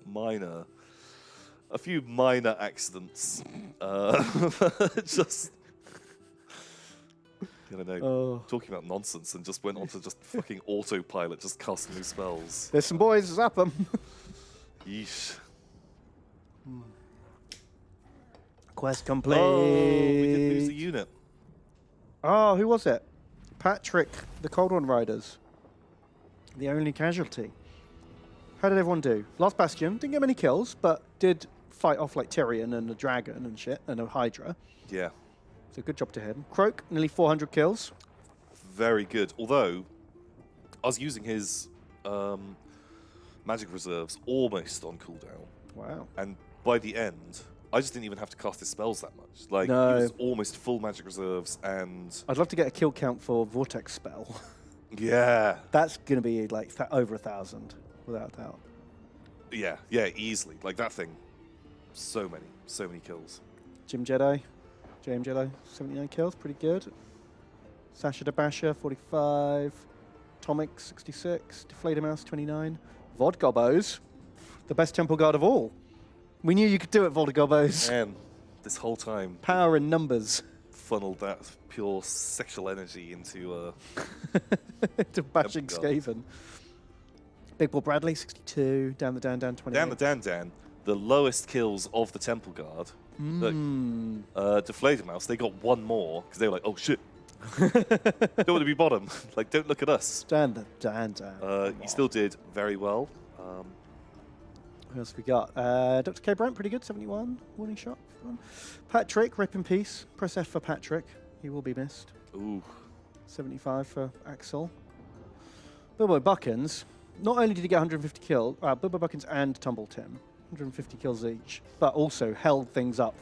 Minor. A few minor accidents. Just. I don't know. Talking about nonsense and just went on to just fucking autopilot, just casting new spells. There's some boys, zap them. Yeesh. Quest complete. Oh, we did lose a unit. Oh, who was it? Patrick, the Cold One Riders. The only casualty. How did everyone do? Last Bastion, didn't get many kills, but did fight off like Tyrion and a dragon and shit, and a Hydra. Yeah. So good job to him. Croak, nearly 400 kills. Very good. Although, I was using his magic reserves almost on cooldown. Wow. And by the end, I just didn't even have to cast his spells that much. Like, No. he was almost full magic reserves, and I'd love to get a kill count for Vortex spell. yeah. That's going to be like over 1,000, without a doubt. Yeah, easily. Like, that thing, so many kills. James Jedi, 79 kills, pretty good. Sasha Dabasha, 45. Tomic, 66. Deflator Mouse, 29. Vodgobos, the best temple guard of all. We knew you could do it, Vodgobos. And this whole time, Power in numbers. funneled that pure sexual energy into to bashing Temple guards. Skaven. Big Ball Bradley, 62. Down the Dan, 28. Dan the Dan, the lowest kills of the Temple Guard. Look, Deflator Mouse, they got one more because they were like, oh shit. Don't want to be bottom. Like, don't look at us. Dan the Dan. He still did very well. Who else we got? Dr. K. Brent, pretty good, 71. Warning shot. Patrick, rip in peace. Press F for Patrick. He will be missed. Ooh. 75 for Axel. Bilbo Buckins. Not only did he get 150 kills, Bilbo Buckins and Tumble Tim, 150 kills each, but also held things up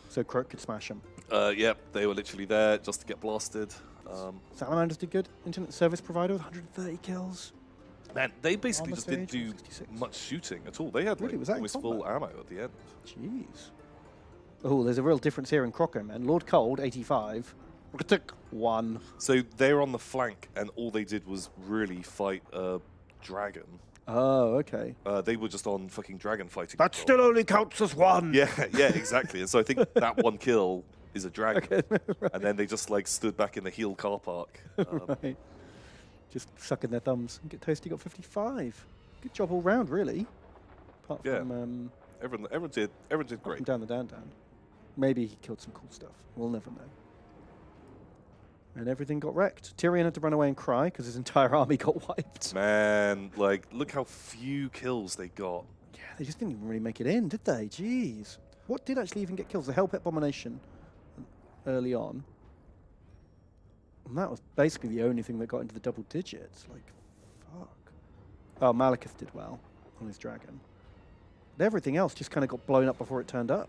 so Croak could smash them. Yep, they were literally there just to get blasted. Salamanders did good. Internet service provider with 130 kills. Man, they basically Armor just didn't stage, do 66. much shooting at all. They had Really? like Was that in almost full combat? ammo at the end. Jeez. Oh, there's a real difference here in Croco, man. Lord Cold, 85. 1. So they were on the flank, and all they did was really fight a dragon. Oh, okay. They were just on fucking dragon fighting. That control. still only counts as 1. Yeah, yeah, exactly. And so I think that one kill is a dragon. Okay, right. And then they just like stood back in the heel car park. Right. Just sucking their thumbs. And Get Toasty got 55. Good job all round, really. Apart Yeah. from Everyone did great. from down the down. Maybe he killed some cool stuff. We'll never know. And everything got wrecked. Tyrion had to run away and cry because his entire army got wiped. Man, like, look how few kills they got. Yeah, they just didn't even really make it in, did they? Jeez. What did actually even get kills? The Hellpit Abomination early on. And that was basically the only thing that got into the double digits. Like, fuck. Oh, Malekith did well on his dragon. But everything else just kind of got blown up before it turned up.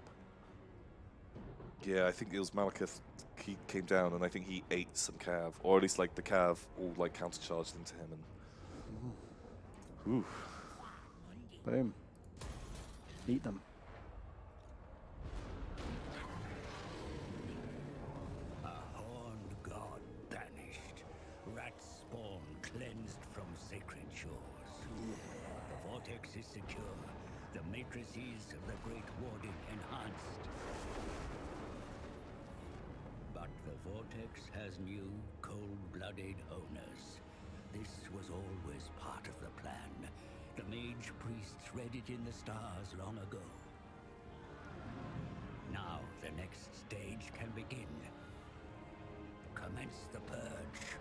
Yeah, I think it was Malekith. He came down, and I think he ate some cav, or at least like the cav all like countercharged into him, and ooh. Boom. Eat them. A horned god banished, rat spawn cleansed from sacred shores. The vortex is secure, the matrices of the Great Warden enhanced. But the vortex has new, cold-blooded owners. This was always part of the plan. The mage priests read it in the stars long ago. Now the next stage can begin. Commence the purge.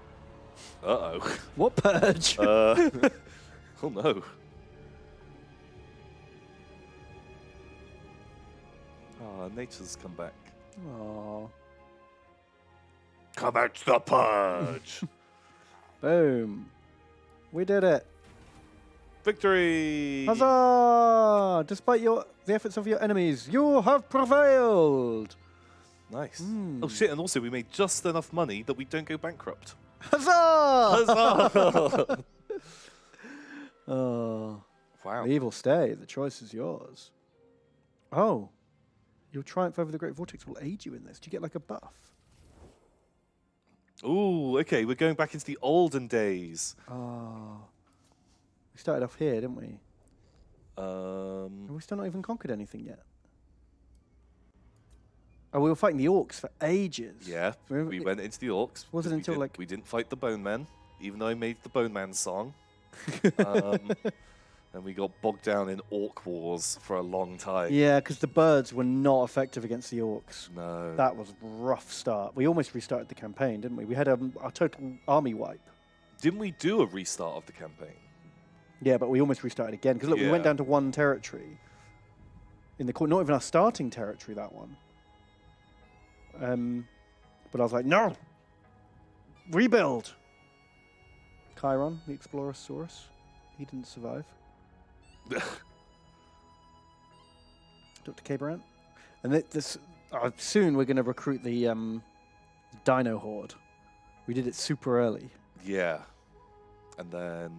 Uh-oh. What purge? Oh no. Oh, nature's come back. Aww. Commence the purge. Boom. We did it. Victory! Huzzah! Despite the efforts of your enemies, you have prevailed. Nice. Oh shit, and also we made just enough money that we don't go bankrupt. Huzzah! Huzzah! Oh. Wow. The evil stay. The choice is yours. Oh. Your triumph over the Great Vortex will aid you in this. Do you get like a buff? Ooh, okay, we're going back into the olden days. Oh. We started off here, didn't we? And we've still not even conquered anything yet. Oh, we were fighting the orcs for ages. Yeah, we went into the orcs. Wasn't until like... We didn't fight the bone men, even though I made the bone man song. And we got bogged down in orc wars for a long time. Yeah, because the birds were not effective against the orcs. No. That was a rough start. We almost restarted the campaign, didn't we? We had a total army wipe. Didn't we do a restart of the campaign? Yeah, but we almost restarted again. Because look, we went down to 1 territory. In the not even our starting territory, that one. But I was like, no! Rebuild! Chiron, the Explorosaurus. He didn't survive. Dr. Cabrant. And this soon we're going to recruit the Dino Horde. We did it super early. Yeah. And then...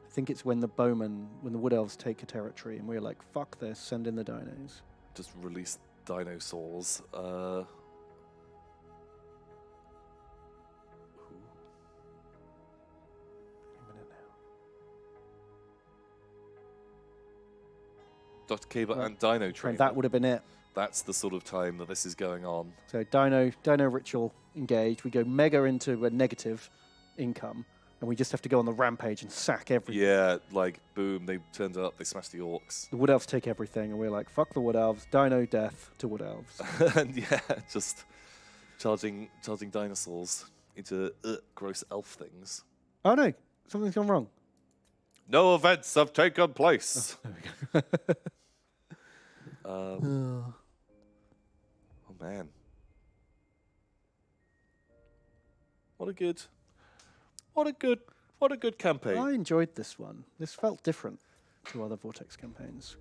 I think it's when the Wood Elves take a territory and we're like, fuck this, send in the dinos. just release dinosaurs. Dr. Cable and Dino Trainer. And that would have been it. That's the sort of time that this is going on. So Dino Ritual engaged. We go mega into a negative income, and we just have to go on the rampage and sack everything. Yeah, like, boom, they turned up, they smashed the orcs. The Wood Elves take everything, and we're like, fuck the Wood Elves, Dino death to Wood Elves. And yeah, just charging dinosaurs into gross elf things. Oh no, something's gone wrong. No events have taken place. Oh, there we go. Oh man. What a good campaign. I enjoyed this one. This felt different to other Vortex campaigns.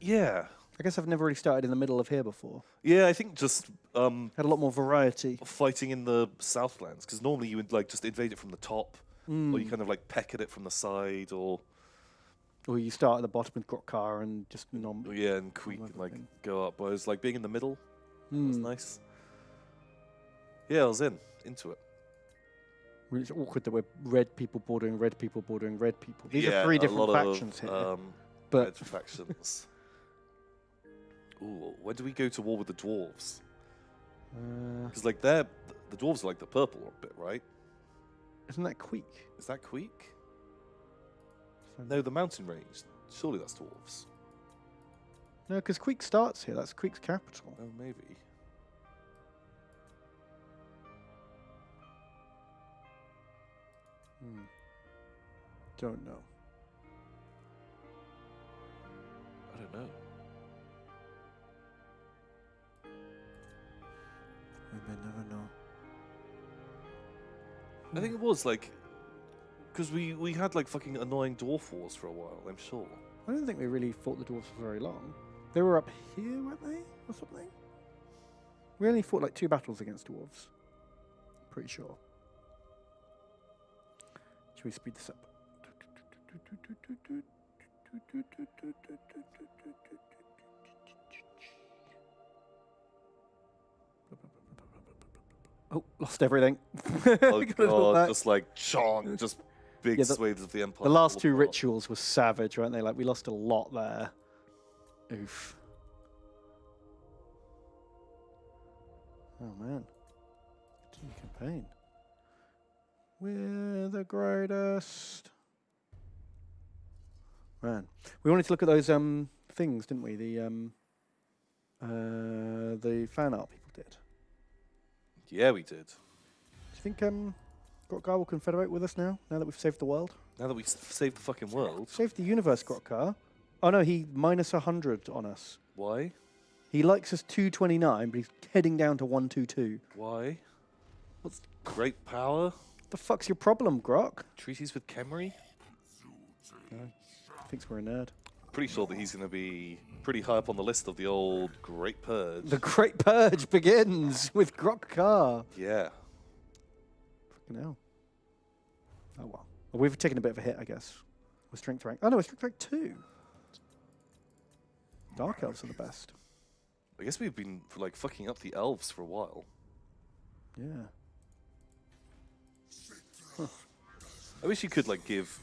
Yeah. I guess I've never really started in the middle of here before. Yeah, I think just Had a lot more variety. fighting in the Southlands, because normally you would like just invade it from the top, or you kind of like peck at it from the side, or Or you start at the bottom with Grokkar and just Yeah, and Queek can like go up. But it was like being in the middle. Was nice. Yeah, I was into it. It's awkward that we're red people bordering red people bordering red people. These Yeah, are 3 a different lot factions of, here. Red But factions. Ooh, when do we go to war with the dwarves? Because like the dwarves are like the purple bit, right? isn't that Queek? Is that Queek? No, the mountain range. Surely that's dwarves. No, because Queek starts here. That's Queek's capital. Oh, maybe. Don't know. I don't know. We may never know. I think it was like because we had like fucking annoying dwarf wars for a while. I'm sure. I don't think we really fought the dwarves for very long. They were up here, weren't they? Or something? We only fought like 2 battles against dwarves. Pretty sure. Should we speed this up? Oh, lost everything. Oh Got it all god, back. just like chong, just big Yeah, swathes of the empire. The last fall 2 apart. rituals were savage, weren't they? Like, we lost a lot there. Oof. Oh, man. Continue campaign. We're the greatest. Man. We wanted to look at those things, didn't we? The fan art people did. Yeah, we did. Do you think Grokkar will confederate with us now that we've saved the world? Now that we saved the fucking world, Saved the universe, Grokkar. Oh no, he minus 100 on us. why? He likes us 229, but he's heading down to 122. Why? What's Great power? the fuck's your problem, Grok? Treaties with Khemri? Thinks we're a nerd. Pretty sure that he's going to be pretty high up on the list of the old Great Purge. The Great Purge begins with Grokkar. Yeah. Fucking hell. Oh well. Well, we've taken a bit of a hit, I guess. We're strength rank. Oh no, we're strength rank 2. Dark elves are the best. I guess we've been like fucking up the elves for a while. Yeah. I wish you could like give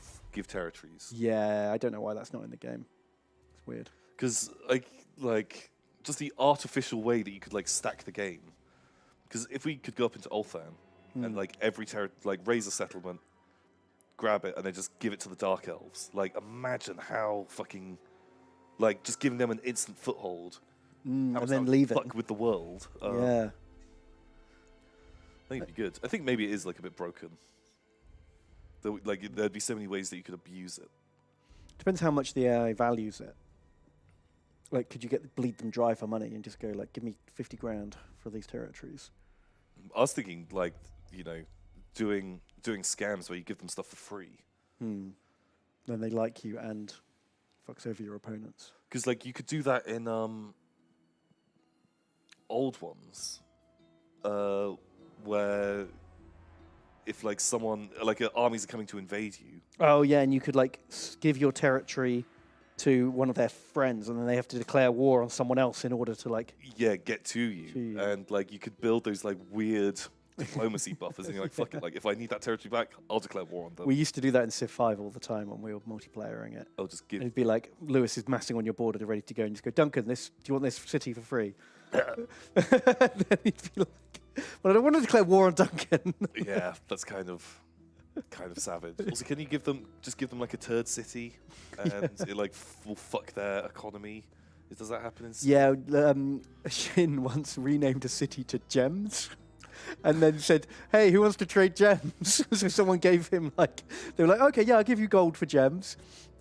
territories. Yeah, I don't know why that's not in the game. It's weird. Because like just the artificial way that you could like stack the game. Because if we could go up into Ulthan and like every like raise a settlement, grab it, and then just give it to the Dark Elves. Like imagine how fucking like just giving them an instant foothold. How And much that then would leave it. fuck with the world. Yeah. I think it'd be good. I think maybe it is like a bit broken. Like there'd be so many ways that you could abuse it. Depends how much the AI values it. Like, could you bleed them dry for money and just go like, give me 50 grand for these territories? I was thinking like, you know, doing scams where you give them stuff for free. Then they like you and fucks over your opponents. Because like you could do that in old ones, where if like someone like armies are coming to invade you. Oh yeah, and you could like give your territory to one of their friends, and then they have to declare war on someone else in order to like. Yeah, get to you. And like you could build those like weird diplomacy buffers, and you're like, fuck it, like if I need that territory back, I'll declare war on them. We used to do that in Civ 5 all the time when we were multiplayering it. I'll just give. It'd be like Lewis is massing on your board and ready to go, and you just go, Duncan, do you want this city for free? And then he'd be like, well, I don't want to declare war on Duncan. Yeah, that's kind of savage. Also, can you give them like a turd city, and it like will fuck their economy? Does that happen in? Yeah, Shin once renamed a city to Gems. And then said, hey, who wants to trade gems? So someone gave him like, they were like, okay, yeah, I'll give you gold for gems.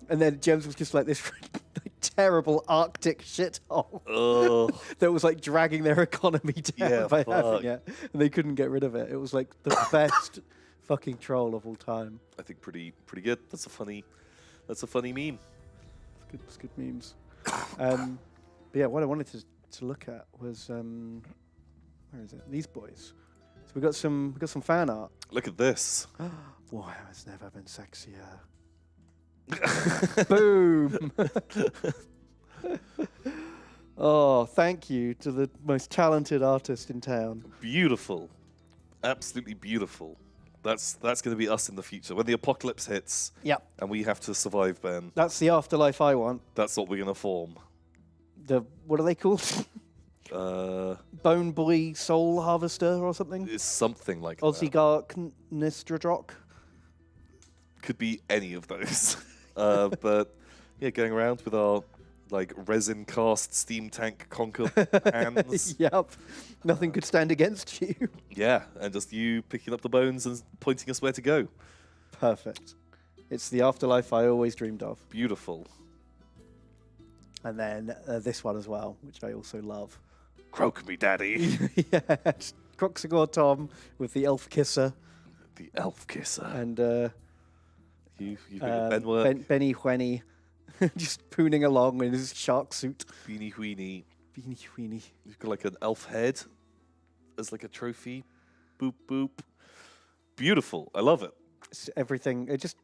And then gems was just like this like, terrible Arctic shithole that was like dragging their economy down by having it. And they couldn't get rid of it. It was like the best fucking troll of all time. I think pretty good. That's a funny meme. It's good memes. But yeah, what I wanted to look at was where is it? These boys. So we got some fan art. Look at this. Warhammer's never been sexier. Boom. Oh, thank you to the most talented artist in town. Beautiful. Absolutely beautiful. That's going to be us in the future. When the apocalypse hits Yep. and we have to survive, Ben, That's the afterlife I want. that's what we're going to form. What are they called? Bone Boy Soul Harvester or something? It's something like that. Ozzygark Nistradrock? Could be any of those. But yeah, going around with our like resin cast steam tank conquer hands. Yep. Nothing could stand against you. Yeah, and just you picking up the bones and pointing us where to go. Perfect. It's the afterlife I always dreamed of. Beautiful. And then this one as well, which I also love. Croak me, daddy. Yes. Croxagore Tom with the elf kisser. The elf kisser. And You've got Benwer. Benny Hwenny just pooning along in his shark suit. Beanie Weenie. Beanie Weenie. You've got like an elf head as like a trophy. Boop, boop. Beautiful. I love it. It's everything. It just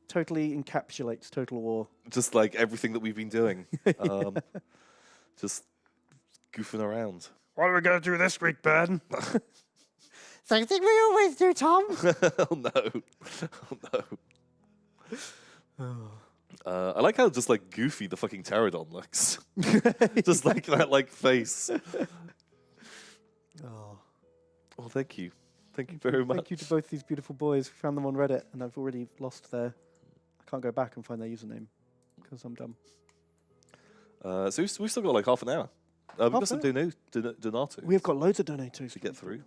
totally encapsulates Total War. Just like everything that we've been doing. Just goofing around. What are we going to do this week, Ben? Same thing we always do, Tom. Oh, no. Oh, no. I like how just like goofy the fucking pterodon looks. Just like that like face. Oh, thank you. Thank you very much. Thank you to both these beautiful boys. We found them on Reddit, and I've already lost their... I can't go back and find their username, because I'm dumb. So we've still got like half an hour. We've got some donato. We've got loads of donators to get through.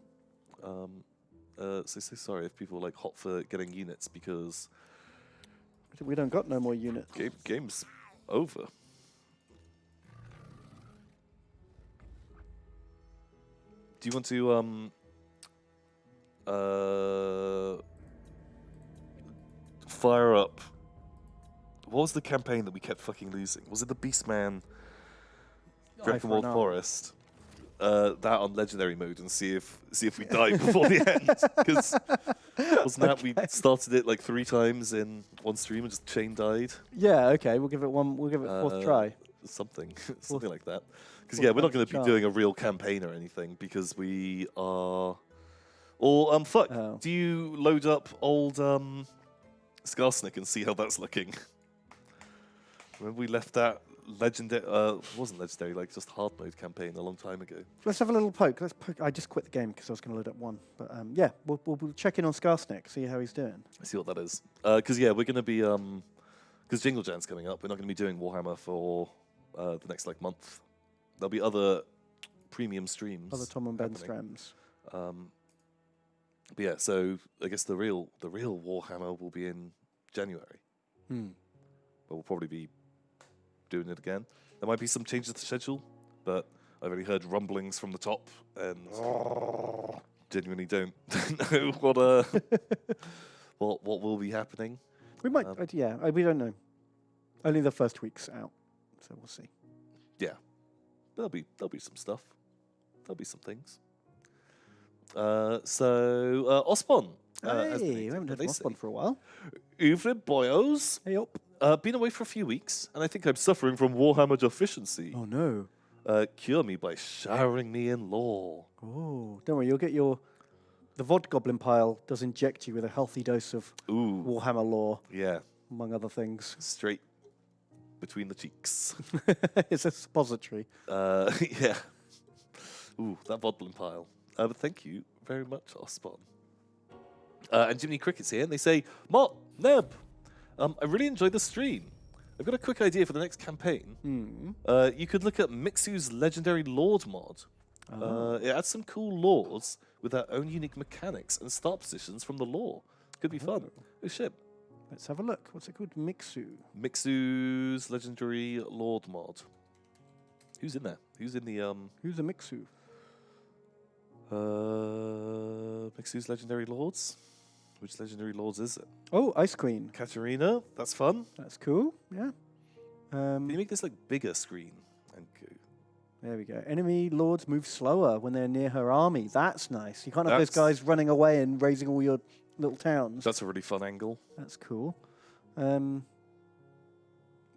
So sorry if people are like hot for getting units because we don't got no more units. Game's over. Do you want to fire up? What was the campaign that we kept fucking losing? Was it the Beastman Dragonwald Forest? That on legendary mode and see if we die before the end. Because wasn't that we started it like 3 times in one stream and just chain died? Yeah, okay, we'll give it fourth try. Something like that. Because yeah, we're not going to be doing a real campaign or anything because we are. Or fuck. Oh. Do you load up old Skarsnik and see how that's looking? Remember we left that legendary, wasn't legendary, like just hard mode campaign a long time ago. Let's have a little poke. Let's poke. I just quit the game because I was going to load up one. But yeah, we'll check in on Skarsnik, see how he's doing. See what that is. Because yeah, we're going to be because Jingle Jam's coming up. We're not going to be doing Warhammer for the next like month. There'll be other premium streams. Other Tom and Ben streams. But yeah, so I guess the real Warhammer will be in January. But we'll probably be doing it again. There might be some changes to the schedule, but I've already heard rumblings from the top and genuinely don't know what will be happening. We might, we don't know. Only the first week's out, so we'll see. Yeah, there'll be some stuff. There'll be some things. Osborne. Hey, we haven't had Osborne for a while. Evening, boyos. Hey up. Been away for a few weeks, and I think I'm suffering from Warhammer deficiency. Oh no. Cure me by showering me in lore. Oh, don't worry, you'll get the VOD Goblin pile does inject you with a healthy dose of Warhammer lore. Yeah. Among other things. Straight between the cheeks. It's a suppository. Yeah. Ooh, that Vodlin pile. But thank you very much, Osborne. And Jiminy Cricket's here, and they say, Mott, Neb, I really enjoyed the stream. I've got a quick idea for the next campaign. You could look at Mixu's Legendary Lord mod. It adds some cool lords with their own unique mechanics and start positions from the lore. Could be fun. Oh shit. Let's have a look. What's it called? Mixu. Mixu's Legendary Lord mod. Who's in there? Who's in the Who's a Mixu? Mixu's Legendary Lords? Which Legendary Lords is it? Oh, Ice Queen. Katarina. That's fun. That's cool. Yeah. Can you make this like bigger screen? And go? There we go. Enemy lords move slower when they're near her army. That's nice. You can't have those guys running away and raising all your little towns. That's a really fun angle. That's cool.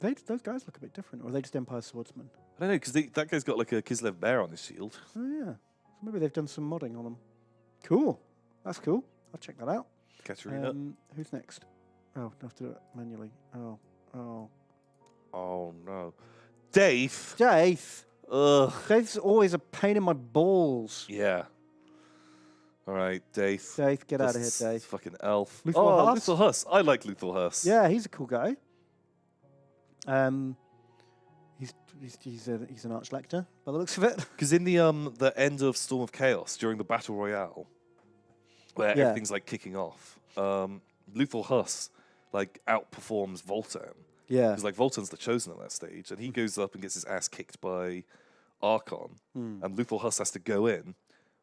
Those guys look a bit different, or are they just Empire swordsmen? I don't know, because that guy's got like a Kislev bear on his shield. Oh yeah, so maybe they've done some modding on them. Cool, that's cool. I'll check that out. Katerina. Who's next? Oh, I have to do it manually. Oh. Oh no. Dave. Dave. Ugh. Dave's always a pain in my balls. Yeah. All right, Dave. Dave, get out of here, This Dave. Fucking elf. Luthor Huss? Luthor Huss. I like Luthor Huss. Yeah, he's a cool guy. He's an archlector by the looks of it. Because in the end of Storm of Chaos, during the Battle Royale, where everything's like kicking off, Luthor Huss like outperforms Voltan. Yeah. Because like Voltan's the Chosen at that stage, and he goes up and gets his ass kicked by Archon, and Luthor Huss has to go in,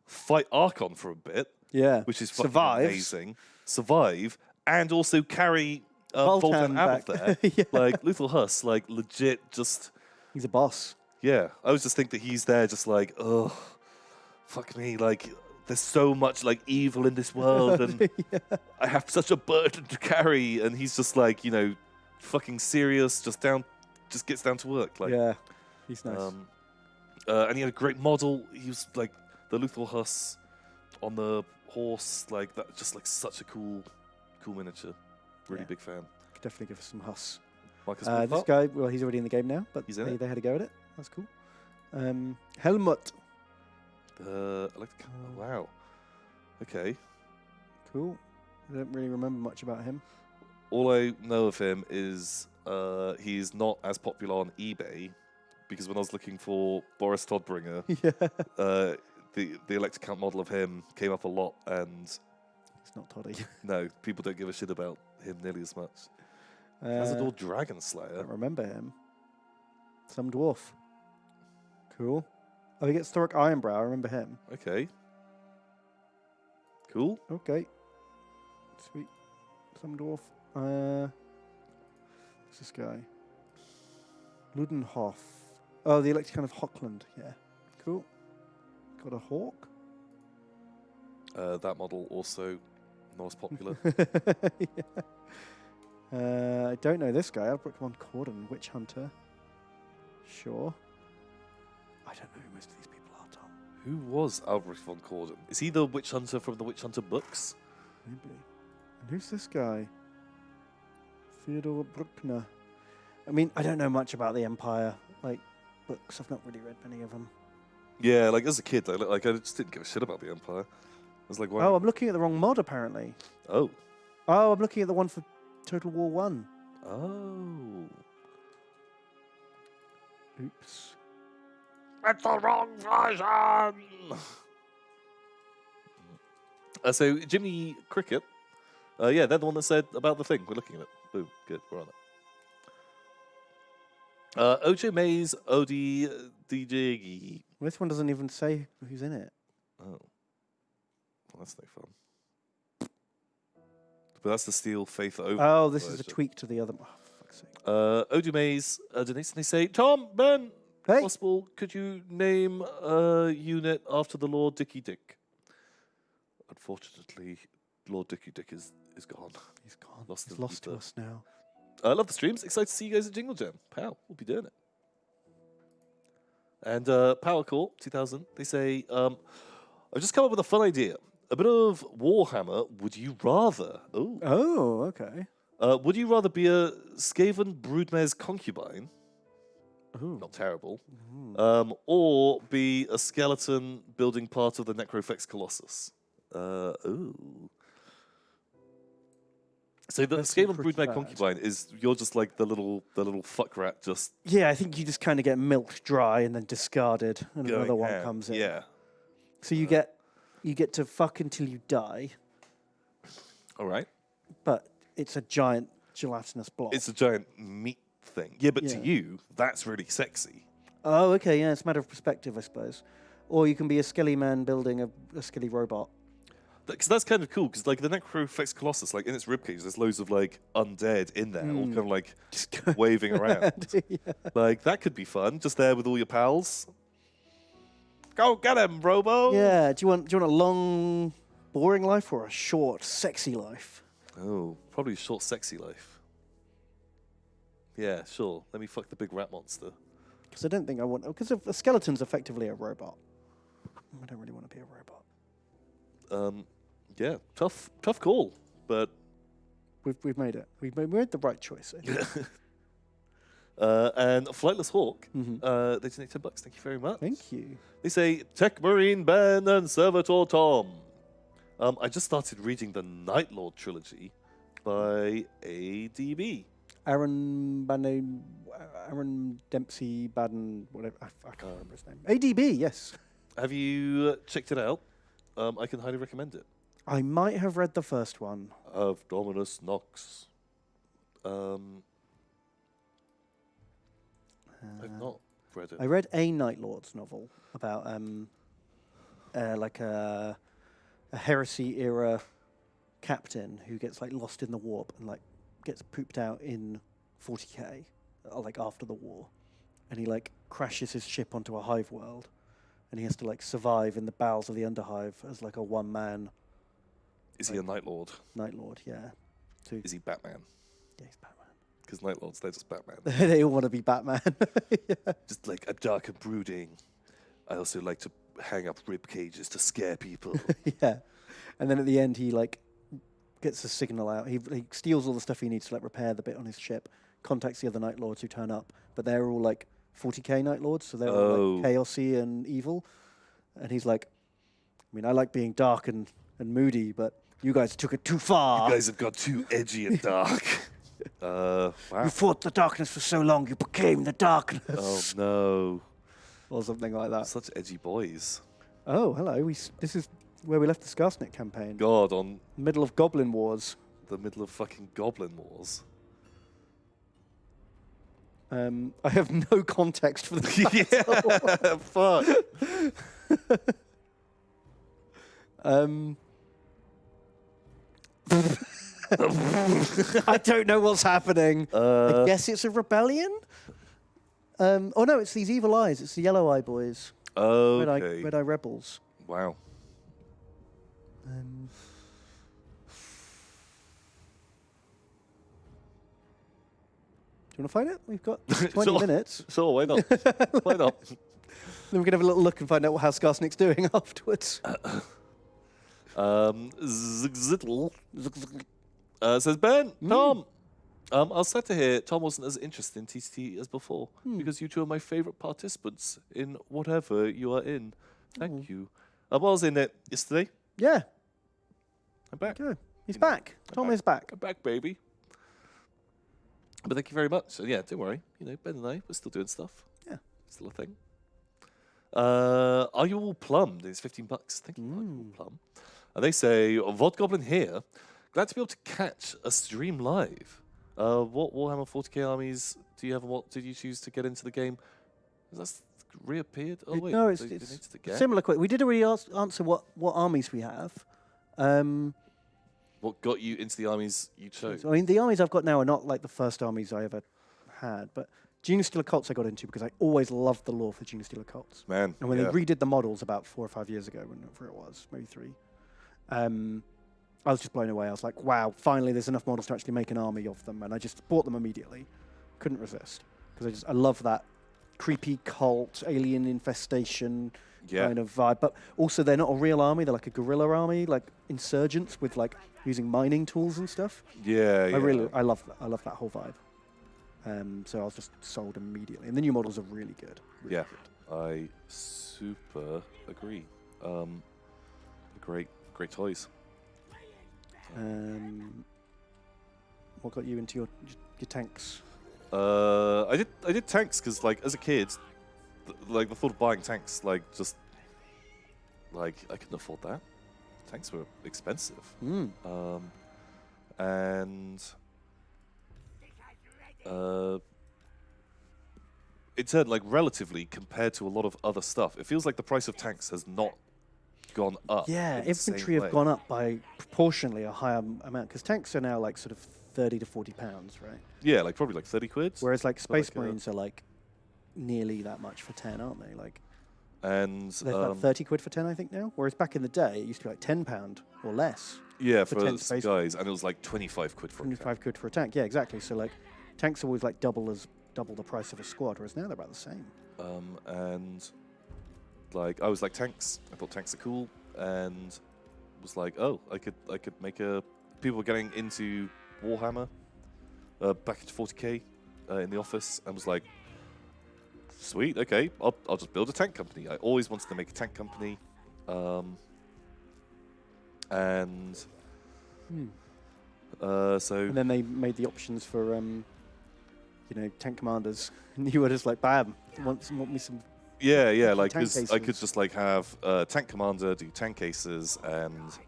fight Archon for a bit, Yeah. which is fucking Survives. amazing. Survive, and also carry Voltan out of there. Yeah. Like Luthor Huss, like legit, just He's a boss. yeah. I always just think that he's there, just like, oh, fuck me, like. There's so much like evil in this world, and I have such a burden to carry. And he's just like, fucking serious, just gets down to work. Like, Yeah. He's nice. And he had a great model. He was like the Luthor Huss on the horse, like that, just like such a cool miniature. Really big fan. Could definitely give us some Huss. Marcus This Wolfhard? guy, well, he's already in the game now, but He's in they it. had a go at it. That's cool. Helmut. I like the wow. Okay. Cool. I don't really remember much about him. All I know of him is he's not as popular on eBay because when I was looking for Boris Todbringer, Yeah. the Electric Count model of him came up a lot, and It's not Toddy. no, people don't give a shit about him nearly as much. Cazador Dragon I Slayer. don't remember him. Some dwarf. Cool. Oh, he gets Thoric Ironbrow. I remember him. Okay. Cool. Okay. Sweet. Some dwarf. What's this guy? Ludenhoff. Oh, the Electric Count of Hockland. Yeah. Cool. Got a hawk. That model also not as popular. Yeah. I don't know this guy. Albrecht von Corden, Witch Hunter. Sure. I don't know who most of these people are, Tom. Who was Albrecht von Corden? Is he the Witch Hunter from the Witch Hunter books? Maybe. And who's this guy? Theodor Bruckner. I mean, I don't know much about the Empire, like books. I've not really read many of them. Yeah, like as a kid, I just didn't give a shit about the Empire. I was like, why? Oh, I'm looking at the wrong mod apparently. Oh. Oh, I'm looking at the one for Total War 1. Oh. Oops. That's the wrong version! So, Jimmy Cricket. Yeah, they're the one that said about the thing. We're looking at it. Boom. Good. We're on it. Ojo Mays Odi DJ. Well, this one doesn't even say who's in it. Oh. Well, that's no fun. But that's the Steel Faith Over. Oh, this is a version. tweak to the other. Oh, for fuck's sake. Ojo Mays donates and they say, Tom, Ben, Hey. possible, could you name a unit after the Lord Dicky Dick? Unfortunately, Lord Dicky Dick is gone. He's gone. Lost He's the lost to ether. us now. I love the streams. Excited to see you guys at Jingle Jam. Pow, we'll be doing it. And Power Core 2000, they say, I've just come up with a fun idea. A bit of Warhammer. Would you rather? Oh. Oh, okay. Would you rather be a Skaven Broodmare's concubine? Ooh. Not terrible. Or be a skeleton building part of the Necrofex Colossus? Ooh. So the That's pretty Skaven Broodmare bad. concubine is you're just like the little fuck rat just Yeah, I think you just kind of get milked dry and then discarded, and going another one ham. comes in. Yeah. So you get to fuck until you die, All right. but it's a giant gelatinous blob. It's a giant meat thing. Yeah, but to Yeah. you, that's really sexy. Oh, okay, yeah, it's a matter of perspective, I suppose. Or you can be a skelly man building a skelly robot. Because that's kind of cool. Because like the Necrofex Colossus, like in its ribcage, there's loads of like undead in there, all kind of like Just waving around. yeah. Like that could be fun. Just there with all your pals. Go get him, Robo. Yeah. Do you want a long, boring life or a short, sexy life? Oh, probably a short, sexy life. Yeah, sure. Let me fuck the big rat monster. Because I don't think I want... Because a skeleton's effectively a robot. I don't really want to be a robot. Yeah, tough call, but... We've made it. We made the right choice. I think. And Flightless Hawk, they donate $10. Thank you very much. Thank you. They say, Tech Marine Ben and Servitor Tom. I just started reading the Night Lord trilogy by ADB. Aaron Dempsey Baden, whatever. I can't remember his name. ADB, yes. Have you checked it out? I can highly recommend it. I might have read the first one. Of Dominus Nox. I've not read it. I read a Night Lords novel about like a heresy era captain who gets like lost in the warp and like gets pooped out in 40k, like after the war, and he like crashes his ship onto a hive world, and he has to like survive in the bowels of the Underhive as like a one man. Is he a Night Lord? Night Lord, yeah. So Is he Batman? yeah, he's Batman. Because Night Lords, they're just Batman. They all want to be Batman. Yeah. Just like a dark and brooding. I also like to hang up rib cages to scare people. Yeah. And then at the end, he like gets a signal out. He steals all the stuff he needs to like repair the bit on his ship, contacts the other Night Lords who turn up, but they're all like 40k Night Lords, so they're all like chaosy and evil. And he's like, I mean, I like being dark and moody, but you guys took it too far. You guys have got too edgy and dark. Wow. You fought the darkness for so long, you became the darkness. Oh no. Or something like that. Such edgy boys. Oh, hello. This is where we left the Skarsnik campaign. God, on Middle of Goblin Wars. the middle of fucking Goblin Wars. I have no context for the Yeah, fuck. I don't know what's happening. I guess it's a rebellion? Oh no, it's these evil eyes. It's the Yellow Eye Boys. Okay. Red Eye Rebels. Wow. Do you want to find it? We've got 20 minutes. Sure, why not? Why not? Then we can have a little look and find out how Skarsnik's doing afterwards. Zittle says, Ben, Tom, I was sad to hear Tom wasn't as interested in TCT as before because you two are my favorite participants in whatever you are in. Thank you. I was in it yesterday. Yeah. I'm back. Good. He's back. Tom is back. I'm back, baby. But thank you very much. So yeah, don't worry. You know, Ben and I, we're still doing stuff. Yeah. Still a thing. Are you all plumbed? It's $15. Thank you. Are you all plumb? And they say, Vod Goblin here. Glad to be able to catch a stream live. What Warhammer 40k armies do you have and what did you choose to get into the game? Has that reappeared? Oh, wait. No, it's donated again? similar. We did already answer what armies we have. What got you into the armies you chose? I mean, the armies I've got now are not like the first armies I ever had, but Genestealer Cults I got into because I always loved the lore for Genestealer Cults. Man, and when they redid the models about 4 or 5 years ago, whenever it was, maybe 3, I was just blown away. I was like, wow, finally there's enough models to actually make an army of them, and I just bought them immediately. Couldn't resist because I love that creepy cult, alien infestation kind of vibe. But also they're not a real army; they're like a guerrilla army, like insurgents with like using mining tools and stuff. Yeah, I love that whole vibe. So I was just sold immediately, and the new models are really good. Really good. I super agree. Great toys. What got you into your tanks? I did tanks because like as a kid, the thought of buying tanks I couldn't afford that. Tanks were expensive. And it turned like relatively compared to a lot of other stuff. It feels like the price of tanks has not gone up. Yeah, infantry have gone up by proportionally a higher amount because tanks are now like sort of 30 to 40 pounds, right? Yeah, like probably like 30 quid. Whereas like Space Marines are like nearly that much for 10, aren't they? Like, and they're like 30 quid for 10, I think now. Whereas back in the day, it used to be like £10 or less. Yeah, for 10 guys, and it was like 25 quid for a tank. 25 quid for a tank, yeah, exactly. So like tanks are always like double the price of a squad, whereas now they're about the same. And like I was like tanks. I thought tanks are cool, and was like, oh, I could make a. People were getting into Warhammer, back into 40k in the office, and was like, sweet, okay, I'll just build a tank company. I always wanted to make a tank company, and so. And then they made the options for tank commanders, and you were just like, bam, want me some. Yeah, like tank 'cause I cases. could just like have tank commander do tank cases, and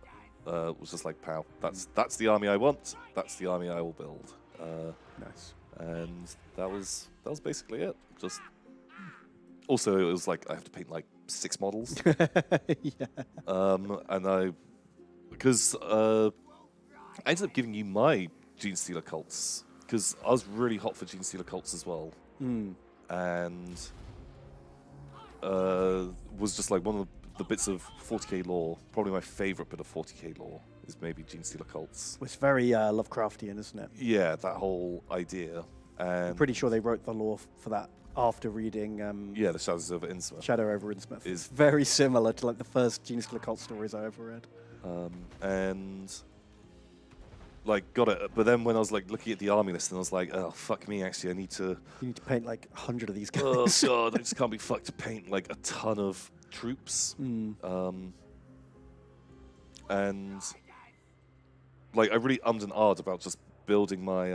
was just like, pow, that's the army I want. That's the army I will build. Nice. And that was basically it. Just also it was like I have to paint like 6 models, Yeah. and because I ended up giving you my Gene Stealer cults because I was really hot for Gene Stealer cults as well, and was just like one of the bits of 40k lore. Probably my favorite bit of 40k lore is maybe Gene Stealer cults. It's very Lovecraftian, isn't it? Yeah, that whole idea. And I'm pretty sure they wrote the lore for that after reading yeah, the Shadows over Innsmouth. Shadow over Innsmouth. Is- It's very similar to like the first Gene Stealer cult stories I ever read. And like got it, but then when I was like looking at the army list, and I was like, oh fuck me, actually I need to. You need to paint like 100 of these guys. Oh god, I just can't be fucked to paint like a ton of troops. And like I really ummed and ahed about just building my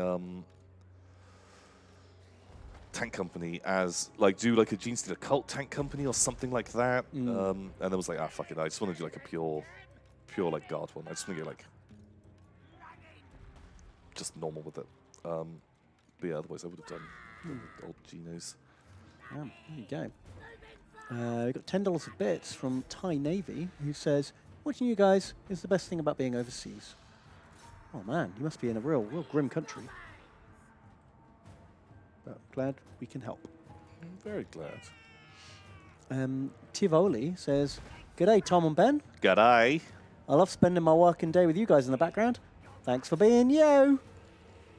tank company as like do like a Gene Stealer cult tank company or something like that. And I was like, fuck it, I just want to do like a pure like guard one. I just want to get like just normal with it. But yeah, otherwise I would have done old Genos. Yeah, there you go. We've got $10 a bits from Thai Navy, who says, watching you guys is the best thing about being overseas. Oh man, you must be in a real grim country. But glad we can help. I'm very glad. Tivoli says, g'day Tom and Ben. G'day. I love spending my working day with you guys in the background. Thanks for being you.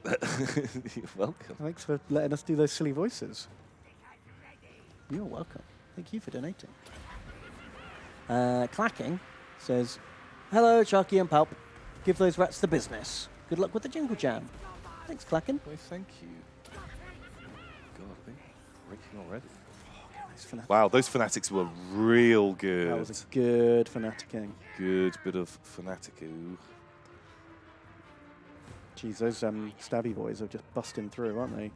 You're welcome. Thanks for letting us do those silly voices. You're welcome. Thank you for donating. Clacking says, hello, Sharky and Pulp. Give those rats the business. Good luck with the Jingle Jam. Thanks, Clacking. Why, thank you. God, they're breaking already. Wow, Wow, those fanatics were real good. that was a good fanaticking. Good bit of fanatico. Jeez, those stabby boys are just busting through, aren't they?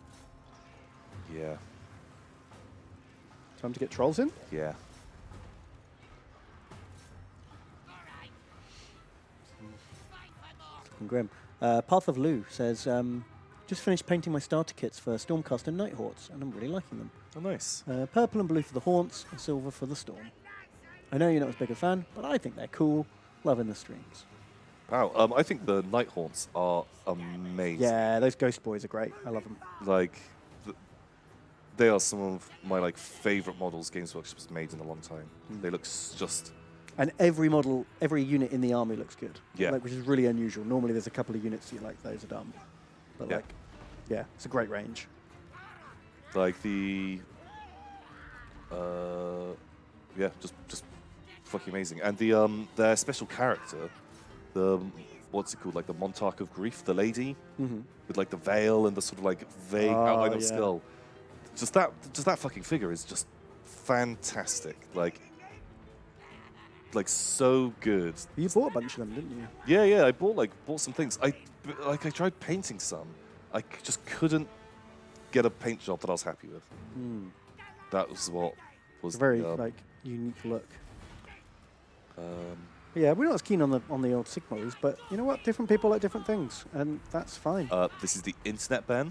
Yeah, Time to get trolls in? yeah. Looking grim. Path of Lou says, just finished painting my starter kits for Stormcast and Nighthawks, and I'm really liking them. Oh, nice. Purple and blue for the Haunts, and silver for the Storm. I know you're not as big a fan, but I think they're cool. Loving the streams. Wow, I think the Night Haunts are amazing. Yeah, those ghost boys are great. I love them. Like, they are some of my like favorite models Games Workshop has made in a long time. They look just. And every model, every unit in the army looks good. Yeah. Like, which is really unusual. Normally there's a couple of units you like, those are dumb. But Yeah. like, yeah, it's a great range. Like the, yeah, just fucking amazing. And the their special character, the what's it called, like the Monarch of Grief, the lady with like the veil and the sort of like vague outline of yeah. skull. Just that fucking figure is just fantastic. Like so good. You bought a bunch of them, didn't you? Yeah, I bought some things. I tried painting some. I just couldn't get a paint job that I was happy with. That was what was It's a very the, like unique look. Yeah, we're not as keen on the old Sig models, but you know what? Different people like different things, and that's fine. this is the internet Ben.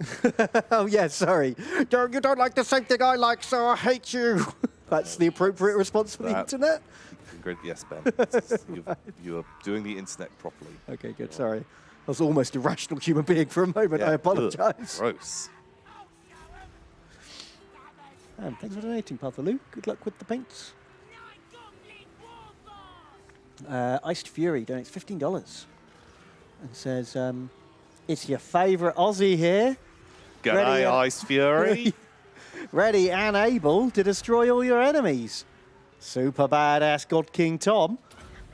Oh yeah, sorry. You don't like the same thing I like, so I hate you. That's the appropriate response for the That- internet. Great, yes, Ben. You are doing the internet properly. Okay, good. Sorry, I was almost a rational human being for a moment. Yeah, I ugh, apologise. gross. Thanks for donating, Pathaloo. Good luck with the paints. Iced Fury donates $15 and says, it's your favourite Aussie here. G'day, Ice Fury. Ready and able to destroy all your enemies. Super badass God King Tom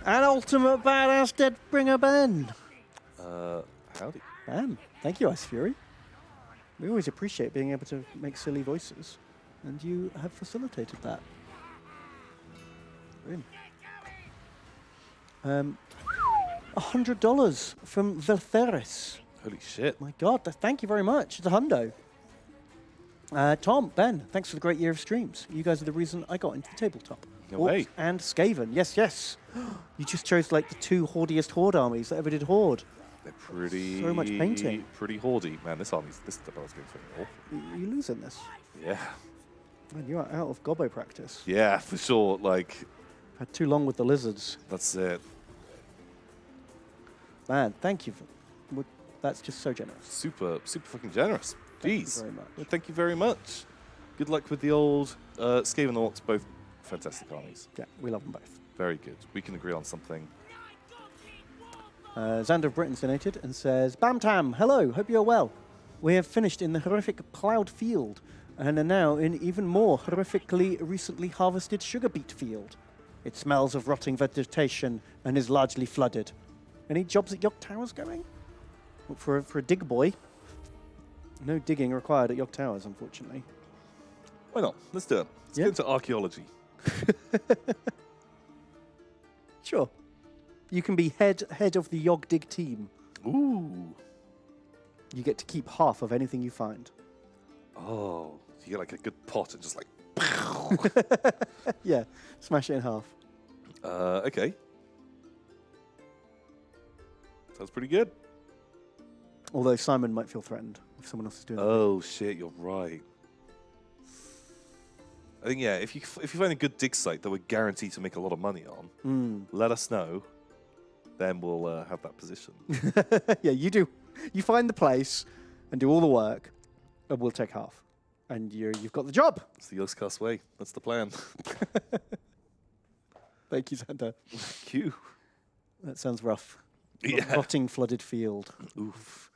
and ultimate badass Deadbringer Ben. Howdy. Ben, thank you, Ice Fury. We always appreciate being able to make silly voices, and you have facilitated that. Brilliant. $100 from Veltheris. Holy shit. My God, thank you very much. It's a hundo. Tom, Ben, thanks for the great year of streams. You guys are the reason I got into the tabletop. No way. Orcs and Skaven, yes. You just chose like the two hoardiest horde armies that ever did horde. They're pretty... So much painting. Pretty hoardy. Man, this is the I was going for. You losing this? Yeah. Man, you are out of gobbo practice. Yeah, for sure. Like, Had too long with the lizards. that's it. Man, thank you. That's just so generous. Super fucking generous. Thank you Jeez. very much. Well, thank you very much. Good luck with the old Skaven and Orcs, both fantastic armies. Yeah, we love them both. Very good. We can agree on something. Xander of Britain's donated and says, Bam Tam, hello, hope you're well. We have finished in the horrific ploughed field and are now in even more horrifically recently harvested sugar beet field. It smells of rotting vegetation and is largely flooded. Any jobs at York Towers going? For a dig boy. No digging required at York Towers, unfortunately. Why not? Let's do it. Let's Yeah. get into archaeology. Sure. You can be head of the Yog Dig team. Ooh. You get to keep half of anything you find. Oh. So you get like a good pot and just like... Yeah, smash it in half. Okay. Sounds pretty good. Although Simon might feel threatened if someone else is doing it. Oh shit, you're right. I think yeah, if you find a good dig site that we're guaranteed to make a lot of money on, let us know. Then we'll have that position. Yeah, you do. You find the place and do all the work, and we'll take half. And you've got the job. It's the Yogscast way. That's the plan. Thank you, Xander. Thank you. That sounds rough. Yeah. Rotting, flooded field. Oof.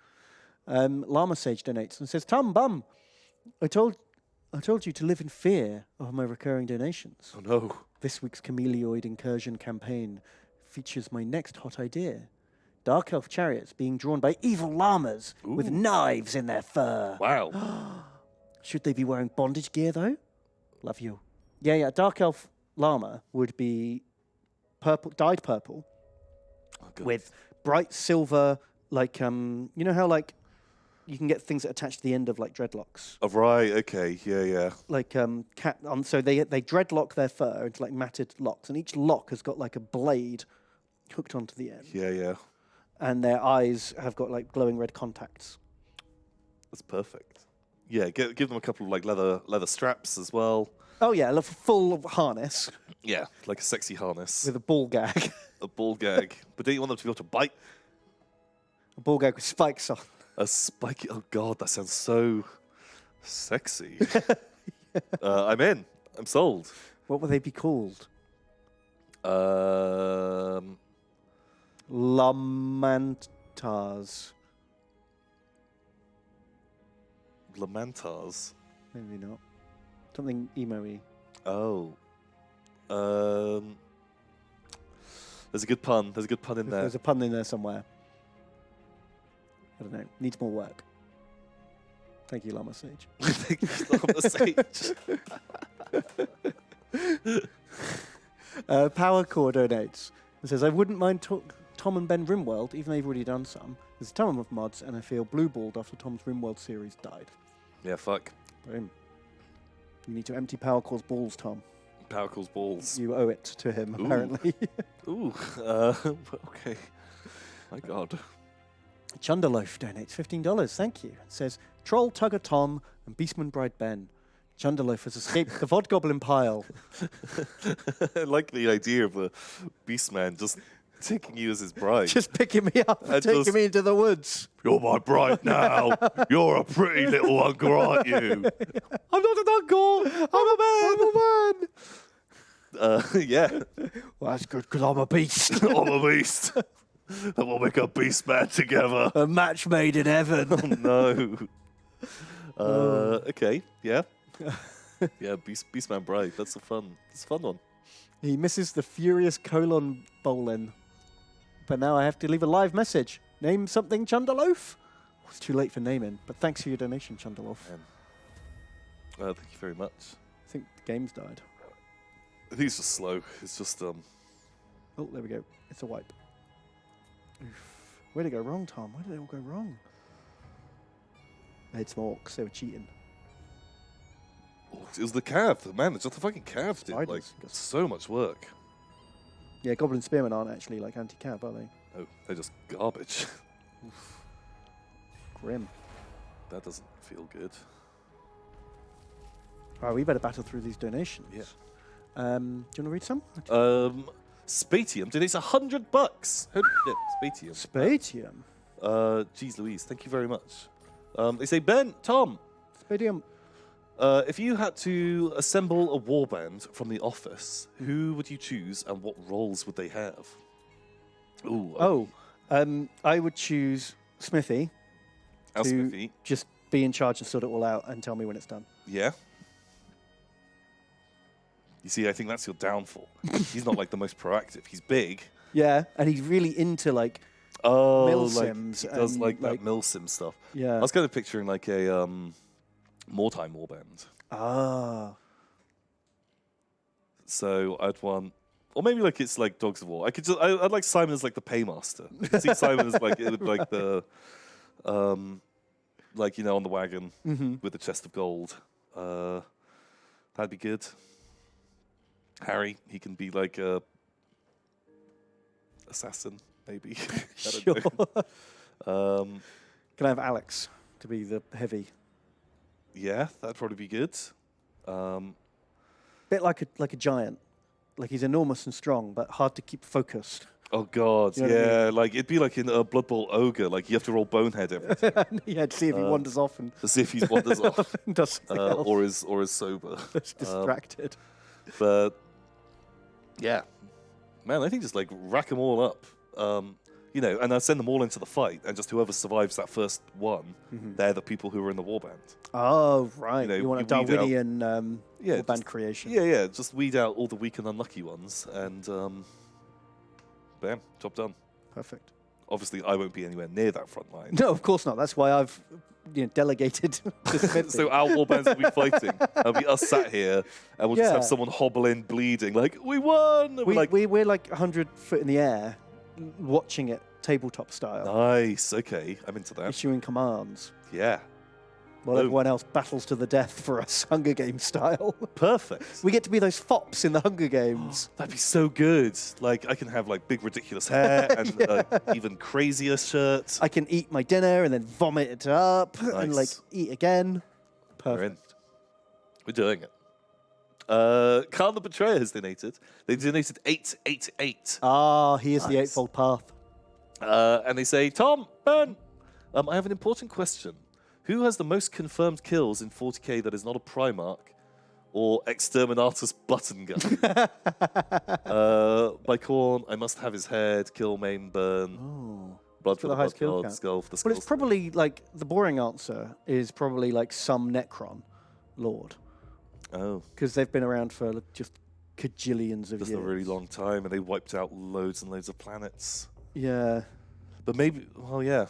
Llama Sage donates and says, Tom Bum, I told you to live in fear of my recurring donations. Oh no. This week's Chameleoid Incursion campaign features my next hot idea. Dark Elf chariots being drawn by evil llamas with knives in their fur. Wow. Should they be wearing bondage gear, though? Love you. Yeah, Dark Elf llama would be purple, dyed purple, with bright silver, like, you know how, like, you can get things that attach to the end of, like, dreadlocks? Oh, right, okay, yeah. Like, so they dreadlock their fur into, like, matted locks, and each lock has got, like, a blade hooked onto the end. Yeah. And their eyes have got, like, glowing red contacts. That's perfect. Yeah, give them a couple of, like, leather straps as well. Oh, yeah, a full harness. Yeah, like a sexy harness. With a ball gag. A ball gag. But don't you want them to be able to bite? A ball gag with spikes on. A spiky... Oh, God, that sounds so sexy. I'm in. I'm sold. What would they be called? Lamantars. Lamentars. Maybe not. Something emo-y. Oh. There's a good pun. There's a good pun in there. There's a pun in there somewhere. I don't know. Needs more work. Thank you, Llama Sage. Thank you, Llama Sage. Power Core donates and says, I wouldn't mind Tom and Ben Rimworld, even though they've already done some. There's a ton of mods, and I feel blue-balled after Tom's Rimworld series died. Yeah, fuck. Boom. You need to empty Power Core's balls, Tom. Power calls balls. You owe it to him, apparently. Ooh. Okay. My God. Chunderloaf donates $15. Thank you. It says, Troll Tugger Tom and Beastman Bride Ben. Chunderloaf has escaped the Vodgoblin pile. I like the idea of a Beastman just taking you as his bride. Just picking me up and taking me into the woods. You're my bride now. You're a pretty little uncle, aren't you? I'm not an uncle. I'm a man. Yeah. Well, that's good because I'm a beast. I'm a beast. And we'll make a beast man together. A match made in heaven. Oh, no. Okay, yeah. Yeah, Beastman Bride. That's a fun one. He misses the furious colon bowling. But now I have to leave a live message. Name something, Chundaloaf? It's too late for naming, but thanks for your donation, Chundaloaf. Thank you very much. I think the game's died. I think it's just slow. It's just Oh, there we go. It's a wipe. Oof. Where'd it go wrong, Tom? Where did it all go wrong? They had some orcs. They were cheating. It was the cav, man. It's just the fucking cav did like Spiders. so much work. Yeah, Goblin Spearmen aren't actually like anti-cav, are they? Oh, they're just garbage. Grim. That doesn't feel good. Right, we better battle through these donations. Yeah. Do you want to read some? Spatium donates $100. Holy shit, Spatium. Spatium. Geez Louise, thank you very much. They say, Ben, Tom, Spatium. if you had to assemble a warband from the office, who would you choose and what roles would they have? Ooh. I would choose Smithy Al to Smithy. just be in charge and sort it all out and tell me when it's done. Yeah. You see, I think that's your downfall. He's not like the most proactive. He's big. Yeah, and he's really into like mill sims. He does and, like that mill sim stuff. Yeah. I was kind of picturing like a wartime warband. Ah. So I'd want, or maybe like it's like Dogs of War. I'd like Simon as like the paymaster. I could see Simon as like like the, like on the wagon with the chest of gold. That'd be good. Harry, he can be like a assassin, maybe. Sure. Can I have Alex to be the heavy? Yeah, that'd probably be good. Bit like a giant. Like he's enormous and strong, but hard to keep focused. Oh God, You know what I yeah, like it'd be like in a Blood Bowl Ogre, like you have to roll Bonehead every time Yeah, to see if he wanders off and to see if he wanders off does something else. or is sober. Just distracted. But yeah, man, I think just like rack them all up, and I'd send them all into the fight, and just whoever survives that first one, they're the people who are in the warband. Oh, right. You want a you weed out- Darwinian Yeah, band just- creation. Yeah, just weed out all the weak and unlucky ones, and bam, job done. Perfect. Obviously, I won't be anywhere near that front line. No, of course not. That's why I've delegated to Smithy. So our warbands will be fighting. It'll be us sat here, and we'll just Yeah. have someone hobbling, bleeding, like, we won! And we're like 100 foot in the air, watching it tabletop style, nice, okay, I'm into that. issuing commands, Yeah, while Boom. everyone else battles to the death for us, Hunger Games style. perfect. We get to be those fops in the Hunger Games. That'd be so good. Like, I can have, like, big, ridiculous hair and even crazier shirts. I can eat my dinner and then vomit it up and like Nice. eat again. We're in. Perfect. We're doing it. Khan the Betrayer has donated. They donated 888. Ah, here's the Nice. Eightfold Path. And they say, Tom, Ben, I have an important question. Who has the most confirmed kills in 40k that is not a Primarch or Exterminatus button gun? By Khorne, I must have his head, kill, maim, burn. Oh. Blood for for the the highest kill blood count. skull for the Well, skull. it's probably like the boring answer is probably like some Necron Lord, Oh, because they've been around for just cajillions of just years. a really long time, and they wiped out loads and loads of planets. Yeah. But maybe, well, yeah.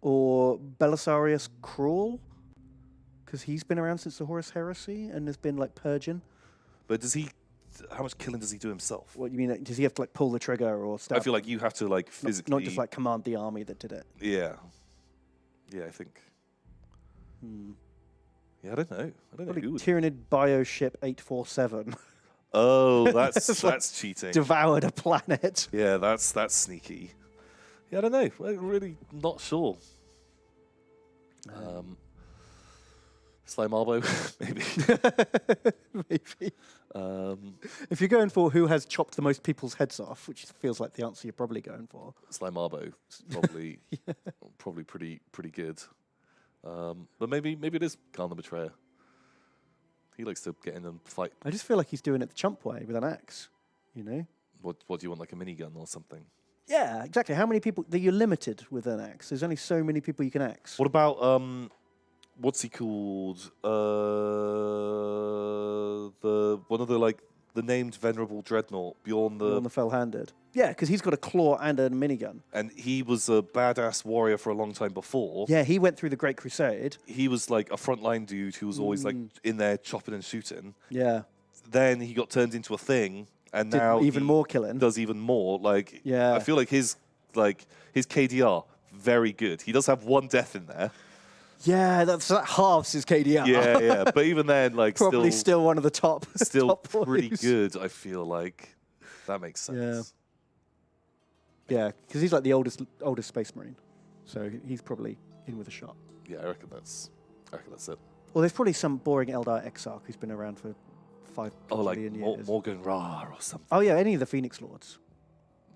Or Belisarius Cruel, because he's been around since the Horus Heresy and has been like purging. But does he? How much killing does he do himself? What you mean? Like, does he have to like pull the trigger or stuff? I feel like you have to like physically. Not just like command the army that did it. Yeah. Yeah, I think. Yeah, I don't know. I don't know Probably who would. Tyranid Bioship 847 Oh, that's It's like that's cheating. devoured a planet. Yeah, that's sneaky. Yeah, I don't know. I'm really not sure. Slime Arbo, maybe. Maybe. um, If you're going for who has chopped the most people's heads off, which feels like the answer you're probably going for. Slime Arbo is probably probably pretty good. But maybe it is Khan the Betrayer. He likes to get in and fight. I just feel like he's doing it the chump way with an axe, you know? What do you want, like a minigun or something? Yeah, exactly. How many people? You're limited with an axe. There's only so many people you can axe. What about what's he called? The one of the the named venerable dreadnought Bjorn On the fell-handed. Yeah, because he's got a claw and a minigun. and he was a badass warrior for a long time before. Yeah, he went through the Great Crusade. He was like a frontline dude who was always like in there chopping and shooting. Yeah. Then he got turned into a thing, and Did now even he more killing. does even more. Like, Yeah. I feel like his KDR very good. He does have one death in there. Yeah, that halves his KDR. Yeah, yeah. But even then, like, Probably still one of the top. still top pretty boys. good. I feel like that makes sense. Yeah, because he's like the oldest Space Marine, so he's probably in with a shot. Yeah, I reckon that's it. Well, there's probably some boring Eldar Exarch who's been around for 5 billion years. Morgan Ra or something. Oh yeah, any of the Phoenix Lords.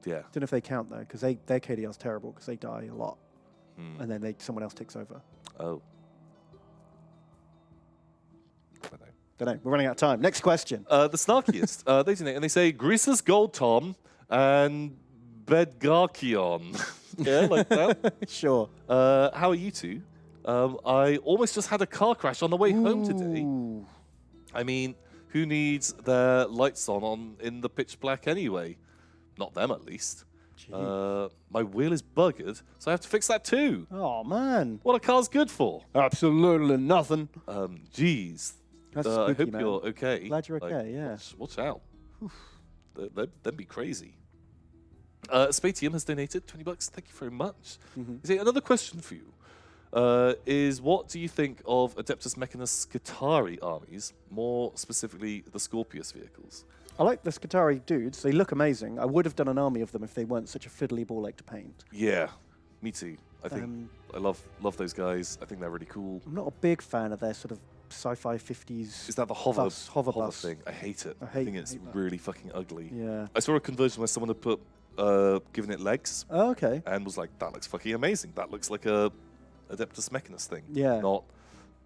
Yeah. Don't know if they count though, because their KDR's terrible because they die a lot, and then someone else takes over. Oh. Don't know. We're running out of time. Next question. The snarkiest. They donate and they say Greasus Gold Tom and Bedgarkion. Yeah, like that. Sure. How are you two? I almost just had a car crash on the way home today. Ooh. I mean, who needs their lights on in the pitch black anyway? Not them, at least. My wheel is buggered, so I have to fix that too. Oh man. What a car's good for? Absolutely nothing. Geez. That's I spooky, hope man. you're okay. Glad you're okay, yeah. Watch out. That'd be crazy. Spatium has donated $20. Thank you very much. Is there another question for you? Is what do you think of Adeptus Mechanus Skitarii armies, more specifically the Scorpius vehicles? I like the Skitarii dudes. They look amazing. I would have done an army of them if they weren't such a fiddly ball ache to paint. Yeah, me too. I think I love those guys. I think they're really cool. I'm not a big fan of their sort of sci-fi 50s. Is that the hover bus thing? I hate it. I think it's really fucking ugly. Yeah. I saw a conversion where someone had put given it legs. Oh, okay. And was like, that looks fucking amazing. That looks like a Adeptus Mechanus thing. Yeah. Not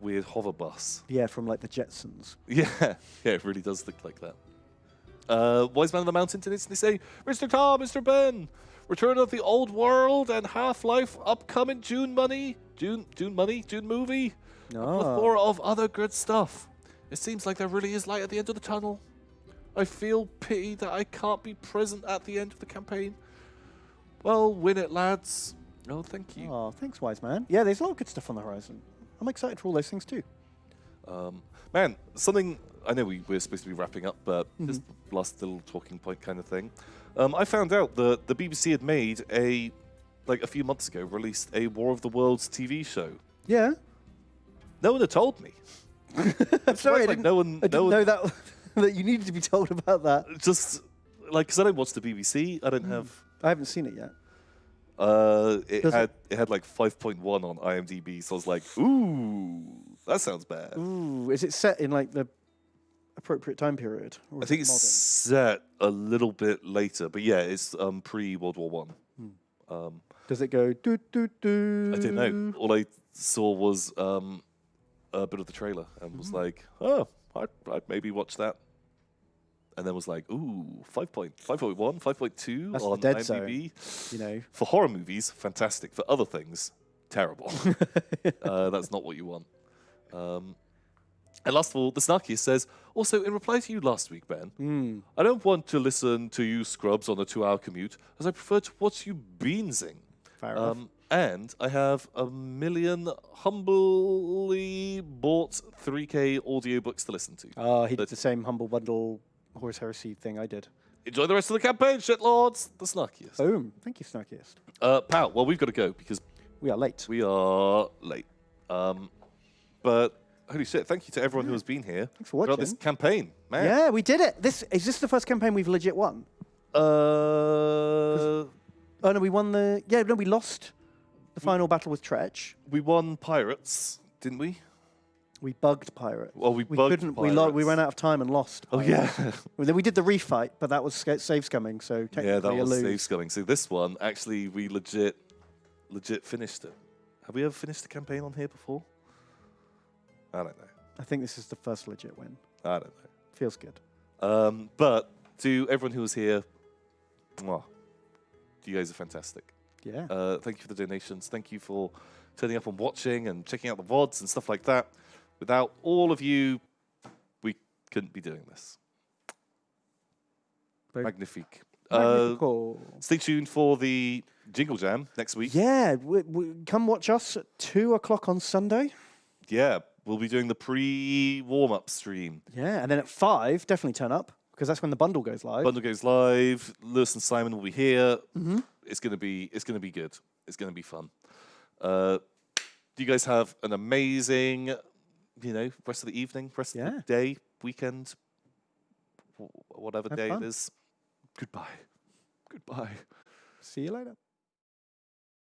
weird hover bus. Yeah, from like the Jetsons. Yeah. Yeah, it really does look like that. Wise Man of the Mountain donates, they say, Mr. Tom, Mr. Ben, Return of the Old World and Half-Life upcoming June movie. Oh. Plethora of other good stuff. It seems like there really is light at the end of the tunnel. I feel pity that I can't be present at the end of the campaign. Well, win it, lads. Oh, thank you. Oh, thanks, Wise Man. Yeah, there's a lot of good stuff on the horizon. I'm excited for all those things too. Man, something, I know we're supposed to be wrapping up, but just last little talking point kind of thing. I found out that the BBC had made a few months ago, released a War of the Worlds TV show. Yeah. No one had told me. I'm sorry, I like didn't know that that you needed to be told about that. Just like, because I don't watch the BBC, I don't have. I haven't seen it yet. It had like 5.1 on IMDb, so I was like, ooh, that sounds bad. Ooh, is it set in like the appropriate time period? Or I think it's set a little bit later, but yeah, it's pre-World War One. Does it go do do do? I don't know. All I saw was a bit of the trailer and was like, oh, I'd maybe watch that. And then was like, ooh, 5.1, 5.2 That's on the dead IMDb. zone, you know. For horror movies, fantastic. For other things, terrible. That's not what you want. And last of all, the snarkiest says, also, in reply to you last week, Ben, I don't want to listen to you scrubs on a 2-hour commute, as I prefer to watch you beansing. Fair enough. And I have 1 million humbly bought 3K audiobooks to listen to. Oh, he did the same Humble Bundle Horus Heresy thing I did. Enjoy the rest of the campaign, shitlords. The snarkiest. Boom. Thank you, Snarkiest. Pal, well, we've got to go because We are late. we are late. But holy shit, thank you to everyone who has been here. Thanks for throughout this watching. campaign, man. Yeah, we did it. Is this the first campaign we've legit won? Uh, Oh no, we won we lost the final battle with Tretch. we won Pirates, didn't we? We bugged Pirate. Well, we bugged couldn't. Pirates. We ran out of time and lost. Oh, Pirate. yeah. Well, then we did the refight, but that was save scumming, so technically Yeah, that a was lose. safe scumming. So this one, actually, we legit finished it. Have we ever finished a campaign on here before? I don't know. I think this is the first legit win. I don't know. Feels good. But to everyone who was here, mwah, you guys are fantastic. Yeah. Thank you for the donations. Thank you for turning up and watching and checking out the VODs and stuff like that. Without all of you, we couldn't be doing this. Magnifique. Magnifico. Stay tuned for the Jingle Jam next week. Yeah, come watch us at 2 o'clock on Sunday. Yeah, we'll be doing the pre-warm-up stream. Yeah, and then at 5, definitely turn up, because that's when the bundle goes live. Bundle goes live. Lewis and Simon will be here. It's gonna be good. It's gonna be fun. You guys have an amazing, rest of the evening, rest of the day, weekend, whatever Have day fun. it is. Goodbye. See you later.